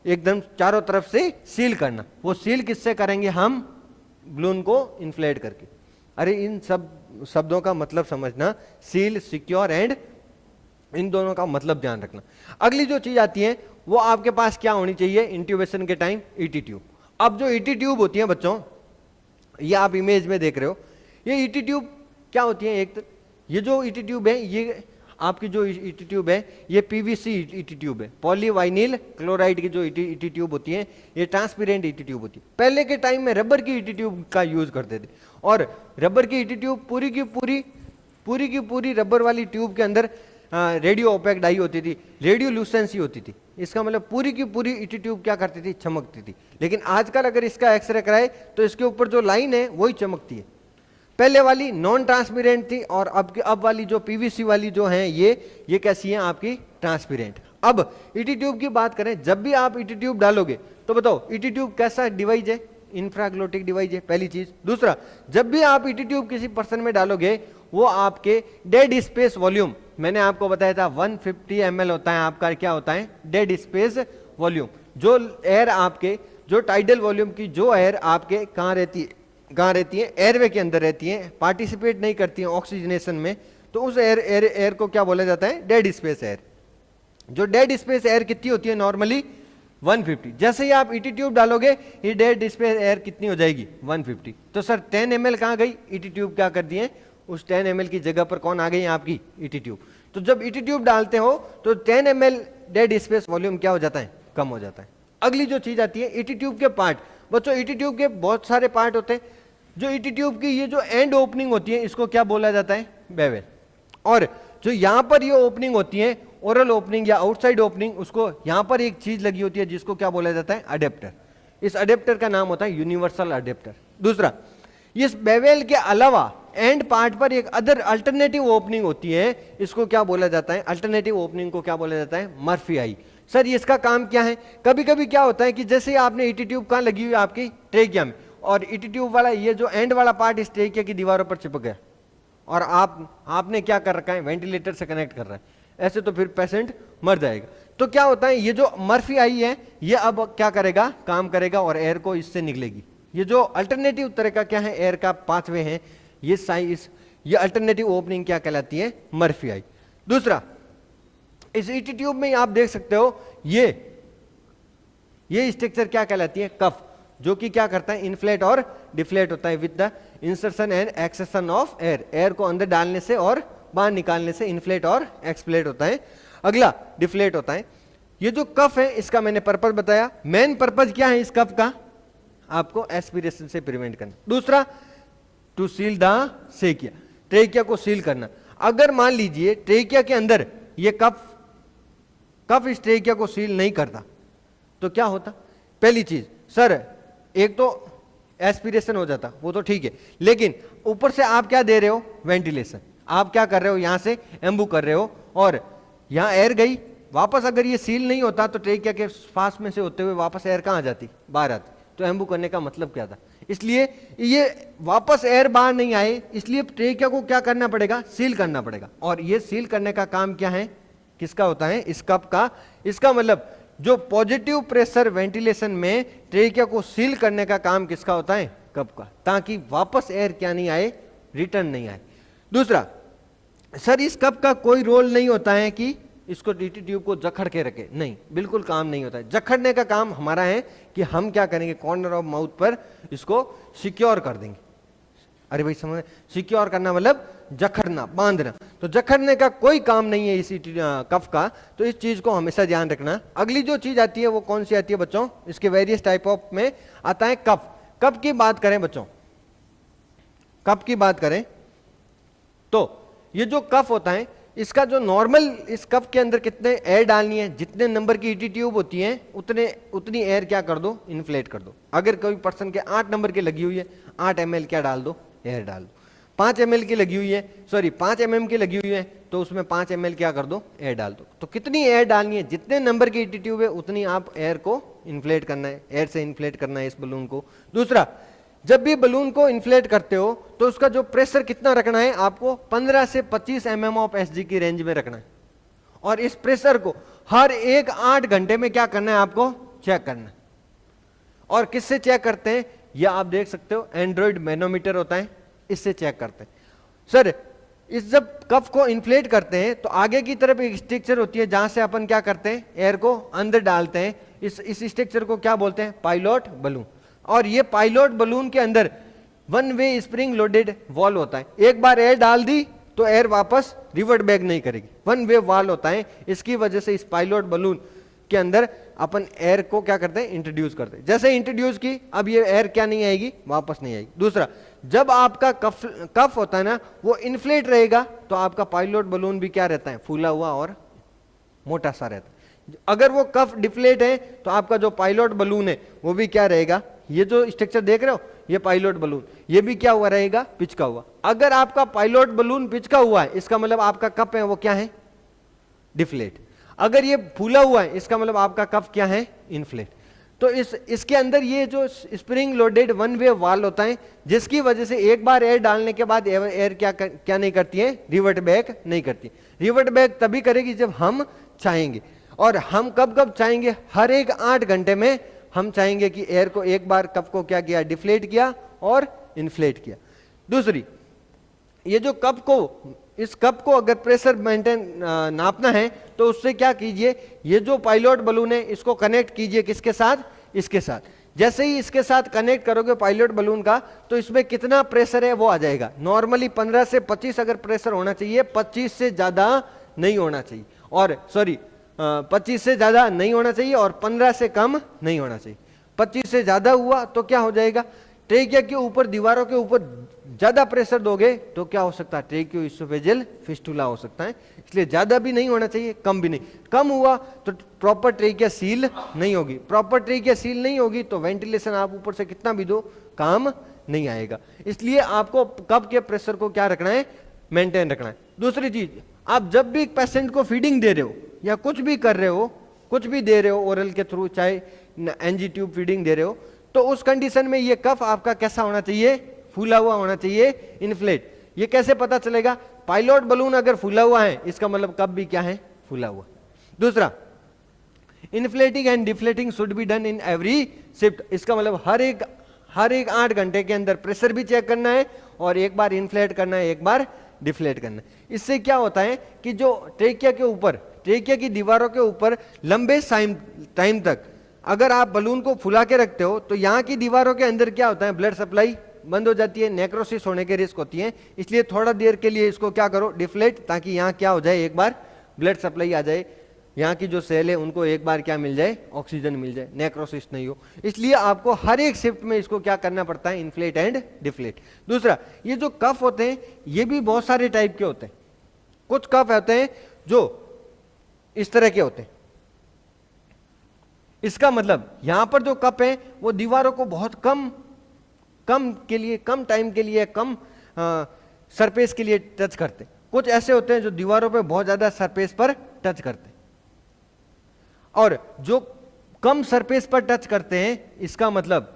एकदम चारों तरफ से सील करना। वो सील किससे करेंगे हम, बलून को इन्फ्लेट करके। अरे इन सब शब्दों का मतलब समझना, सील, सिक्योर एंड, इन दोनों का मतलब ध्यान रखना। अगली जो चीज आती है वो आपके पास क्या होनी चाहिए इंट्यूबेशन के टाइम, ईटी ट्यूब। अब जो ईटी ट्यूब होती है बच्चों, ये आप इमेज में देख रहे हो, ये ईटी ट्यूब क्या होती है, एक तो ये जो ईटी ट्यूब है, ये आपकी जो ईटी ट्यूब है ये पीवीसी ईटी ट्यूब है, पॉलीवाइनिल क्लोराइड की जो ईटी ट्यूब होती है ये ट्रांसपेरेंट ईटी ट्यूब होती है। पहले के टाइम में रबर की ईटी ट्यूब का यूज करते थे, और रबर की ईटी ट्यूब पूरी की पूरी रबर वाली ट्यूब के अंदर रेडियो ओपेक डाई होती थी, रेडियोल्यूसेंसी होती थी। इसका मतलब पूरी की पूरी ईटी ट्यूब क्या करती थी, चमकती थी। लेकिन आजकल अगर इसका एक्सरे कराए तो इसके ऊपर जो लाइन है वही चमकती है। पहले वाली नॉन ट्रांसपेरेंट थी, और अब वाली जो पीवीसी वाली जो है ये कैसी है, आपकी ट्रांसपेरेंट। अब ईटी ट्यूब की बात करें, जब भी आप ईटी ट्यूब डालोगे तो बताओ ईटी ट्यूब कैसा डिवाइस है, इंफ्राग्लोटिक डिवाइस है, पहली चीज। दूसरा, जब भी आप ईटी ट्यूब किसी पर्सन में डालोगे वो आपके डेड स्पेस वॉल्यूम, मैंने आपको बताया था 150 ml होता है आपका, क्या होता है, डेड स्पेस वॉल्यूम। जो एयर आपके, जो टाइडल वॉल्यूम की जो एयर आपके कहाँ रहती है, एयरवे के अंदर रहती है, पार्टिसिपेट नहीं करती है ऑक्सीजनेशन में, तो उस एयर को क्या बोला जाता है, डेड स्पेस एयर। जो डेड स्पेस एयर कितनी होती है नॉर्मली, 150। जैसे ही आप ईटी ट्यूब डालोगे ये डेड स्पेस एयर कितनी हो जाएगी, 150। तो सर 10 ml कहाँ गई, ईटी ट्यूब क्या कर दिए, उस 10 ml की जगह पर कौन आ गई, आपकी ईटी ट्यूब। तो जब ईटी ट्यूब डालते हो तो 10 ml डेड स्पेस वॉल्यूम क्या हो जाता है, कम हो जाता है। अगली जो चीज आती है ईटी ट्यूब के पार्ट। बच्चों ईटी ट्यूब के बहुत सारे पार्ट होते हैं। जो ईटी ट्यूब की ये जो एंड ओपनिंग होती है इसको क्या बोला जाता है, बेवल। और जो यहाँ पर ये ओपनिंग होती है, ओरल ओपनिंग या आउटसाइड ओपनिंग, उसको यहाँ पर एक चीज लगी होती है जिसको क्या बोला जाता है, अडेप्टर। इस अडेप्टर का नाम होता है यूनिवर्सल अडेप्टर। दूसरा, इस बेवेल के अलावा एंड पार्ट पर एक अदर अल्टरनेटिव ओपनिंग होती है, इसको क्या बोला जाता है, अल्टरनेटिव ओपनिंग को क्या बोला जाता है, मर्फी आई। सर इसका काम क्या है? कभी कभी क्या होता है कि जैसे आपने ईटी ट्यूब कहाँ लगी हुई है, आपकी ट्रेकिया में, और ईटी ट्यूब वाला ये जो एंड वाला पार्ट इस ट्रेकिया की दीवारों पर चिपक गया, और आपने क्या कर रखा है, वेंटिलेटर से कनेक्ट कर रहा है, ऐसे तो फिर पेशेंट मर जाएगा। तो क्या होता है, ये जो मर्फी आई है ये अब क्या करेगा, काम करेगा और एयर को इससे निकलेगी। ये जो अल्टरनेटिव तरह का क्या है, एयर का पाथवे है, ये साइज, ये अल्टरनेटिव ओपनिंग क्या कहलाती है, मर्फी आई। दूसरा, इस ईटी ट्यूब में आप देख सकते हो ये स्ट्रक्चर क्या कहलाती है, कफ, जो कि क्या करता है, इन्फ्लेट और डिफ्लेट होता है with the insertion and exertion of air. Air को अंदर डालने से और बाहर निकालने से इन्फ्लेट और एक्सप्लेट होता है। अगला डिफ्लेट होता है। ये जो कफ है इसका मैंने पर्पस बताया। मेन पर्पस क्या है इस कफ का, आपको एस्पिरेशन से प्रिवेंट करना। दूसरा, टू सील द सेकिया, ट्रेकिया को सील करना। अगर मान लीजिए ट्रेकिया के अंदर ये कफ इस ट्रेकिया को सील नहीं करता तो क्या होता? पहली चीज, सर एक तो एस्पिरेशन हो जाता, वो तो ठीक है, लेकिन ऊपर से आप क्या दे रहे हो, वेंटिलेशन। आप क्या कर रहे हो, यहां से एम्बू कर रहे हो और यहां एयर गई वापस। अगर ये सील नहीं होता तो ट्रेकिया के पास में से होते हुए वापस एयर कहां जाती, बाहर आती। तो एम्बू करने का मतलब क्या था? इसलिए ये वापस एयर बाहर नहीं आए, इसलिए ट्रेकिया को क्या करना पड़ेगा, सील करना पड़ेगा। और ये सील करने का काम क्या है, किसका होता है, इस कप का। इसका मतलब जो पॉजिटिव प्रेशर वेंटिलेशन में ट्रेकिया को सील करने का काम किसका होता है, कप का, ताकि वापस एयर क्या नहीं आए, रिटर्न नहीं आए। दूसरा, सर इस कप का कोई रोल नहीं होता है कि इसको टीटी ट्यूब को जकड़ के रखे, नहीं, बिल्कुल काम नहीं होता है। जकड़ने का काम हमारा है कि हम क्या करेंगे, कॉर्नर ऑफ माउथ पर इसको सिक्योर कर देंगे। अरे भाई समझ, सिक्योर करना मतलब जकड़ना, बांधना। तो जकड़ने का कोई काम नहीं है इसी कफ का, तो इस चीज को हमेशा ध्यान रखना। अगली जो चीज आती है वो कौन सी आती है बच्चों, इसके वेरियस टाइप ऑफ में आता है कफ। कफ की बात करें बच्चों, कफ की बात करें तो ये जो कफ होता है इसका जो नॉर्मल, इस कप के अंदर कितने एयर डालनी है, जितने नंबर की ईटी ट्यूब होती है उतनी एयर क्या कर दो, इन्फ्लेट कर दो। अगर कोई पर्सन के 8 नंबर की लगी हुई है, 8 ml क्या डाल दो, एयर डाल दो। 5 ml की लगी हुई है, सॉरी 5 mm की लगी हुई है, तो उसमें 5 ml क्या कर दो, एयर डाल दो। तो कितनी एयर डालनी है, जितने नंबर की ईटी ट्यूब है उतनी आप एयर को इन्फ्लेट करना है, एयर से इन्फ्लेट करना है इस बलून को। दूसरा, जब भी बलून को इन्फ्लेट करते हो तो उसका जो प्रेशर कितना रखना है, आपको 15 से 25 mm ऑफ एसजी की रेंज में रखना है। और इस प्रेशर को हर 8 घंटे में क्या करना है, आपको चेक करना है। और किससे चेक करते हैं, यह आप देख सकते हो, एंड्रॉइड मैनोमीटर होता है, इससे चेक करते हैं। सर इस जब कफ को इन्फ्लेट करते हैं तो आगे की तरफ एक स्ट्रक्चर होती है जहां से अपन क्या करते हैं, एयर को अंदर डालते हैं। इस स्ट्रक्चर को क्या बोलते हैं, पायलट बलून। और ये पायलट बलून के अंदर 1 वे स्प्रिंग लोडेड वॉल होता है। एक बार एयर डाल दी तो एयर वापस रिवर्ट बैक नहीं करेगी, 1 वे वॉल होता है। इसकी वजह से इस पायलट बलून के अंदर अपन एयर को क्या करते हैं, इंट्रोड्यूस करते हैं। जैसे इंट्रोड्यूस की, अब ये एयर क्या नहीं आएगी, वापस नहीं आएगी। दूसरा, जब आपका कफ होता है ना, वो इन्फ्लेट रहेगा तो आपका पायलट बलून भी क्या रहता है, फूला हुआ और मोटा सा रहता है। अगर वो कफ डिफ्लेट है तो आपका जो पायलट बलून है वो भी क्या रहेगा, ये जो स्ट्रक्चर देख रहे हो, ये पायलट बलून, ये भी क्या हुआ रहेगा, पिचका हुआ। अगर आपका पायलट बलून पिचका हुआ है, इसका मतलब आपका कप है वो क्या है, डिफ्लेट। अगर ये फूला हुआ है, इसका मतलब आपका कप क्या है, इन्फ्लेट। तो इसके अंदर ये जो स्प्रिंग लोडेड 1 वे वॉल होता है, जिसकी वजह से एक बार एयर डालने के बाद एयर क्या नहीं करती है, रिवर्ट बैक नहीं करती। रिवर्ट बैक तभी करेगी जब हम चाहेंगे। और हम कब चाहेंगे, हर 8 घंटे में हम चाहेंगे कि एयर को एक बार कप को क्या किया, डिफ्लेट किया और इन्फ्लेट किया। दूसरी, ये जो कप को, इस कप को अगर प्रेशर मेंटेन नापना है तो उससे क्या कीजिए, ये जो पायलट बलून है इसको कनेक्ट कीजिए किसके साथ, इसके साथ। जैसे ही इसके साथ कनेक्ट करोगे पायलट बलून का, तो इसमें कितना प्रेशर है वो आ जाएगा। नॉर्मली 15 से 25 अगर प्रेशर होना चाहिए, 25 से ज्यादा नहीं होना चाहिए। और सॉरी 25 से ज्यादा नहीं होना चाहिए और 15 से कम नहीं होना चाहिए। 25 से ज्यादा हुआ तो क्या हो जाएगा, ट्रेकिया के ऊपर, दीवारों के ऊपर ज्यादा प्रेशर दोगे तो क्या हो सकता है, ट्रेकियोइसोफेजियल फिस्टुला हो सकता है। इसलिए ज्यादा भी नहीं होना चाहिए, कम भी नहीं। कम हुआ तो प्रॉपर ट्रेकिया सील नहीं होगी, प्रॉपर ट्रेकिया सील नहीं होगी तो वेंटिलेशन आप ऊपर से कितना भी दो काम नहीं आएगा। इसलिए आपको कफ के प्रेशर को क्या रखना है, मेंटेन रखना है। दूसरी चीज, आप जब भी पेशेंट को फीडिंग दे रहे हो या कुछ भी कर रहे हो, कुछ भी दे रहे हो ओरल के थ्रू, चाहे एनजी ट्यूब फीडिंग दे रहे हो, तो उस कंडीशन में ये कफ आपका कैसा होना चाहिए, फूला हुआ होना चाहिए, इन्फ्लेट। ये कैसे पता चलेगा, पायलट बलून अगर फूला हुआ है इसका मतलब कफ भी क्या है, फूला हुआ। दूसरा, inflating and deflating should be done in every shift. इसका मतलब हर एक 8 घंटे के अंदर प्रेशर भी चेक करना है और एक बार इन्फ्लेट करना है, एक बार डिफ्लेट करना है। इससे क्या होता है कि जो ट्रेकिया के ऊपर, ट्रेकिया की दीवारों के ऊपर लंबे टाइम तक अगर आप बलून को फुला के रखते हो तो यहाँ की दीवारों के अंदर क्या होता है, ब्लड सप्लाई बंद हो जाती है, नेक्रोसिस होने के रिस्क होती है। इसलिए थोड़ा देर के लिए इसको क्या करो, डिफ्लेट, ताकि यहाँ क्या हो जाए, एक बार ब्लड सप्लाई आ जाए, यहाँ की जो सेल है उनको एक बार क्या मिल जाए, ऑक्सीजन मिल जाए, नेक्रोसिस नहीं हो। इसलिए आपको हर एक शिफ्ट में इसको क्या करना पड़ता है, इन्फ्लेट एंड डिफ्लेट। दूसरा, ये जो कफ होते हैं ये भी बहुत सारे टाइप के होते हैं। कुछ कफ होते हैं जो इस तरह के होते हैं, इसका मतलब यहां पर जो कप है वो दीवारों को बहुत कम टाइम के लिए, कम सरफेस के लिए टच करते। कुछ ऐसे होते हैं जो दीवारों पे बहुत ज्यादा सरफेस पर टच करते, और जो कम सरफेस पर टच करते हैं, इसका मतलब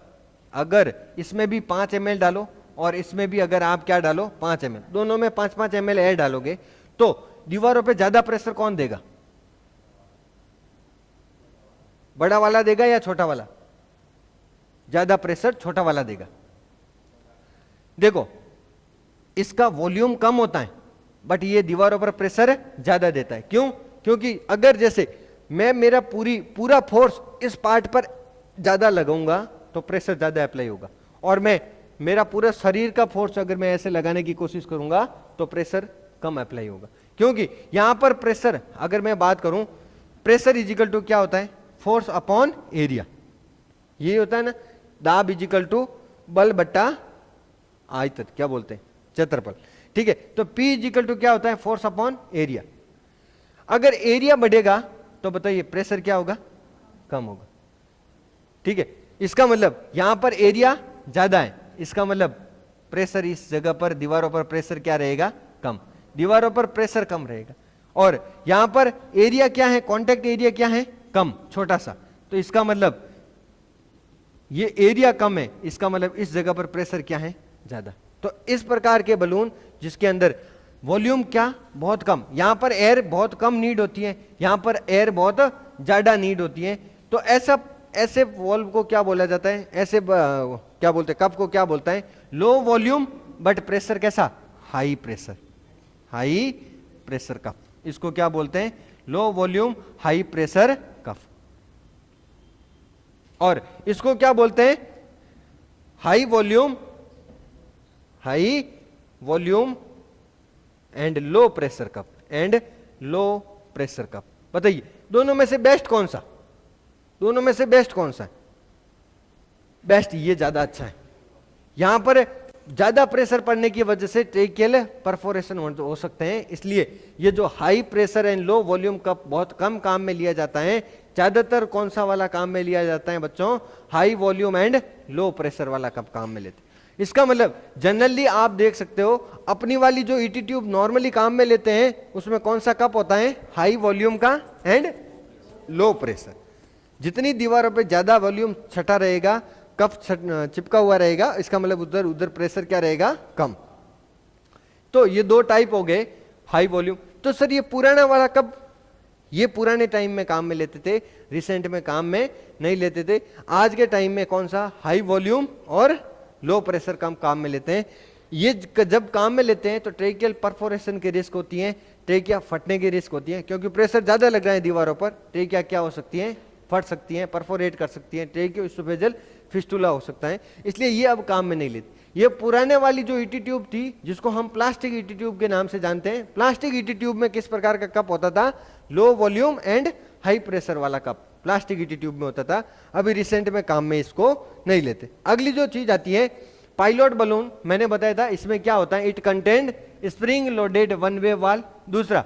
अगर इसमें भी 5 ml डालो और इसमें भी अगर आप क्या डालो 5 ml, दोनों में 5-5 ml एयर डालोगे तो दीवारों पे ज्यादा प्रेशर कौन देगा, बड़ा वाला देगा या छोटा वाला? ज्यादा प्रेशर छोटा वाला देगा। देखो, इसका वॉल्यूम कम होता है बट ये दीवारों पर प्रेशर ज्यादा देता है। क्यों? क्योंकि अगर जैसे मैं मेरा पूरा फोर्स इस पार्ट पर ज्यादा लगाऊंगा तो प्रेशर ज्यादा अप्लाई होगा, और मैं मेरा पूरा शरीर का फोर्स अगर मैं ऐसे लगाने की कोशिश करूंगा तो प्रेशर कम अप्लाई होगा। क्योंकि यहां पर प्रेशर, अगर मैं बात करूं, प्रेशर इजिकल टू क्या होता है, फोर्स अपॉन एरिया। ये होता है ना, दाब इजिकल टू बल बट्टा आयतन, क्या बोलते हैं, क्षेत्रफल। ठीक है, तो P इजिकल टू क्या होता है, फोर्स अपॉन एरिया। अगर एरिया बढ़ेगा तो बताइए प्रेशर क्या होगा, कम होगा। ठीक है, इसका मतलब यहां पर एरिया ज्यादा है, इसका मतलब प्रेशर इस जगह पर, दीवारों पर प्रेशर क्या रहेगा, कम, दीवारों पर प्रेशर कम रहेगा। और यहां पर एरिया क्या है, कॉन्टेक्ट एरिया क्या है, कम, छोटा सा, तो इसका मतलब ये एरिया कम है, इसका मतलब इस जगह पर प्रेशर क्या है, ज्यादा। तो इस प्रकार के बलून जिसके अंदर वॉल्यूम क्या, बहुत कम, यहां पर एयर बहुत कम नीड होती है, यहां पर एयर बहुत ज्यादा नीड होती है, तो ऐसे वॉल्व को क्या बोला जाता है, ऐसे क्या बोलते हैं, कप को क्या बोलता है, लो वॉल्यूम बट प्रेशर कैसा, high pressure, high pressure cup. इसको क्या बोलते हैं, लो वॉल्यूम हाई प्रेशर कफ। और इसको क्या बोलते हैं, high volume and low pressure cup, and low pressure cup. बताइए दोनों में से बेस्ट कौन सा, दोनों में से बेस्ट कौन सा है? बेस्ट ये ज्यादा अच्छा है। यहां पर ज्यादा प्रेशर पड़ने की वजह से ट्रेकियल परफोरेशन हो सकते हैं, इसलिए ये जो high pressure and low volume cup बहुत कम काम में लिया जाता है। ज्यादातर कौन सा वाला काम में लिया जाता है बच्चों, high volume and low pressure वाला कप काम में लेते हैं। इसका मतलब जनरली आप देख सकते हो अपनी वाली जो ईटी ट्यूब नॉर्मली काम में लेते हैं उसमें कौन सा कप होता है, हाई वॉल्यूम का एंड लो प्रेशर। जितनी दीवारों पे ज्यादा वॉल्यूम छटा रहेगा, कप चिपका हुआ रहेगा, इसका मतलब उधर प्रेशर क्या रहेगा, कम। तो ये दो टाइप हो गए, हाई वॉल्यूम। तो सर ये पुराना वाला कप, ये पुराने टाइम में काम में लेते थे, रिसेंट में काम में नहीं लेते थे। आज के टाइम में कौन सा, हाई वॉल्यूम और लो प्रेशर कम काम में लेते हैं। ये जब काम में लेते हैं तो ट्रेकियल परफोरेशन की रिस्क होती है, ट्रेकिया फटने की रिस्क होती है, क्योंकि प्रेशर ज्यादा लग रहा है दीवारों पर, ट्रेकिया क्या हो सकती है, फट सकती है, परफोरेट कर सकती है, ट्रेकियोइसोफेजियल फिस्टुला हो सकता है। इसलिए ये अब काम में नहीं लेते। ये पुराने वाली जो ईटी ट्यूब थी, जिसको हम प्लास्टिक ईटी ट्यूब के नाम से जानते हैं, प्लास्टिक ईटी ट्यूब में किस प्रकार का कप होता था, low volume and high pressure वाला कप। प्लास्टिक ईटी ट्यूब में होता था, अभी रिसेंट में काम में इसको नहीं लेते। अगली जो चीज आती है पायलट बलून, मैंने बताया था इसमें क्या होता है, it contained spring loaded one way वाल। दूसरा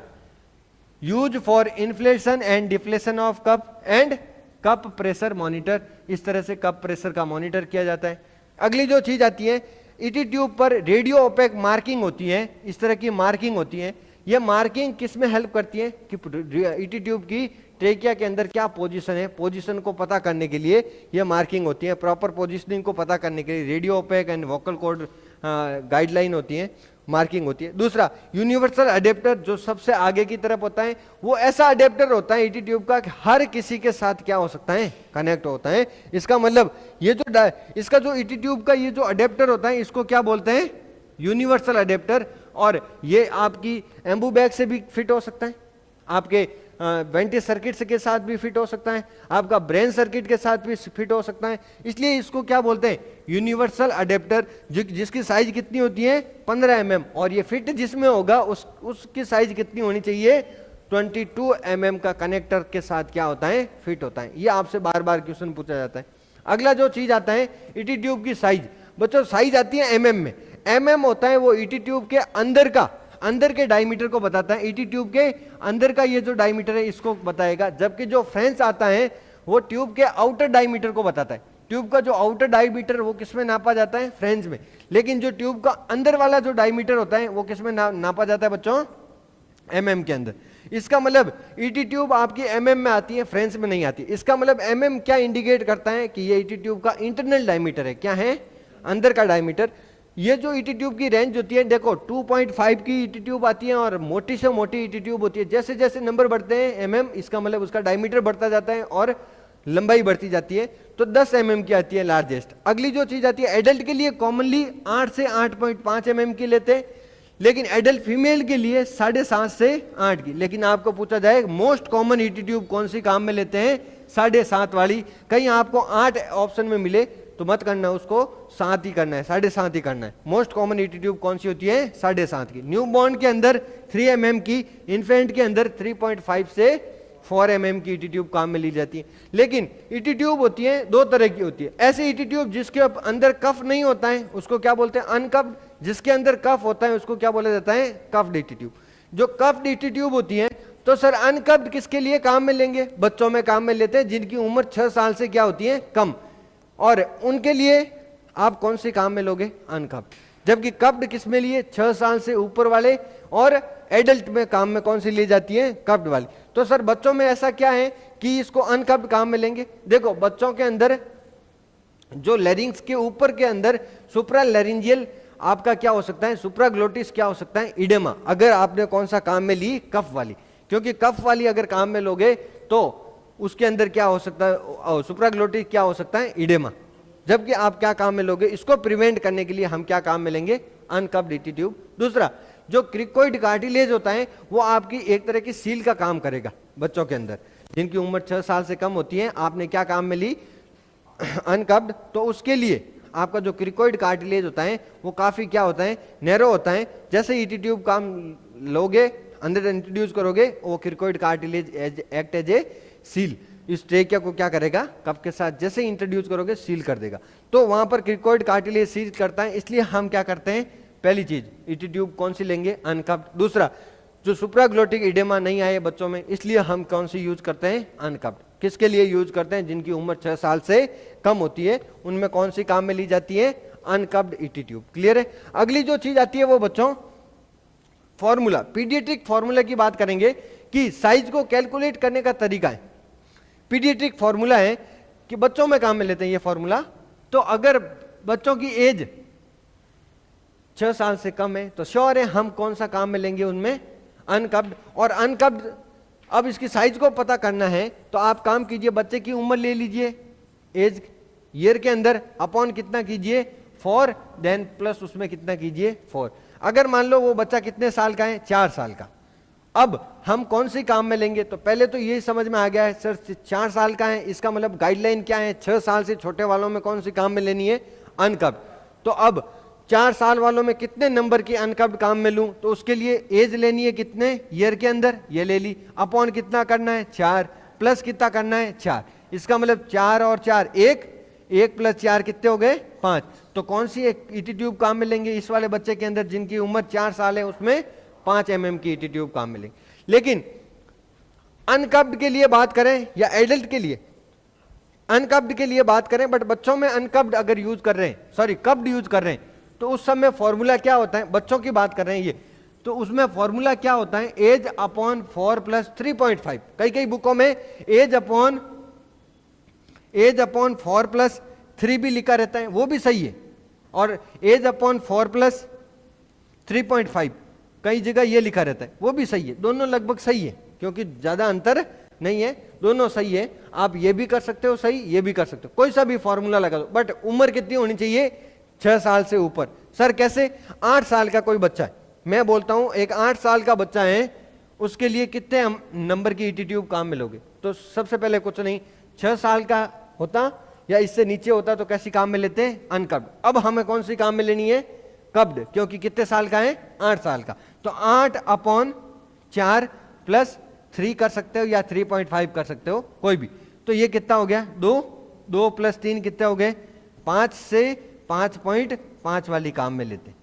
use for inflation and deflation of cup and cup pressure monitor, इस तरह से कप प्रेशर का मॉनिटर किया जाता है। अगली जो चीज आती है ईटी ट्यूब पर रेडियो ओपेक मार्किंग होती है, इस तरह की मार्किंग होती है। ये मार्किंग किस में हेल्प करती है कि ईटी ट्यूब की ट्रेकिया के अंदर क्या पोजीशन है, पोजीशन को पता करने के लिए ये मार्किंग होती है, प्रॉपर पोजीशनिंग को पता करने के लिए radiopaque and vocal cord guideline होती है, मार्किंग होती है। दूसरा यूनिवर्सल अडेप्टर, जो सबसे आगे की तरफ होता है, वो ऐसा अडेप्टर होता है ईटी ट्यूब का कि हर किसी के साथ क्या हो सकता है, कनेक्ट होता है। इसका मतलब ये जो इसका जो ईटी ट्यूब का ये जो अडेप्टर होता है इसको क्या बोलते हैं, यूनिवर्सल अडेप्टर। और ये आपकी एम्बू बैग से भी फिट हो सकता है, आपके वेंटिस सर्किट के साथ भी फिट हो सकता है, आपका ब्रेन सर्किट के साथ भी फिट हो सकता है। इसलिए इसको क्या बोलते हैं, यूनिवर्सल अडेप्टर, जिसकी साइज कितनी होती है 15 mm, और ये फिट जिसमें होगा उसकी साइज कितनी होनी चाहिए 22 mm का कनेक्टर के साथ क्या होता है, फिट होता है। ये आपसे बार बार क्वेश्चन पूछा जाता है। अगला जो चीज आता है ईटी ट्यूब की साइज, बच्चों साइज आती है mm में। mm होता है वो ईटी ट्यूब के अंदर के डायमीटर को बताता है, ईटी ट्यूब के अंदर का ये जो डायमीटर है इसको बताएगा, जबकि जो फ्रेंच आता है वो ट्यूब के आउटर डायमीटर को बताता है। ट्यूब का जो आउटर डायमीटर वो किसमें नापा जाता है, फ्रेंच में, लेकिन जो ट्यूब का अंदर वाला जो डायमीटर होता है वो किसमें नापा जाता है बच्चों, mm के अंदर। इसका मतलब ईटी ट्यूब आपकी mm में आती है, फ्रेंच में नहीं आती। इसका मतलब mm क्या इंडिकेट करता है कि ये ईटी ट्यूब का इंटरनल डायमीटर है, क्या है, अंदर का डायमीटर। ये जो ईटी ट्यूब की रेंज होती है, देखो 2.5 की ईटी ट्यूब आती है और मोटी से मोटी ईटी ट्यूब होती है। जैसे जैसे नंबर बढ़ते हैं mm, इसका मतलब उसका डायमीटर बढ़ता जाता है और लंबाई बढ़ती जाती है, तो 10 mm की आती है लार्जेस्ट। अगली जो चीज आती है एडल्ट के लिए कॉमनली 8 से 8.5 mm की लेते हैं, लेकिन एडल्ट फीमेल के लिए 7.5 से 8 की। लेकिन आपको पूछा जाए मोस्ट कॉमन ईटी ट्यूब कौन सी काम में लेते हैं, 7.5 वाली। कहीं आपको 8 ऑप्शन में मिले तो मत करना, उसको 7 ही करना है, 7.5 ही करना है। मोस्ट कॉमन ईटी ट्यूब कौन सी होती है, 7.5 की। न्यू बॉर्न के अंदर 3 mm की, इन्फेंट के अंदर 3.5 से 4 mm की ईटी ट्यूब काम में ली जाती है। लेकिन ईटी ट्यूब होती है दो तरह की होती है, ऐसी ईटी ट्यूब जिसके अंदर कफ नहीं होता है उसको क्या बोलते हैं, अनकफ्ड। जिसके अंदर कफ होता है उसको क्या बोला जाता है, कफ्ड ईटी ट्यूब। जो कफ्ड ईटी ट्यूब होती है, तो सर अनकफ्ड किसके लिए काम में लेंगे, बच्चों में काम में लेते हैं जिनकी उम्र 6 साल से क्या होती है, कम, और उनके लिए आप कौन से काम में लोगे, अनकफ्ड। जबकि कफ्ड किस में लिए, 6 साल से ऊपर वाले, और एडल्ट में काम में कौन सी ली जाती है, कफ्ड वाली। तो सर बच्चों में ऐसा क्या है कि इसको अनकफ्ड काम में लेंगे। देखो बच्चों के अंदर जो लैरिंग्स के ऊपर के अंदर सुप्रा लैरिंजियल आपका क्या हो सकता है, सुप्राग्लोटिस क्या हो सकता है, इडेमा, अगर आपने कौन सा काम में ली, कफ वाली। क्योंकि कफ वाली अगर काम में लोगे तो उसके अंदर क्या हो सकता है, सुप्राग्लोटिस क्या हो सकता है, इडेमा। जबकि आप क्या काम में लोगे, इसको प्रिवेंट करने के लिए हम क्या काम में लेंगे, अनकफ्ड ईटी ट्यूब। दूसरा जो क्रिकोइड कार्टिलेज होता है वो आपकी एक तरह की सील का काम करेगा बच्चों के अंदर जिनकी उम्र 6 साल से कम होती है। आपने क्या काम में ली, अनकफ्ड, तो उसके लिए आपका जो क्रिकोइड कार्टिलेज होता है वो काफी क्या होता है, नैरो होता है। जैसे ईटी ट्यूब काम लोगे, अंदर इंट्रोड्यूस करोगे, वो cricoid cartilage act as a seal, इस ट्रेकिया को क्या करेगा, कफ के साथ जैसे इंट्रोड्यूस करोगे सील कर देगा। तो वहां पर क्रिकोइड कार्टिलेज सील करता है, इसलिए हम क्या करते हैं, पहली चीज ईटी ट्यूब कौन सी लेंगे, अनकफ्ड। दूसरा जो सुप्राग्लोटिक इडेमा नहीं आए बच्चों में, इसलिए हम कौन सी यूज करते हैं, अनकफ्ड। किसके लिए यूज करते हैं, जिनकी उम्र 6 साल से कम होती है, उनमें कौन सी काम में ली जाती है, अनकफ्ड ईटी ट्यूब। क्लियर है। अगली जो चीज आती है वो बच्चों फॉर्मूला, पीडियाट्रिक फॉर्मूला की बात करेंगे कि साइज को कैलकुलेट करने का तरीका है। पीडियाट्रिक फॉर्मूला है कि बच्चों में काम में लेते हैं ये फॉर्मूला। तो अगर बच्चों की एज 6 साल से कम है तो श्योर है हम कौन सा काम में लेंगे, उनमें अनकफ्ड। और अनकफ्ड अब इसकी साइज को पता करना है तो आप काम कीजिए, बच्चे की उम्र ले लीजिए, एज ईयर के अंदर अपॉन कितना कीजिए 4, देन प्लस उसमें कितना कीजिए 4। अगर मान लो वो बच्चा कितने साल का है, 4 साल का, अब हम कौन सी काम में लेंगे। तो पहले तो यही समझ में आ गया है सर 4 साल का है, इसका मतलब गाइडलाइन क्या है, 6 साल से छोटे वालों में कौन सी काम में लेनी है, अनकफ्ड। तो अब 4 साल वालों में कितने नंबर की अनकफ्ड काम में लूं, तो उसके लिए एज लेनी है कितने, ईयर के अंदर, ये ले ली, अपॉन कितना करना है 4, प्लस कितना करना है 4, इसका मतलब 4 और 4 1, 1 प्लस 4 कितने हो गए 5। तो कौन सी एक ईटी ट्यूब काम मिलेंगे इस वाले बच्चे के अंदर जिनकी उम्र 4 साल है, उसमें 5 mm की ईटी ट्यूब काम मिलेंगे। लेकिन अनकप्ड के लिए बात करें या एडल्ट के लिए, अनकप्ड के लिए बात करें, बट बच्चों में अनकप्ड अगर यूज कर रहे हैं, सॉरी कप्ड यूज कर रहे हैं, तो उस समय फॉर्मूला क्या होता है, बच्चों की बात कर रहे हैं ये, तो उसमें फॉर्मूला क्या होता है, एज अपॉन 4 प्लस 3.5। कई बुकों में एज अपॉन 4 प्लस 3 भी लिखा रहता है, वो भी सही है, और एज अपॉन 4 प्लस 3.5 कई जगह ये लिखा रहता है, वो भी सही है। दोनों लगभग सही है क्योंकि ज्यादा अंतर नहीं है, दोनों सही है। आप ये भी कर सकते हो सही, ये भी कर सकते हो, कोई सा भी फॉर्मूला लगा दो, बट उम्र कितनी होनी चाहिए 6 साल से ऊपर। सर कैसे, 8 साल का कोई बच्चा है, मैं बोलता हूं एक 8 साल का बच्चा है, उसके लिए कितने नंबर की ईटी ट्यूब काम मिलोगे? तो सबसे पहले कुछ नहीं, 6 साल का होता या इससे नीचे होता तो कैसी काम में लेते हैं, अनकप्ड। अब हमें कौन सी काम में लेनी है, कप्ड, क्योंकि कितने साल का है 8 साल का। तो 8 अपॉन 4 प्लस 3 कर सकते हो या 3.5 कर सकते हो, कोई भी। तो ये कितना हो गया 2 प्लस 3 कितने हो गए 5 से 5.5 वाली काम में लेते,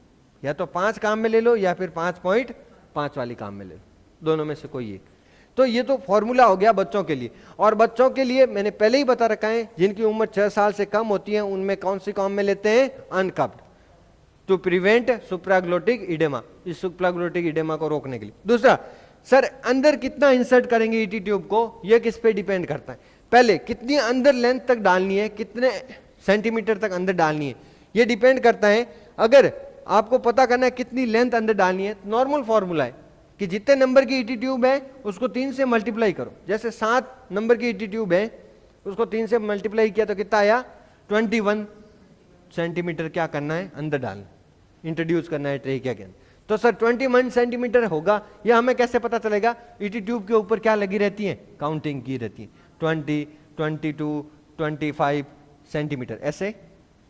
या तो 5 काम में ले लो या फिर 5.5 वाली काम में ले लो, दोनों में से कोई एक। तो ये तो फॉर्मूला हो गया बच्चों के लिए। और बच्चों के लिए मैंने पहले ही बता रखा है, जिनकी उम्र 6 साल से कम होती है उनमें कौन सी काम में लेते हैं, अनकप्ड, टू प्रिवेंट सुप्राग्लोटिक इडेमा, इस सुप्राग्लोटिक इडेमा को रोकने के लिए। दूसरा, सर अंदर कितना इंसर्ट करेंगे ईटी ट्यूब को, यह किस पे डिपेंड करता है। पहले कितनी अंदर लेंथ तक डालनी है, कितने सेंटीमीटर तक अंदर डालनी है, यह डिपेंड करता है। अगर आपको पता करना है कितनी लेंथ अंदर डालनी है, नॉर्मल फॉर्मूला है कि जितने नंबर की ईटी ट्यूब है उसको 3 से मल्टीप्लाई करो। जैसे 7 नंबर की ईटी ट्यूब है, उसको 3 से मल्टीप्लाई किया तो कितना आया 21 सेंटीमीटर क्या करना है, अंदर डालना, इंट्रोड्यूस करना है ट्रेकिया के अंदर। तो सर 21 सेंटीमीटर होगा, यह हमें कैसे पता चलेगा, ईटी ट्यूब के ऊपर क्या लगी रहती है, काउंटिंग की रहती है, 20, 22, 25 सेंटीमीटर, ऐसे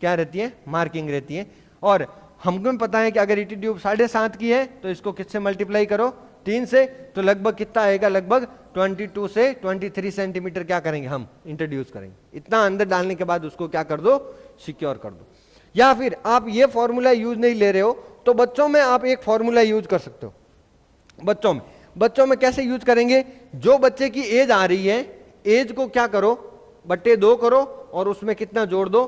क्या रहती है, मार्किंग रहती है। और हमको पता है कि अगर ईटी ट्यूब 7.5 की है तो इसको किससे मल्टीप्लाई करो, 3 से, तो लगभग कितना आएगा, लगभग 22 से 23 सेंटीमीटर क्या करेंगे, हम इंट्रोड्यूस करेंगे। इतना अंदर डालने के बाद उसको क्या कर दो, सिक्योर कर दो। या फिर आप ये फॉर्मूला यूज नहीं ले रहे हो तो बच्चों में आप एक फॉर्मूला यूज कर सकते हो। बच्चों में कैसे यूज करेंगे, जो बच्चे की एज आ रही है, एज को क्या करो, बट्टे 2 करो और उसमें कितना जोड़ दो,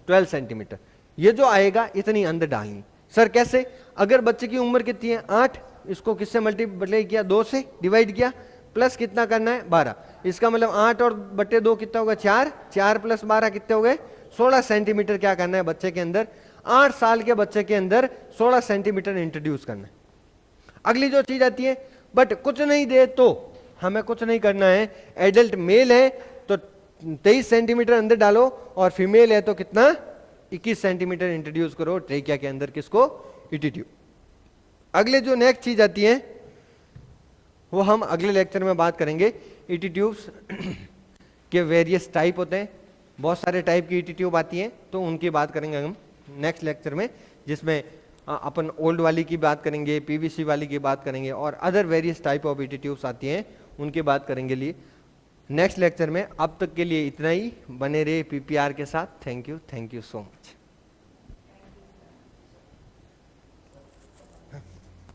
12 सेंटीमीटर। ये जो आएगा इतनी अंदर डालनी। सर कैसे, अगर बच्चे की उम्र कितनी है 8, इसको किससे मल्टीप्लाई किया, 2 से डिवाइड किया, प्लस कितना करना है 12, इसका मतलब 8 और बट्टे 2 कितना होगा 4, 4 प्लस 12 कितने हो गए 16 सेंटीमीटर क्या करना है बच्चे के अंदर, 8 साल के बच्चे के अंदर 16 सेंटीमीटर इंट्रोड्यूस करना है। अगली जो चीज आती है, बट कुछ नहीं दे तो हमें कुछ नहीं करना है, एडल्ट मेल है तो 23 सेंटीमीटर अंदर डालो और फीमेल है तो कितना 21 सेंटीमीटर इंट्रोड्यूस करो ट्रेकिया के अंदर, किसको, ईटी ट्यूब। अगले जो नेक्स्ट चीज आती है वो हम अगले लेक्चर में बात करेंगे। ईटी ट्यूब्स के वेरियस टाइप होते हैं, बहुत सारे टाइप की ईटी ट्यूब आती हैं, तो उनकी बात करेंगे हम नेक्स्ट लेक्चर में, जिसमें अपन ओल्ड वाली की बात करेंगे, पीवीसी वाली की बात करेंगे और other various type of ET tubes आती हैं उनकी बात करेंगे लिए नेक्स्ट लेक्चर में। अब तक के लिए इतना ही, बने रहे पीपीआर के साथ। Thank you so much.